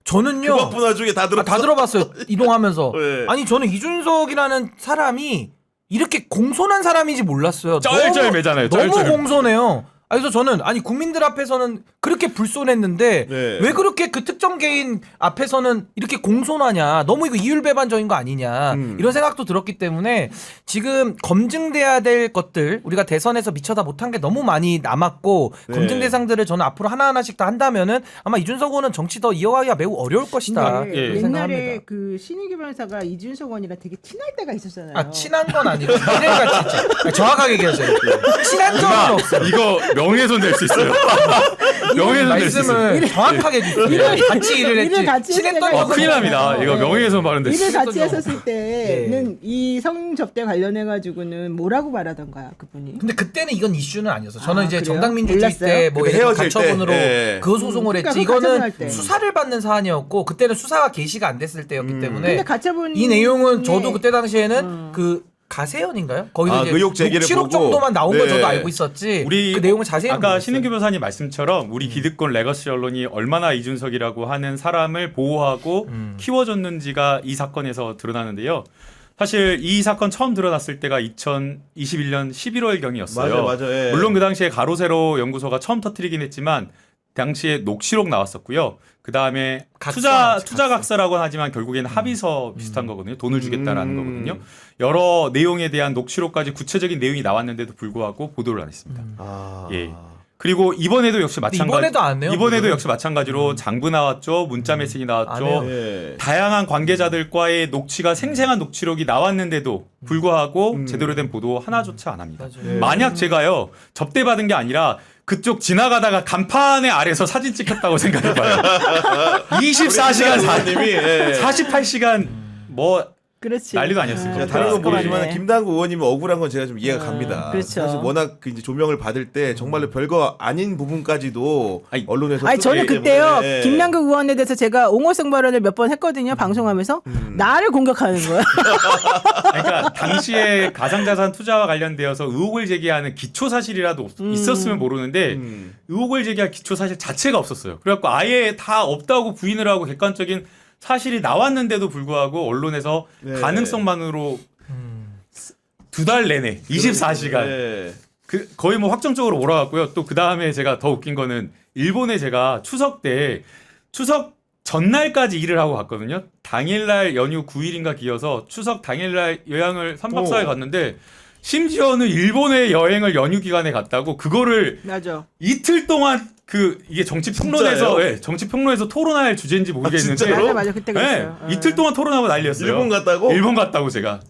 저는요 그것뿐 나중에 다 들었어. 다 들어봤어요. 이동하면서. 네. 아니 저는 이준석이라는 사람이 이렇게 공손한 사람인지 몰랐어요. 쩔쩔매잖아요. 너무 쩔쩔. 공손해요. 그래서 저는 아니 국민들 앞에서는 그렇게 불손했는데 네. 왜 그렇게 그 특정 개인 앞에서는 이렇게 공손하냐. 너무 이거 이율배반적인 거 아니냐. 이런 생각도 들었기 때문에 지금 검증돼야 될 것들 우리가 대선에서 미쳐다 못한 게 너무 많이 남았고 네. 검증 대상들을 저는 앞으로 하나하나씩 다 한다면은 아마 이준석 의원은 정치 더 이어가기가 매우 어려울 것이다. 근데 예. 옛날에 생각합니다. 그 신인규 변호사가 이준석 의원이랑 되게 친할 때가 있었잖아요. 아 친한 건 아니고 미래가 진짜 정확하게 얘기하세요. 친한 적은 없어요. 이거 명예훼손 될 수 있어요. 명예훼손 될 수 있어요. 말씀을 정확하게 해주세요. 같이 일을 했지. 일을 같이 친했던 했을 때가 적은 큰일 납니다. 이거 네. 명예훼손 발언될 수 일을 있어요. 같이 했었을 때는 예. 이 성접대 관련해 가지고는 뭐라고 말하던가요, 그분이? 근데 그때는 이건 이슈는 아니었어. 저는 아, 이제 그래요? 정당민주주의 몰랐어요? 때뭐 근데 헤어질 가처분으로 때, 예. 그 소송을 그러니까 했지. 그 가처분할 이거는 때. 수사를 받는 사안이었고 그때는 수사가 개시가 안 됐을 때였기 때문에 근데 가처분 이 내용은 저도 그때 당시에는 그 가세연인가요? 거기서 이제 의혹 제기를 녹취록 보고. 정도만 나온 걸 네. 저도 알고 있었지. 우리 그 내용을 자세히 아까 신은규 변호사님 말씀처럼 우리 기득권 레거시 언론이 얼마나 이준석이라고 하는 사람을 보호하고 키워줬는지가 이 사건에서 드러나는데요. 사실 이 사건 처음 드러났을 때가 2021년 11월경이었어요. 맞아. 예. 물론 그 당시에 가로세로 연구소가 처음 터뜨리긴 했지만 당시에 녹취록 나왔었고요. 그 다음에 투자 각서라고 하지만 결국에는 합의서 비슷한 거거든요. 돈을 주겠다라는 거거든요. 여러 내용에 대한 녹취록까지 구체적인 내용이 나왔는데도 불구하고 보도를 안 했습니다. 아. 예. 그리고 이번에도 역시 마찬가지. 이번에도 안 해요? 이번에도 보도를? 역시 마찬가지로 장부 나왔죠. 문자 메시지 안 나왔죠. 해요. 예. 다양한 관계자들과의 녹취가 생생한 녹취록이 나왔는데도 불구하고 제대로 된 보도 하나조차 안 합니다. 맞아요. 만약 제가요 접대받은 게 아니라 그쪽 지나가다가 간판의 아래서 사진 찍혔다고 생각해봐요. 24시간 사님이 48시간 뭐 그렇지. 난리도 아니었을 제가 겁니다. 다른 건 그럴 것 모르지만 같네. 김남국 의원님이 억울한 건 제가 좀 이해가 갑니다. 그렇죠. 사실 워낙 그 이제 조명을 받을 때 정말로 별거 아닌 부분까지도 아니, 언론에서 아니 저는 뜨기 그때요 때문에. 김남국 의원에 대해서 제가 옹호성 발언을 몇 번 했거든요 방송하면서 나를 공격하는 거야. 그러니까 당시에 가상자산 투자와 관련되어서 의혹을 제기하는 기초 사실이라도 있었으면 모르는데 의혹을 제기할 기초 사실 자체가 없었어요. 그래갖고 아예 다 없다고 부인을 하고 객관적인 사실이 나왔는데도 불구하고 언론에서 네. 가능성만으로 두 달 내내 24시간 네. 그 거의 뭐 확정적으로 몰아갔고요. 또 그 다음에 제가 더 웃긴 거는 일본에 제가 추석 전날까지 일을 하고 갔거든요. 당일날 연휴 9일인가 기어서 추석 당일날 여행을 3박 4일 갔는데 심지어는 일본의 여행을 연휴 기간에 갔다고 그거를 맞아. 이틀 동안 이게 정치 평론에서 진짜예요? 예, 정치 평론에서 토론할 주제인지 모르겠는데 진짜로? 맞아 그때 예, 그랬어요. 이틀 동안 토론하고 난리였어요. 일본 갔다고? 일본 갔다고 제가.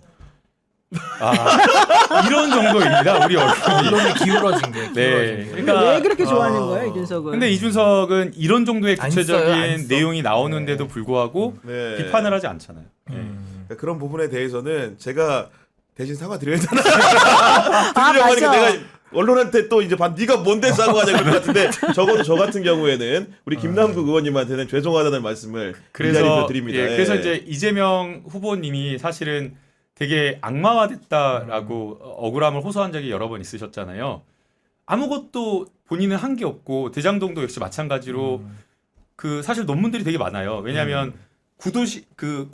이런 정도입니다. 우리 언론이. 언론이 기울어진 게. 네. 근데 왜 그렇게 좋아하는 거예요 이준석은? 근데 이준석은 이런 정도의 안 써요, 구체적인 안 써. 내용이 나오는데도 불구하고 네. 비판을 하지 않잖아요. 그러니까 그런 부분에 대해서는 제가 대신 사과드려야 되나? 아 드리려고 하니까 맞아. 내가 언론한테 또 이제 네가 뭔데 사과하냐 그럴 것 같은데 적어도 저 같은 경우에는 우리 김남국 의원님한테는 죄송하다는 말씀을 이 자리에서 드립니다. 예, 그래서 이제 이재명 후보님이 사실은 되게 악마화됐다라고 억울함을 호소한 적이 여러 번 있으셨잖아요. 아무것도 본인은 한 게 없고 대장동도 역시 마찬가지로 그 사실 논문들이 되게 많아요. 왜냐하면 구도심을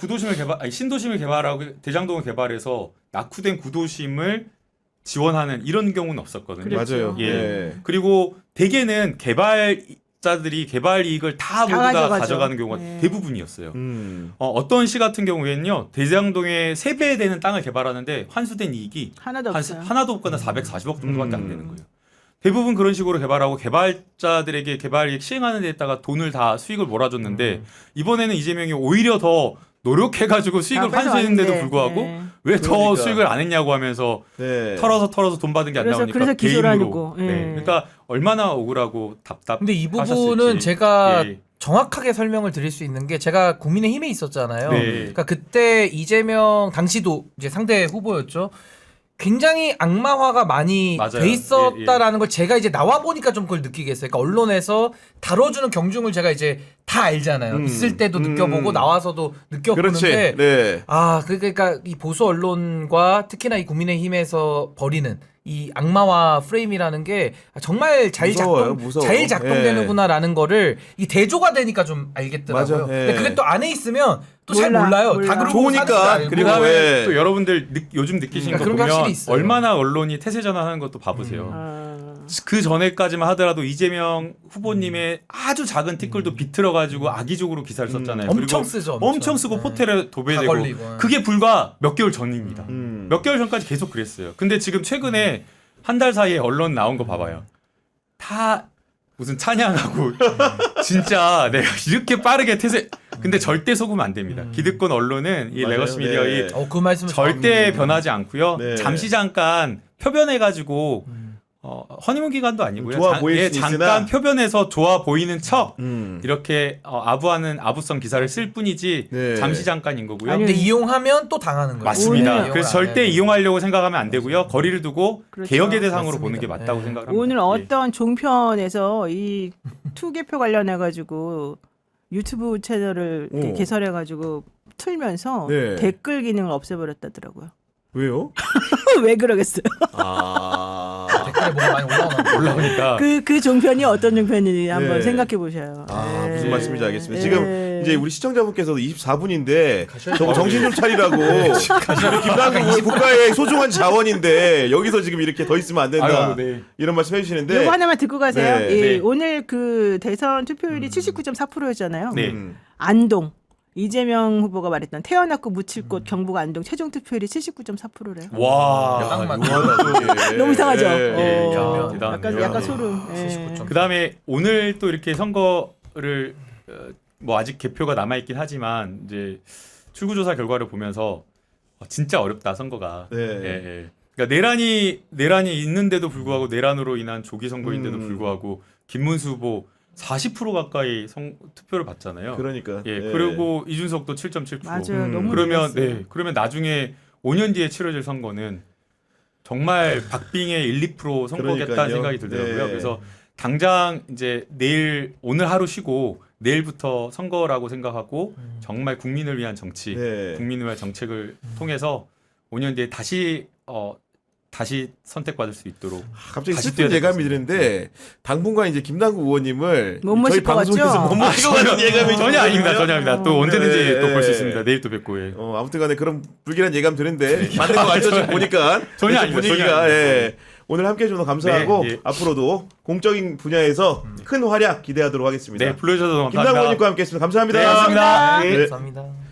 신도심을 개발하고 대장동을 개발해서 낙후된 구도심을 지원하는 이런 경우는 없었거든요. 맞아요. 예. 예. 그리고 대개는 개발자들이 개발 이익을 다 모두 다 가져가죠. 가져가는 경우가 네. 대부분이었어요. 어떤 시 같은 경우에는요, 대장동에 3배 되는 땅을 개발하는데 환수된 이익이 하나도 없어요. 하나도 없거나 440억 정도밖에 안 되는 거예요. 대부분 그런 식으로 개발하고 개발자들에게 개발 이익 시행하는 데다가 돈을 다 수익을 몰아줬는데 이번에는 이재명이 오히려 더 노력해가지고 수익을 환수했는데도 불구하고 네. 왜 더 그러니까. 수익을 안 했냐고 하면서 네. 털어서 돈 받은 게 안 나오니까 그래서 기소를 개인으로. 하고. 네. 예. 그러니까 얼마나 억울하고 근데 이 부분은 답답하셨을지. 제가 예. 정확하게 설명을 드릴 수 있는 게 제가 국민의힘에 있었잖아요. 네. 그러니까 그때 이재명 당시도 이제 상대 후보였죠. 굉장히 악마화가 많이 맞아요. 돼 있었다라는 걸 제가 이제 나와 보니까 좀 그걸 느끼게 했어요. 그러니까 언론에서 다뤄주는 경중을 제가 이제 다 알잖아요. 있을 때도 느껴보고 나와서도 그렇지. 느껴보는데 네. 그러니까 이 보수 언론과 특히나 이 국민의힘에서 벌이는 이 악마화 프레임이라는 게 정말 무서워요. 잘 작동되는구나라는 거를 이 대조가 되니까 좀 알겠더라고요. 맞아. 예. 근데 그게 또 안에 있으면 또 잘 몰라, 몰라요. 몰라. 다 그러고 좋으니까. 사는 줄 알고. 그리고 그다음에 예. 또 여러분들 요즘 느끼시는 거 그런 게 보면 확실히 있어요. 얼마나 언론이 태세 전환하는 것도 봐보세요. 아, 그 전에까지만 하더라도 이재명 후보님의 아주 작은 티끌도 비틀어가지고 악의적으로 기사를 썼잖아요. 엄청 그리고 쓰죠. 엄청 쓰고 네. 포털에 다 도배되고 걸리고. 그게 불과 몇 개월 전입니다. 몇 개월 전까지 계속 그랬어요. 근데 지금 최근에 한 달 사이에 언론 나온 거 봐봐요. 다 무슨 찬양하고 진짜 내가 이렇게 빠르게 태세. 근데 절대 속으면 안 됩니다. 기득권 언론은 이 맞아요. 레거시 네. 미디어의 그 말씀을 절대 변하지 않고요. 네. 잠시 잠깐 표변해가지고 허니문 기간도 아니고요. 좋아 보일 수 잠깐 있으나. 표변해서 좋아 보이는 척 음. 이렇게 아부성 기사를 쓸 뿐이지 네. 잠시 잠깐인 거고요. 아니, 근데 이용하면 또 당하는 거예요. 맞습니다. 오늘- 그래서 절대 네. 이용하려고 생각하면 안 되고요. 거리를 두고 그렇죠. 개혁의 대상으로 맞습니다. 보는 게 맞다고 네. 생각합니다. 오늘 예. 어떤 종편에서 이 투개표 관련해 가지고 유튜브 채널을 이렇게 오. 개설해 가지고 틀면서 네. 댓글 기능을 없애버렸다더라고요. 왜요? 왜 그러겠어요? 아. 댓글에 뭐가 많이 올라오나 올라오니까 그 종편이 어떤 종편인지 한번 네. 생각해 보셔요. 아, 네. 무슨 말씀인지 알겠습니다. 네. 지금 이제 우리 시청자분께서도 24분인데 저거 정신 좀 차리라고. 김남국 국가의 소중한 자원인데 여기서 지금 이렇게 더 있으면 안 된다. 아유, 네. 이런 말씀 해주시는데. 이거 하나만 듣고 가세요. 네. 예, 네. 오늘 그 대선 투표율이 79.4%였잖아요. 네. 안동 이재명 후보가 말했던 태어났고 묻힐 곳 경북 안동 최종 투표율이 79.4%래요. 와. 딱 맞네. 너무 이상하죠. 예. 야, 약간 대단하네요. 약간 소름. 예. 79.4. 그다음에 오늘 또 이렇게 선거를 뭐 아직 개표가 남아 있긴 하지만 이제 출구조사 결과를 보면서 진짜 어렵다 선거가. 네. 예. 그러니까 내란이 있는데도 불구하고 내란으로 인한 조기 선거인데도 불구하고 김문수 후보 40% 가까이 투표를 받잖아요. 그러니까. 예. 네. 그리고 이준석도 7.7%. 맞아요. 너무 그러면 놀랐어요. 그러면 나중에 5년 뒤에 치러질 선거는 정말 박빙의 1, 2% 선거겠다는 그러니까요. 생각이 들더라고요. 네. 그래서 당장 이제 오늘 하루 쉬고 내일부터 선거라고 생각하고 정말 국민을 위한 정치, 네. 국민을 위한 정책을 통해서 5년 뒤에 다시 선택받을 수 있도록 갑자기 다시 슬픈 뛰어야 예감이 되겠습니다. 드는데 당분간 이제 김남국 의원님을 못 모실 저희 것 같죠? 방송에서 못 모시고 가는 예감이 전혀 아닙니다. 전혀 아닙니다. 또 언제든지 네. 또 볼 수 있습니다. 내일 또 뵙고. 예. 아무튼간에 그런 불길한 예감 드는데 맞는 거 알죠? 지금 보니까 전혀 아닙니다. 분위기가 전혀 아닙니다. 예. 오늘 함께 해주셔서 감사하고 네, 예. 앞으로도 공적인 분야에서 큰 활약 기대하도록 하겠습니다. 네, 불러주셔서 김남국 감사합니다. 의원님과 함께했습니다. 감사합니다. 네, 감사합니다. 네. 감사합니다.